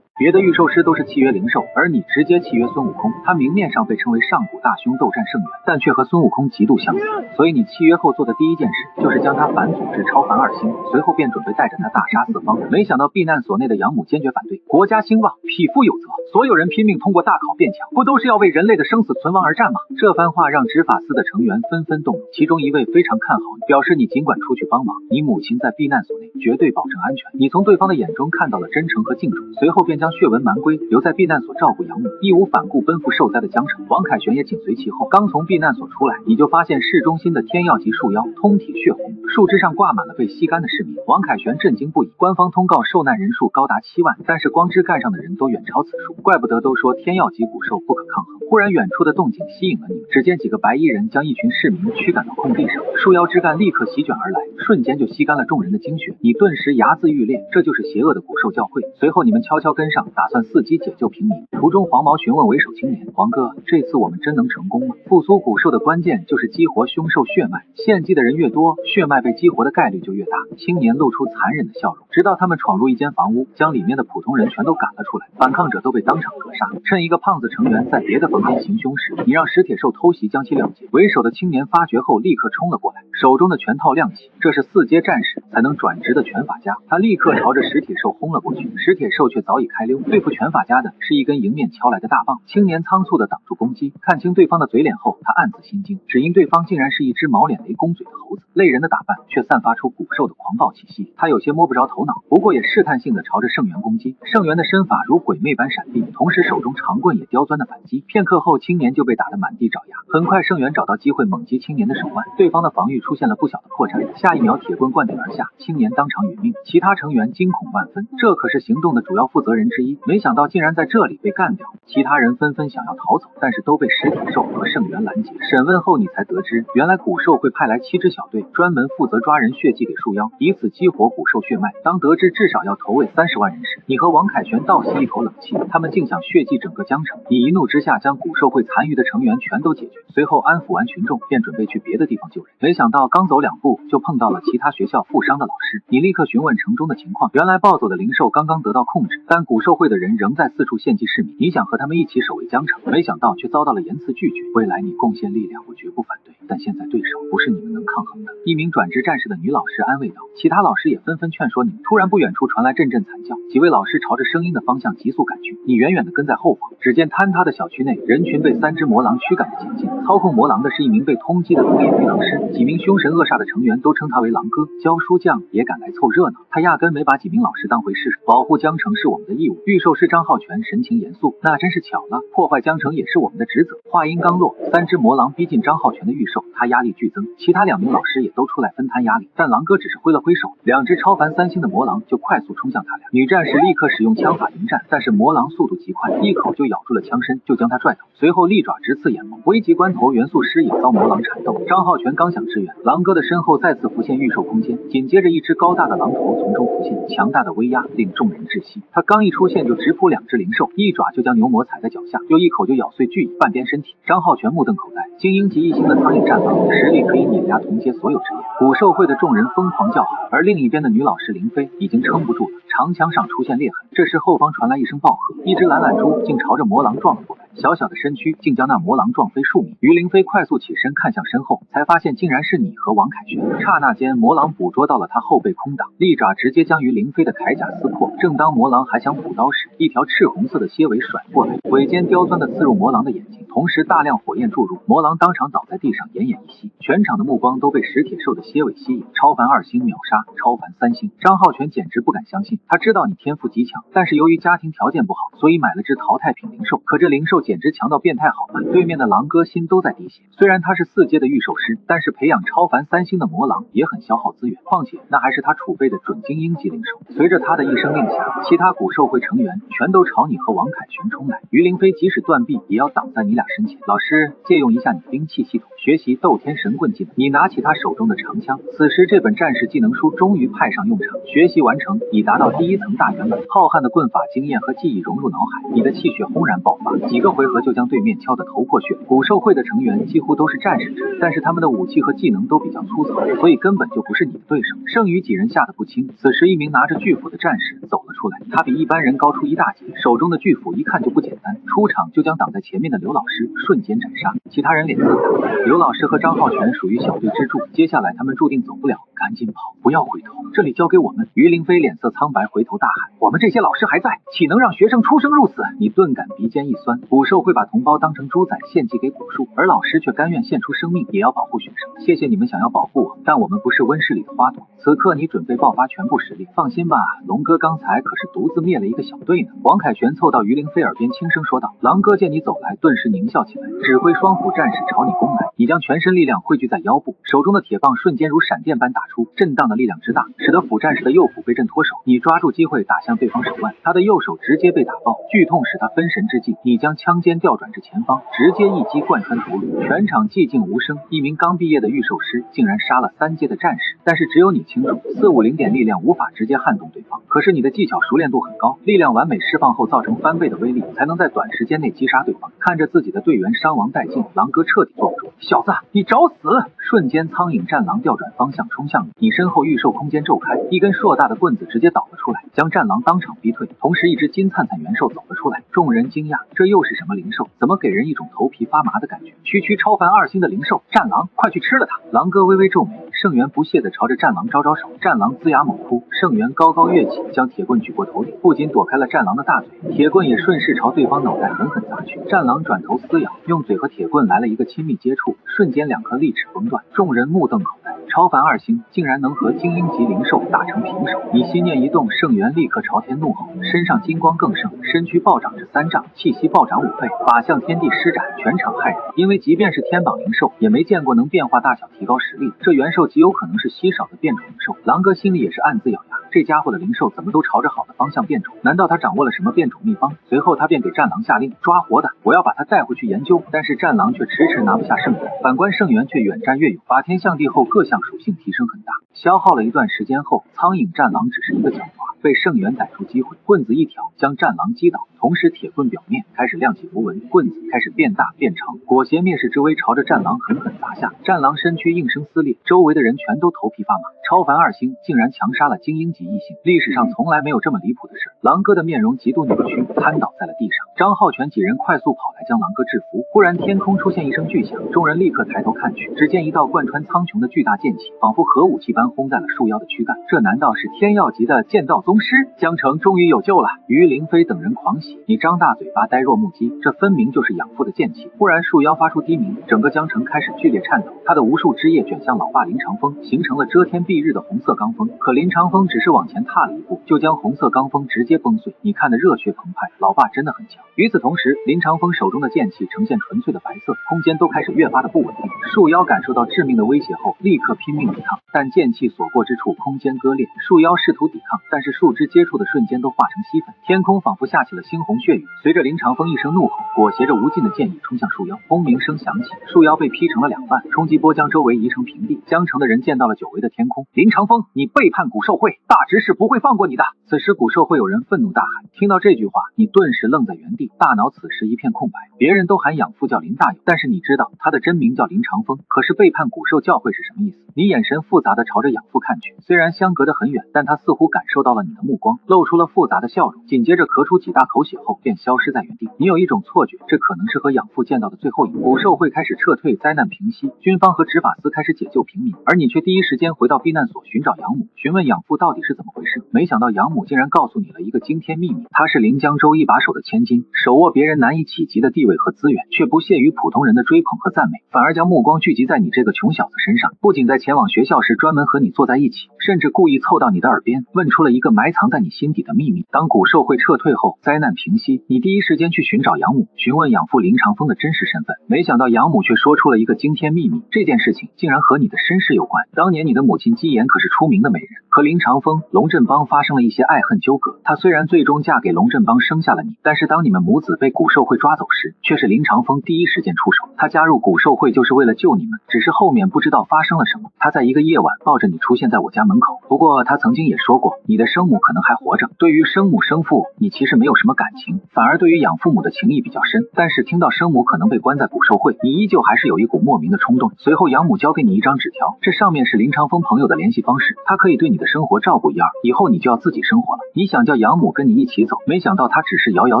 别的御兽师都是契约灵兽，而你直接契约孙悟空。他明面上被称为上古大凶斗战圣元，但却和孙悟空极度相似，所以你契约后做的第一件事就是将他反祖至超凡2星，随后便准备带着他大杀四方。没想到避难所内的养母坚决反对，国家兴旺，匹夫有责，所有人拼命通过大考变强，不都是要为人类的生死存亡而战吗？这番话让执法司的成员纷纷动容，其中一位非常看好你，表示你尽管出去帮忙，你母亲在避难所内绝对保证安全。你从对方的眼中看到了真诚和敬重，随后便将血纹蛮龟留在避难所照顾养母，义无反顾奔赴受灾的江城。王凯旋也紧随其后。刚从避难所出来，你就发现市中心的天耀级树妖通体血红，树枝上挂满了被吸干的市民。王凯旋震惊不已，官方通告受难人数高达7万，但是光枝干上的人都远超此数，怪不得都说天耀级古兽不可抗衡。忽然远处的动静吸引了你们，只见几个白衣人将一群市民驱赶到空地上，树妖枝干立刻席卷而来，瞬间就吸干了众人的精血。你顿时睚眦欲裂，这就是邪恶的古兽教会。随后你们悄悄跟上，打算伺机解救平民。途中黄毛询问为首青年，王哥，这次我们真能成功吗？复苏古兽的关键就是激活凶兽血脉，献祭的人越多，血脉被激活的概率就越大。青年露出残忍的笑容，直到他们闯入一间房屋，将里面的普通人全都赶了出来，反抗者都被当场格杀。趁一个胖子成员在别的房间行凶时，你让石铁兽偷袭将其了结。为首的青年发觉后立刻冲了过来，手中的拳套亮起，这是4阶战士才能转职的拳法家。他立刻朝着石铁兽轰了过去，石铁兽却早已开溜。对付拳法家的是一根迎面敲来的大棒，青年仓促地挡住攻击，看清对方的嘴脸后，他暗自心惊，只因对方竟然是一只毛脸雷公嘴的猴子，类人的打扮却散发出古兽的狂暴气息。他有些摸不着头脑，不过也试探性地朝着圣元攻击。圣元的身法如鬼魅般闪避，同时手中长棍也刁钻地反击。片刻后，青年就被打得满地找牙。很快，圣元找到机会猛击青年的手腕，对方的防御出现了不小的破绽，下一秒铁棍灌顶而下，青年当场殒命。其他成员惊恐万分，这可是行动的主要负责人1/10，没想到竟然在这里被干掉。其他人纷纷想要逃走，但是都被石铁兽和圣元拦截。审问后，你才得知，原来古兽会派来7支小队，专门负责抓人血祭给树妖，以此激活古兽血脉。当得知至少要投喂30万人时，你和王凯旋倒吸一口冷气，他们竟想血祭整个江城。你一怒之下将古兽会残余的成员全都解决，随后安抚完群众，便准备去别的地方救人。没想到刚走2步，就碰到了其他学校负伤的老师。你立刻询问城中的情况，原来暴走的灵兽刚刚得到控制，但古兽会的人仍在四处献祭市民。你想和他们一起守卫江城，没想到却遭到了严词拒绝。未来你贡献力量，我绝不反对，但现在对手不是你们能抗衡的。一名转职战士的女老师安慰道，其他老师也纷纷劝说你。突然不远处传来阵阵惨叫，几位老师朝着声音的方向急速赶去。你远远地跟在后方，只见坍塌的小区内，人群被3只魔狼驱赶着前进。操控魔狼的是一名被通缉的毒液女狼师，几名凶神恶煞的成员都称他为狼哥。教书匠也赶来凑热闹，他压根没把几名老师当回事。保护江城是我们的义务。御兽师张浩全神情严肃，那真是巧了，破坏江城也是我们的职责。话音刚落，3只魔狼逼近张浩全的御兽，他压力剧增。其他2名老师也都出来分摊压力，但狼哥只是挥了挥手，2只超凡3星的魔狼就快速冲向他俩。女战士立刻使用枪法迎战，但是魔狼速度极快，一口就咬住了枪身，就将他拽倒，随后利爪直刺眼眸。危急关头，元素师也遭魔狼缠斗。张浩全刚想支援，狼哥的身后再次浮现御兽空间，紧接着一只高大的狼头从中浮现，强大的威压令众人窒息。他刚一出现就直扑2只灵兽，一爪就将牛魔踩在脚下，又一口就咬碎巨蚁半边身体。张浩全目瞪口呆，精英级1星的苍蝇战狼实力可以碾压同阶所有职业。古兽会的众人疯狂叫好，而另一边的女老师林飞已经撑不住了，长枪上出现裂痕。这时后方传来一声爆喝，一只懒懒猪竟朝着魔狼撞了过来，小小的身躯竟将那魔狼撞飞数米。于林飞快速起身看向身后，才发现竟然是你和王凯旋。刹那间，魔狼捕捉到了他后背空档，利爪直接将于林飞的铠甲撕破。正当魔狼还想补刀时，一条赤红色的蝎尾甩过来，尾尖刁钻地刺入魔狼的眼睛，同时大量火焰注入，魔狼当场倒在地上奄奄一息。全场的目光都被石铁兽的蝎尾吸引，超凡2星秒杀超凡3星。张浩全简直不敢相信，他知道你天赋极强，但是由于家庭条件不好，所以买了只淘汰品灵兽。可这灵兽简直强到变态好吗？对面的狼哥心都在滴血。虽然他是4阶的御兽师，但是培养超凡3星的魔狼也很消耗资源，况且那还是他储备的准精英级灵兽。随着他的一声令下，其他古兽会成员全都朝你和王凯旋冲来。于林飞即使断臂也要挡在你俩身前。老师，借用一下你兵器系统，学习斗天神棍技能。你拿起他手中的长枪，此时这本战士技能书终于派上用场。学习完成，已达到第1层大圆满。浩瀚的棍法经验和记忆融入脑海，你的气血轰然爆发，几个回合就将对面敲得头破血流。古兽会的成员几乎都是战士制，但是他们的武器和技能都比较粗糙，所以根本就不是你的对手。剩余几人吓得不轻。此时一名拿着巨斧的战士走了出来，他比一般人高出1大截，手中的巨斧一看就不简单，出场就将挡在前面的刘老师瞬间斩杀。其他人脸色惨白，刘老师和张浩全属于小队支柱，接下来他们注定走不了，赶紧跑，不要回头，这里交给我们。于林飞脸色苍白，回头大喊，我们这些老师还在，岂能让学生出生入死？你顿感鼻尖一酸，古兽会把同胞当成猪仔献祭给古树，而老师却甘愿献出生命也要保护学生。谢谢你们想要保护我，但我们不是温室里的花朵。此刻你准备爆发全部实力，放心吧，龙哥刚才可是独自灭了一个小队呢。王凯旋凑到于林飞耳边轻声说道。狼哥见你走来，顿时狞笑起来，指挥双斧战士朝你攻来。你将全身力量汇聚在腰部，手中的铁棒瞬间如闪电般打出，震荡的力量之大，使得斧战士的右斧被震脱手。你抓住机会打向对方手腕，他的右手直接被打爆，剧痛使他分神之际，你将枪尖调转至前方，直接一击贯穿头颅。全场寂静无声。一名刚毕业的御兽师竟然杀了3阶的战士，但是只有你清楚，450点力量无法直接撼动对方。可是你的技巧熟练度很高，力量完美释放后造成翻倍的威力，才能在短时间内击杀对方。看着自己的队员伤亡殆尽，狼哥彻底坐不住，小子，你找死！瞬间苍蝇战狼调转方向冲向你，身后御兽空间骤开，一根硕大的棍子直接倒了出来，将战狼当场逼退。同时一只金灿灿元兽走了出来，众人惊讶，这又是什么灵兽？怎么给人一种头皮发麻的感觉？区区超凡2星的灵兽，战狼，快去吃了它！狼哥微微皱眉，圣元不屑地朝着战狼招招手，战狼龇牙猛扑，圣元高高跃起，将铁棍举过头顶，不仅躲开了战狼的大嘴，铁棍也顺势朝对方脑袋狠狠砸去。战狼转头撕咬，用嘴和铁棍来了一个亲密接触，瞬间2颗利齿崩断，众人目瞪口呆。超凡2星竟然能和精英级灵兽打成平手。你心念一动，圣元立刻朝天怒吼，身上金光更盛，身躯暴涨至3丈，气息暴涨5倍，法向天地施展，全场骇然。因为即便是天榜灵兽，也没见过能变化大小提高实力，这元兽极有可能是稀少的变种灵兽。狼哥心里也是暗自咬牙，这家伙的灵兽怎么都朝着好的方向变种？难道他掌握了什么变种秘方？随后他便给战狼下令，抓活的，我要把他带回去研究。但是战狼却迟迟拿不下圣元，反观圣元却远战越勇，法天象地后各项属性提升很大。消耗了一段时间后，苍蝇战狼只是一个狡猾，被圣元逮住机会，棍子一挑将战狼击倒，同时铁棍表面开始亮起符文，棍子开始变大变长，裹挟灭世之威朝着战狼狠狠砸下，战狼身躯应声撕裂，周围的人全都头皮发麻。超凡2星竟然强杀了精英级异性，历史上从来没有这么离谱的事。狼哥的面容极度扭曲，瘫倒在了地上。张浩全几人快速跑来将狼哥制服，忽然天空出现一声巨响，众人立刻抬头看去，只见一道贯穿苍穹的巨大剑气，仿佛核武器般轰在了树妖的躯干。这难道是天耀级的剑道宗师？江城终于有救了！于凌飞等人狂喜，你张大嘴巴呆若木鸡，这分明就是养父的剑气。忽然树妖发出低鸣，整个江城开始剧烈颤抖，他的无数枝叶卷向老爸林长风，形成了遮天蔽日的红色罡风。可林长风只是往前踏了一步，就将红色罡风直接崩碎。你看得热血澎湃，老爸真的很强。与此同时，林长风手中的剑气呈现纯粹的白色，空间都开始越发的不稳定。树妖感受到致命的威胁后，立刻拼命抵抗，但剑气所过之处，空间割裂。树妖试图抵抗，但是树枝接触的瞬间都化成稀粉，天空仿佛下起了猩红血雨。随着林长风一声怒吼，裹挟着无尽的剑意冲向树妖，轰鸣声响起，树妖被劈成了2半，冲击波将周围移成平地。江城的人见到了久违的天空，林长风，你背叛古兽会，大执事不会放过你的！此时古兽会有人愤怒大喊，听到这句话，你顿时愣在原地，大脑此时一片空白。别人都喊养父叫林大勇，但是你知道他的真名叫林长风，可是背叛古兽教会是什么意思？你眼神复杂的朝着养父看去，虽然相隔得很远，但他似乎感受到了你的目光，露出了复杂的笑容，紧接着咳出几大口血后便消失在原地。你有一种错觉，这可能是和养父见到的最后一幕。古兽会开始撤退，灾难平息，军方和执法司开始解救平民，而你却第一时间回到避难所寻找养母，询问养父到底是怎么回事。没想到养母竟然告诉你了一个惊天秘密，她是临江州一把手的千金，手握别人难以企及的地位和资源，却不屑于普通人的追捧和赞美，反而将目光聚集在你这个穷小子身上。不仅在前往学校时专门和你坐在一起，甚至故意凑到你的耳边问出了一个埋藏在你心底的秘密。当古兽会撤退后，灾难平息，你第一时间去寻找养母，询问养父林长风的真实身份。没想到养母却说出了一个惊天秘密，这件事情竟然和你的身世有关。当年你的母亲姬妍可是出名的美人，和林长风、龙振邦发生了一些爱恨纠葛。她虽然最终嫁给龙振邦生下了你，但是当你们母子被古兽会抓走时，却是林长风第一时间出手。他加入古兽会就是为了救你们，只是后面不知道发生了什么。他在一个夜晚抱着你出现在我家门口，不过他曾经也说过，你的生母可能还活着。对于生母生父，你其实没有什么感情，反而对于养父母的情谊比较深。但是听到生母可能被关在古兽会，你依旧还是有一股莫名的冲动。随后养母交给你一张纸条，这上面是林长风朋友的联系方式，他可以对你的生活照顾一二，以后你就要自己生活了。你想叫养母跟你一起走，没想到他只是摇摇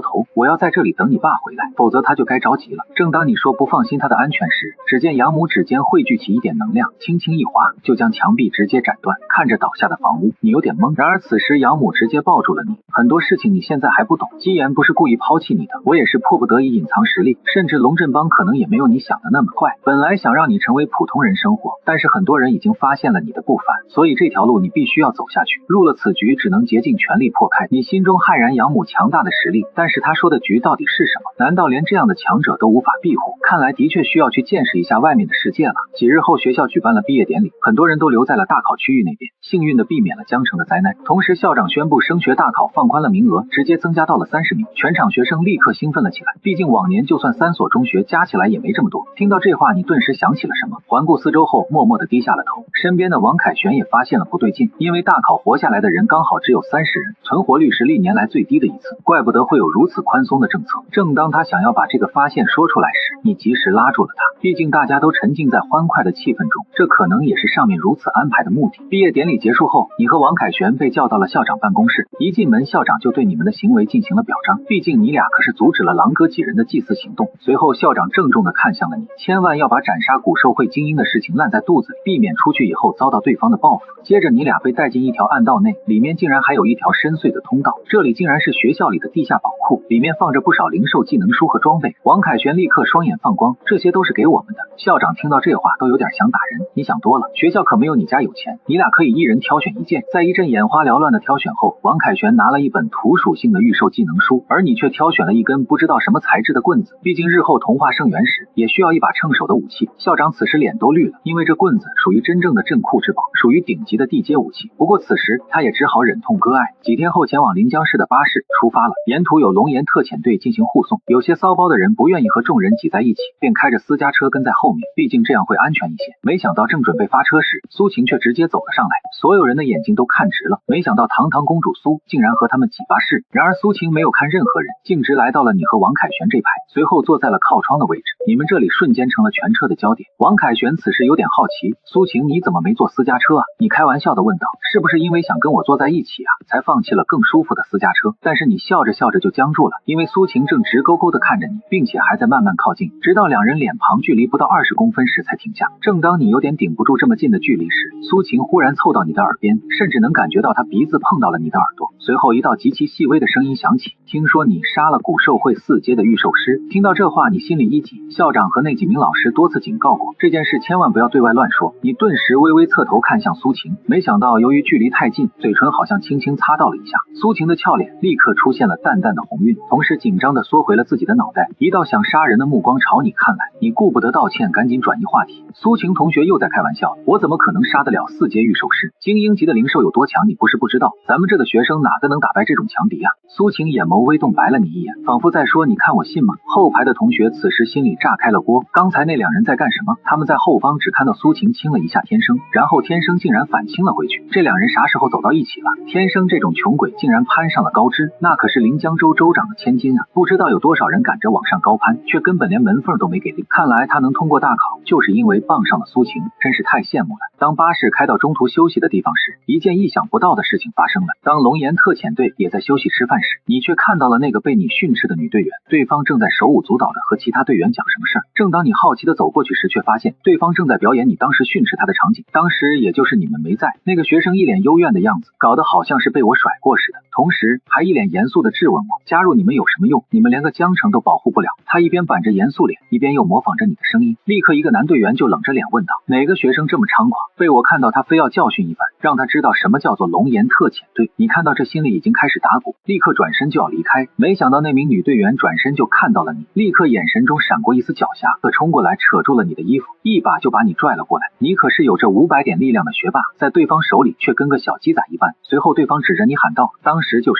头，我要在这里等你爸回来，否则他就该着急了。正当你说不放心他的安全时，只见养母指尖汇聚起一点能量，轻轻一划，就将墙壁直接斩断。看着倒下的房屋，你有点懵。然而此时养母直接抱住了你，很多事情你现在还不懂，姬妍不是故意抛弃你的，我也是迫不得已隐藏实力，甚至龙振邦可能也没有你想的那么坏。本来想让你成为普通人生活，但是很多人已经发现了你的不凡，所以这条路你必须要走下去。入了此局，只能竭尽全力破开。你心中骇然养母强大的实力，但是他说的局到底是什么？难道连这样的强者都无法庇护？看来的确需要去见识一下外面的世界了。几日后，学校举办了毕业典礼，很多人都留在了大考区域那边，幸运的避免了江城的灾难。同时校长宣布升学大考放宽了名额，直接增加到了30名，全场学生立刻兴奋了起来。毕竟往年就算3所中学加起来也没这么多。听到这话，你顿时想起了什么，环顾四周后默默地低下了头。身边的王凯旋也发现了不对劲，因为大考活下来的人刚好只有30人，存活率是历年来最低的一次，怪不得会有如此宽松的政策。正当他想要把这个发现说出来时，你及时拉住了他，毕竟大家都沉浸在欢快的气氛中，这可能也是上面如此安排的目的。毕业典礼结束后，你和王凯旋被叫到了校长办公室，一进门校长就对你们的行为进行了表彰，毕竟你俩可是阻止了狼哥几人的祭祀行动。随后校长郑重地看向了你，千万要把斩杀古兽会精英的事情烂在肚子里，避免出去以后遭到对方的报复。接着你俩被带进一条暗道内，里面竟然还有一条深邃的通道，这里竟然是学校里的地下宝库，里面放着不少灵兽技能书和装备。王凯旋立刻双眼放光，这些都是给我我们的。校长听到这话都有点想打人，你想多了，学校可没有你家有钱，你俩可以一人挑选一件。在一阵眼花缭乱的挑选后，王凯旋拿了一本图属性的预售技能书，而你却挑选了一根不知道什么材质的棍子。毕竟日后同化圣元时也需要一把趁手的武器。校长此时脸都绿了，因为这棍子属于真正的镇库之宝，属于顶级的地阶武器。不过此时他也只好忍痛割爱。几天后前往临江市的巴士出发了，沿途有龙岩特遣队进行护送。有些骚包的人不愿意和众人挤在一起，便开着私家车跟在后面，毕竟这样会安全一些。没想到正准备发车时，苏晴却直接走了上来，所有人的眼睛都看直了。没想到堂堂公主苏竟然和他们挤巴士。然而苏晴没有看任何人，径直来到了你和王凯旋这排，随后坐在了靠窗的位置。你们这里瞬间成了全车的焦点。王凯旋此时有点好奇，苏晴你怎么没坐私家车啊？你开玩笑的问道，是不是因为想跟我坐在一起啊，才放弃了更舒服的私家车？但是你笑着笑着就僵住了，因为苏晴正直勾勾的看着你，并且还在慢慢靠近，直到两人脸庞距离不到20公分时才停下。正当你有点顶不住这么近的距离时，苏晴忽然凑到你的耳边，甚至能感觉到她鼻子碰到了你的耳朵。随后一道极其细微的声音响起，听说你杀了古兽会4阶的御兽师。听到这话你心里一紧，校长和那几名老师多次警告过，这件事千万不要对外乱说。你顿时微微侧头看向苏晴，没想到由于距离太近，嘴唇好像轻轻擦到了一下，苏晴的俏脸立刻出现了淡淡的红晕，同时紧张地缩回了自己的脑袋，一道想杀人的目光朝你看来。你顾不得道歉，赶紧转移话题。苏晴同学又在开玩笑，我怎么可能杀得了4阶御兽师？精英级的灵兽有多强你不是不知道，咱们这个学生哪个能打败这种强敌啊？苏晴眼眸微动，白了你一眼，仿佛在说你看我信吗？后排的同学此时心里炸开了锅，刚才那两人在干什么？他们在后方只看到苏晴亲了一下天生，然后天生竟然反亲了回去，这两人啥时候走到一起了？天生这种穷鬼竟然攀上了高枝，那可是临江州州长的千金啊！不知道有多少人赶着往上高攀，却根本连门缝都没给力。看来他能通过大考，就是因为傍上了苏晴，真是太羡慕了。当巴士开到中途休息的地方时，一件意想不到的事情发生了。当龙岩特遣队也在休息吃饭时，你却看到了那个被你训斥的女队员，对方正在手舞足蹈的和其他队员讲什么事儿。正当你好奇的走过去时，却发现对方正在表演你当时训斥他的场景。当时也就是你们没在，那个学生一脸幽怨的样子，搞得好像是被我甩过似的，同时还一脸严肃的质问我，加入你们有什么用？你们连个江城都保护不了。他一边板着严肃脸，一边又模仿着你的声音。立刻一个男队员就冷着脸问道，哪个学生这么猖狂？被我看到他非要教训一番，让他知道什么叫做龙岩特遣队。你看到这心里已经开始打鼓，立刻转身就要离开，没想到那名女队员转身就看到了你，立刻眼神中闪过一丝狡黠，可冲过来扯住了你的衣服，一把就把你拽了过来。你可是有着500点力量的学霸，在对方手里却跟个小鸡仔一般。随后对方指着你喊道，当时就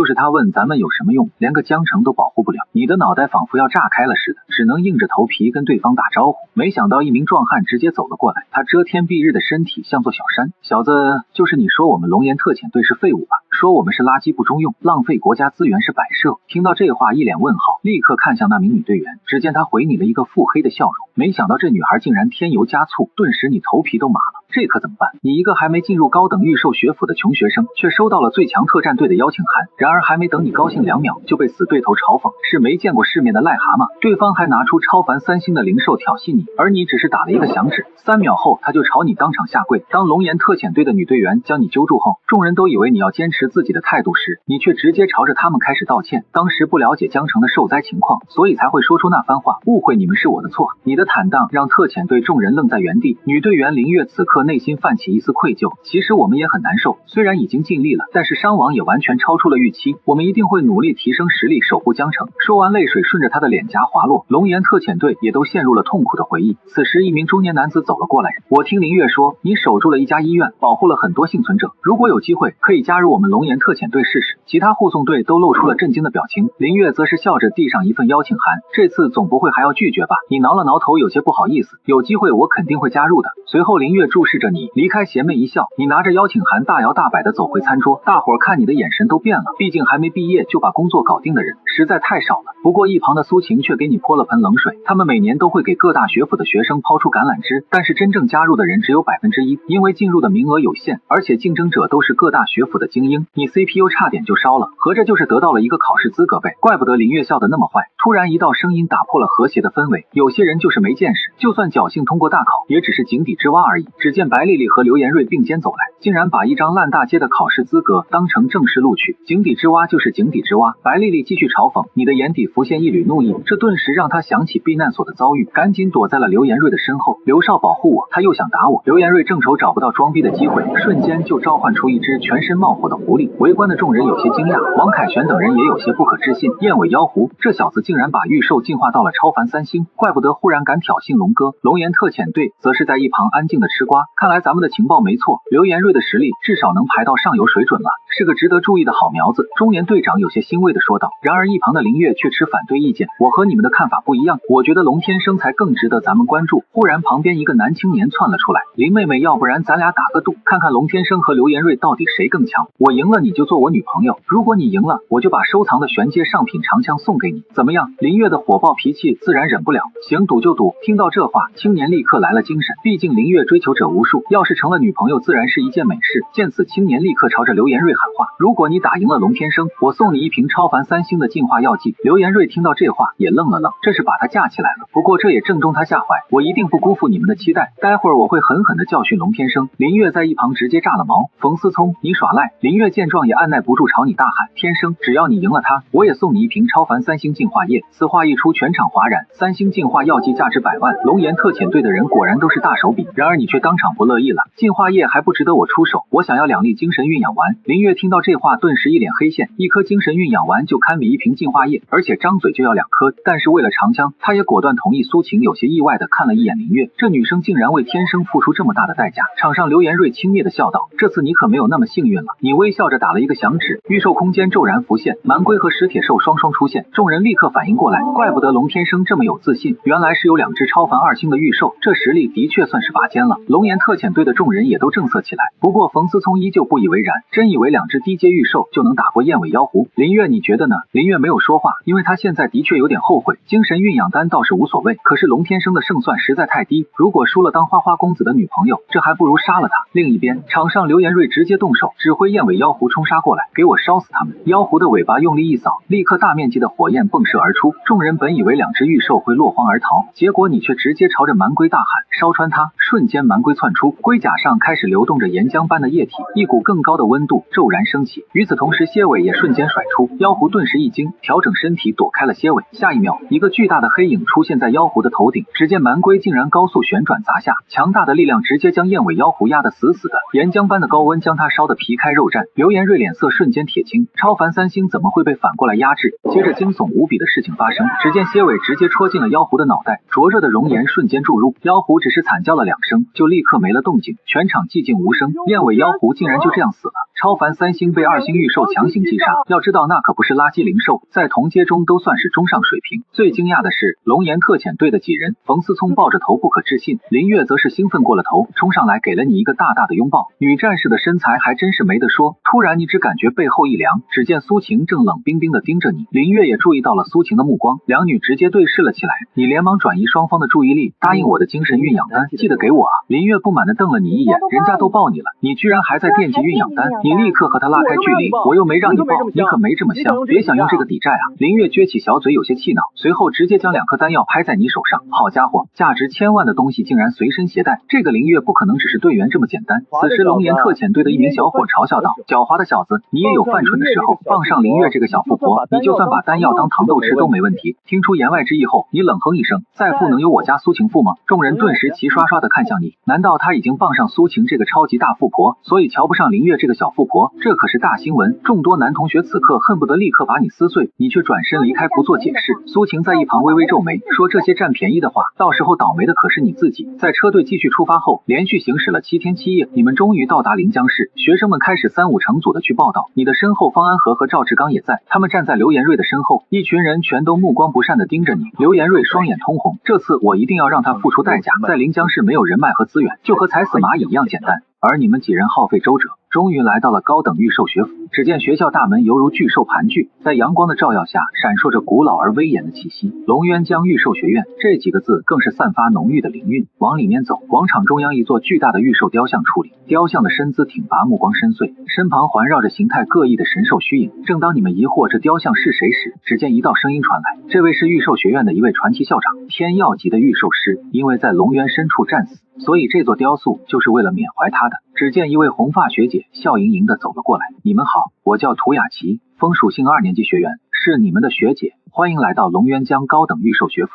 是他问咱们有什么用，连个江城都保护不了。你的脑袋仿佛要炸开了似的，只能硬着头皮跟对方打招呼。没想到一名壮汉直接走了过来，他遮天蔽日的身体像座小山。小子，就是你说我们龙岩特遣队是废物吧？说我们是垃圾不中用，浪费国家资源是摆设。听到这话一脸问号，立刻看向那名女队员，只见她回你了一个腹黑的笑容。没想到这女孩竟然添油加醋，顿时你头皮都麻了。这可怎么办？你一个还没进入高等御兽学府的穷学生，却收到了最强特战队的邀请函。然而还没等你高兴2秒，就被死对头嘲讽是没见过世面的癞蛤蟆。对方还拿出超凡3星的灵兽挑衅你，而你只是打了一个响指，3秒后他就朝你当场下跪。当龙岩特遣队的女队员将你揪住后，众人都以为你要坚持自己的态度时，你却直接朝着他们开始道歉。当时不了解江城的受灾情况，所以才会说出那番话，误会你们是我的错。你的坦荡让特遣队众人愣在原地。女队员林月此刻内心泛起一丝愧疚，其实我们也很难受，虽然已经尽力了，但是伤亡也完全超出了预期，我们一定会努力提升实力，守护江城。说完，泪水顺着他的脸颊滑落，龙岩特遣队也都陷入了痛苦的回忆。此时一名中年男子走了过来，我听林月说你守住了一家医院，保护了很多幸存者，如果有机会可以加入我们龙岩特遣队试试。其他护送队都露出了震惊的表情，林月则是笑着递上一份邀请函，这次总不会还要拒绝吧？你挠了挠头，有些不好意思，有机会我肯定会加入的。随后林月注视着你离开，邪魅一笑，你拿着邀请函大摇大摆地走回餐桌，大伙儿看你的眼神都变了，毕竟还没毕业就把工作搞定的人实在太少了。不过一旁的苏晴却给你泼了盆冷水，他们每年都会给各大学府的学生抛出橄榄枝，但是真正加入的人只有1%，因为进入的名额有限，而且竞争者都是各大学府的精英，你 CPU 差点就烧了，合着就是得到了一个考试资格呗，怪不得林月笑得那么坏。突然一道声音打破了和谐的氛围，有些人就是没见识，就算侥幸通过大考，也只是井底之蛙而已。只见白丽丽和刘延瑞并肩走来，竟然把一张烂大街的考试资格当成正式录取，井底之蛙就是井底之蛙。白丽丽继续嘲讽，你的眼底浮现一缕怒意，这顿时让他想起避难所的遭遇，赶紧躲在了刘延瑞的身后。刘少保护我，他又想打我。刘延瑞正愁找不到装逼的机会，瞬间就召唤出一只全身冒火的狐狸。围观的众人有些惊讶，王凯旋等人也有些不可置信。燕尾妖狐，这小子竟然把御兽进化到了超凡3星，怪不得忽然敢挑衅龙哥。龙岩特遣队则是在一旁安静的吃瓜，看来咱们的情报没错，刘延瑞的实力至少能排到上游水准了，是个值得注意的好苗子。中年队长有些欣慰的说道。然而一旁的林月却持反对意见，我和你们的看法不一样，我觉得龙天生才更值得咱们关注。忽然旁边一个男青年窜了出来，林妹妹，要不然咱俩打个赌，看看龙天生和刘延瑞到底谁更强，我赢了你就做我女朋友，如果你赢了，我就把收藏的玄阶上品长枪送给你，怎么样？林月的火爆脾气自然忍不了，行，赌就赌。听到这话，青年立刻来了精神，毕竟林月追求者无数，要是成了女朋友自然是一件美事。见此，青年立刻朝着刘延瑞喊话，如果你打赢了龙天生，我送你一瓶超凡3星的进化药剂。刘延瑞听到这话也愣了愣，这是把他架起来了，不过这也正中他下怀，我一定不辜负你们的期待，待会儿我会狠狠地教训龙天生。林月在一旁直接炸了毛，冯思聪，你耍赖。林月见状也按耐不住朝你大喊，天生，只要你赢了他，我也送你一瓶超凡3星进化液。此话一出，全场哗然，3星进化药剂价值100万，龙岩特遣队的人果然都是大手笔，然而你却当场不乐意了，进化液还不值得我出手，我想要2粒精神运养丸。林月听到这话顿时一脸黑线，一颗精神运养丸就堪比一瓶进化液，而且张嘴就要2颗，但是为了长枪，他也果断同意。苏晴有些意外的看了一眼林月，这女生竟然为天生付出这么大的代价。场上刘延瑞轻蔑的笑道，这次你可没有那么幸运了。你微笑着打了一个响指，御兽空间骤然浮现，蛮龟和石铁兽双双出现，众人立刻反应过来，怪不得龙天生这么有自信，原来是有2只超凡2星的御兽，这实力的确算是拔尖了。龙岩特遣队的众人也都正色起来，不过冯思聪依旧不以为然，真以为2只低阶御兽就能打过燕尾妖狐。林月你觉得呢？林月没有说话，因为他现在的确有点后悔，精神运养丹倒是无所谓，可是龙天生的胜算实在太低，如果输了当花花公子的女朋友，这还不如杀了他。另一边，场上刘延瑞直接动手，指挥燕尾妖狐冲杀过来，给我烧死他们！妖狐的尾巴用力一扫，立刻大面积的火焰迸射而出，众人本以为2只御兽会落荒而逃，结果你却直接朝着蛮龟大喊，烧穿它！瞬间蛮龟窜出，龟甲上开始流动着岩浆般的液体，一股更高的温度骤然升起。与此同时，蝎尾也瞬间甩出，妖狐顿时一惊，调整身体躲开了蝎尾。下一秒，一个巨大的黑影出现在妖狐的头顶，只见蛮龟竟然高速旋转砸下，强大的力量直接将燕尾妖狐压得死死的，岩浆般的高温将它烧得皮开肉绽。刘延瑞脸色瞬间铁青，超凡3星怎么会被反过来压制？接着惊悚无比的事情发生，只见蝎尾直接戳进了妖狐的脑袋，灼热的熔岩瞬间注入，妖狐只是惨叫了2声，就立刻没了动静，全场寂静无声。燕尾妖狐竟然就这样死了，超凡3星被2星御兽强行击杀，要知道那可不是垃圾灵兽，在同阶中都算是中上水平。最惊讶的是龙岩特遣队的几人，冯思聪抱着头不可置信，林月则是兴奋过了头，冲上来给了你一个大大的拥抱。女战士的身材还真是没得说。突然你只感觉背后一凉，只见苏晴正冷冰冰的盯着你，林月也注意到了苏晴的目光，两女直接对视了起来。你连忙转移双方的注意力，答应我的精神运养丹，记得给我啊！林月不满的瞪了你一眼，人家都抱你了，你居然还在惦记运养丹，你立刻和他拉开距离，我又没让你抱，你可没这么香，别想用这个抵债啊！林月撅起小嘴有些气恼，随后直接将2颗丹药拍在你手上。好家伙，价值1000万的东西竟然随身携带，这个林月不可能只是队员这么简单。此时龙岩特遣队的一名小伙嘲笑道，狡猾的小子，你也有犯蠢的时候，傍上林月这个小富婆，你就算把丹药当糖豆吃都没问题。听出言外之意后，你冷哼一声，再富能有我家苏晴富吗？众人顿时齐刷刷的看向你，难道他已经傍上苏晴这个超级大富婆，所以瞧不上林月这个小富婆？这可是大新闻，众多男同学此刻恨不得立刻把你撕碎，你却转身离开不做解释。苏晴在一旁微微皱眉，说这些占便宜的话，到时候倒霉的可是你自己。在车队继续出发后，连续行驶了7天7夜，你们终于到达临江市，学生们开始3、5成组的去报道。你的身后方安和和赵志刚也在，他们站在刘延瑞的身后，一群人全都目光不善的盯着你。刘延瑞双眼通红，这次我一定要让他付出代价。在临江市没有人脉和资源，就和踩死蚂蚁一样简单。而你们几人耗费周折，终于来到了高等御兽学府。只见学校大门犹如巨兽盘踞，在阳光的照耀下，闪烁着古老而威严的气息。龙渊江御兽学院这几个字更是散发浓郁的灵韵。往里面走，广场中央一座巨大的御兽雕像矗立，雕像的身姿挺拔，目光深邃，身旁环绕着形态各异的神兽虚影。正当你们疑惑这雕像是谁时，只见一道声音传来：这位是御兽学院的一位传奇校长，天耀级的御兽师，因为在龙渊深处战死，所以这座雕塑就是为了缅怀他的。只见一位红发学姐笑盈盈的走了过来，你们好，我叫涂雅琪，风属性2年级学员，是你们的学姐，欢迎来到龙渊江高等御兽学府。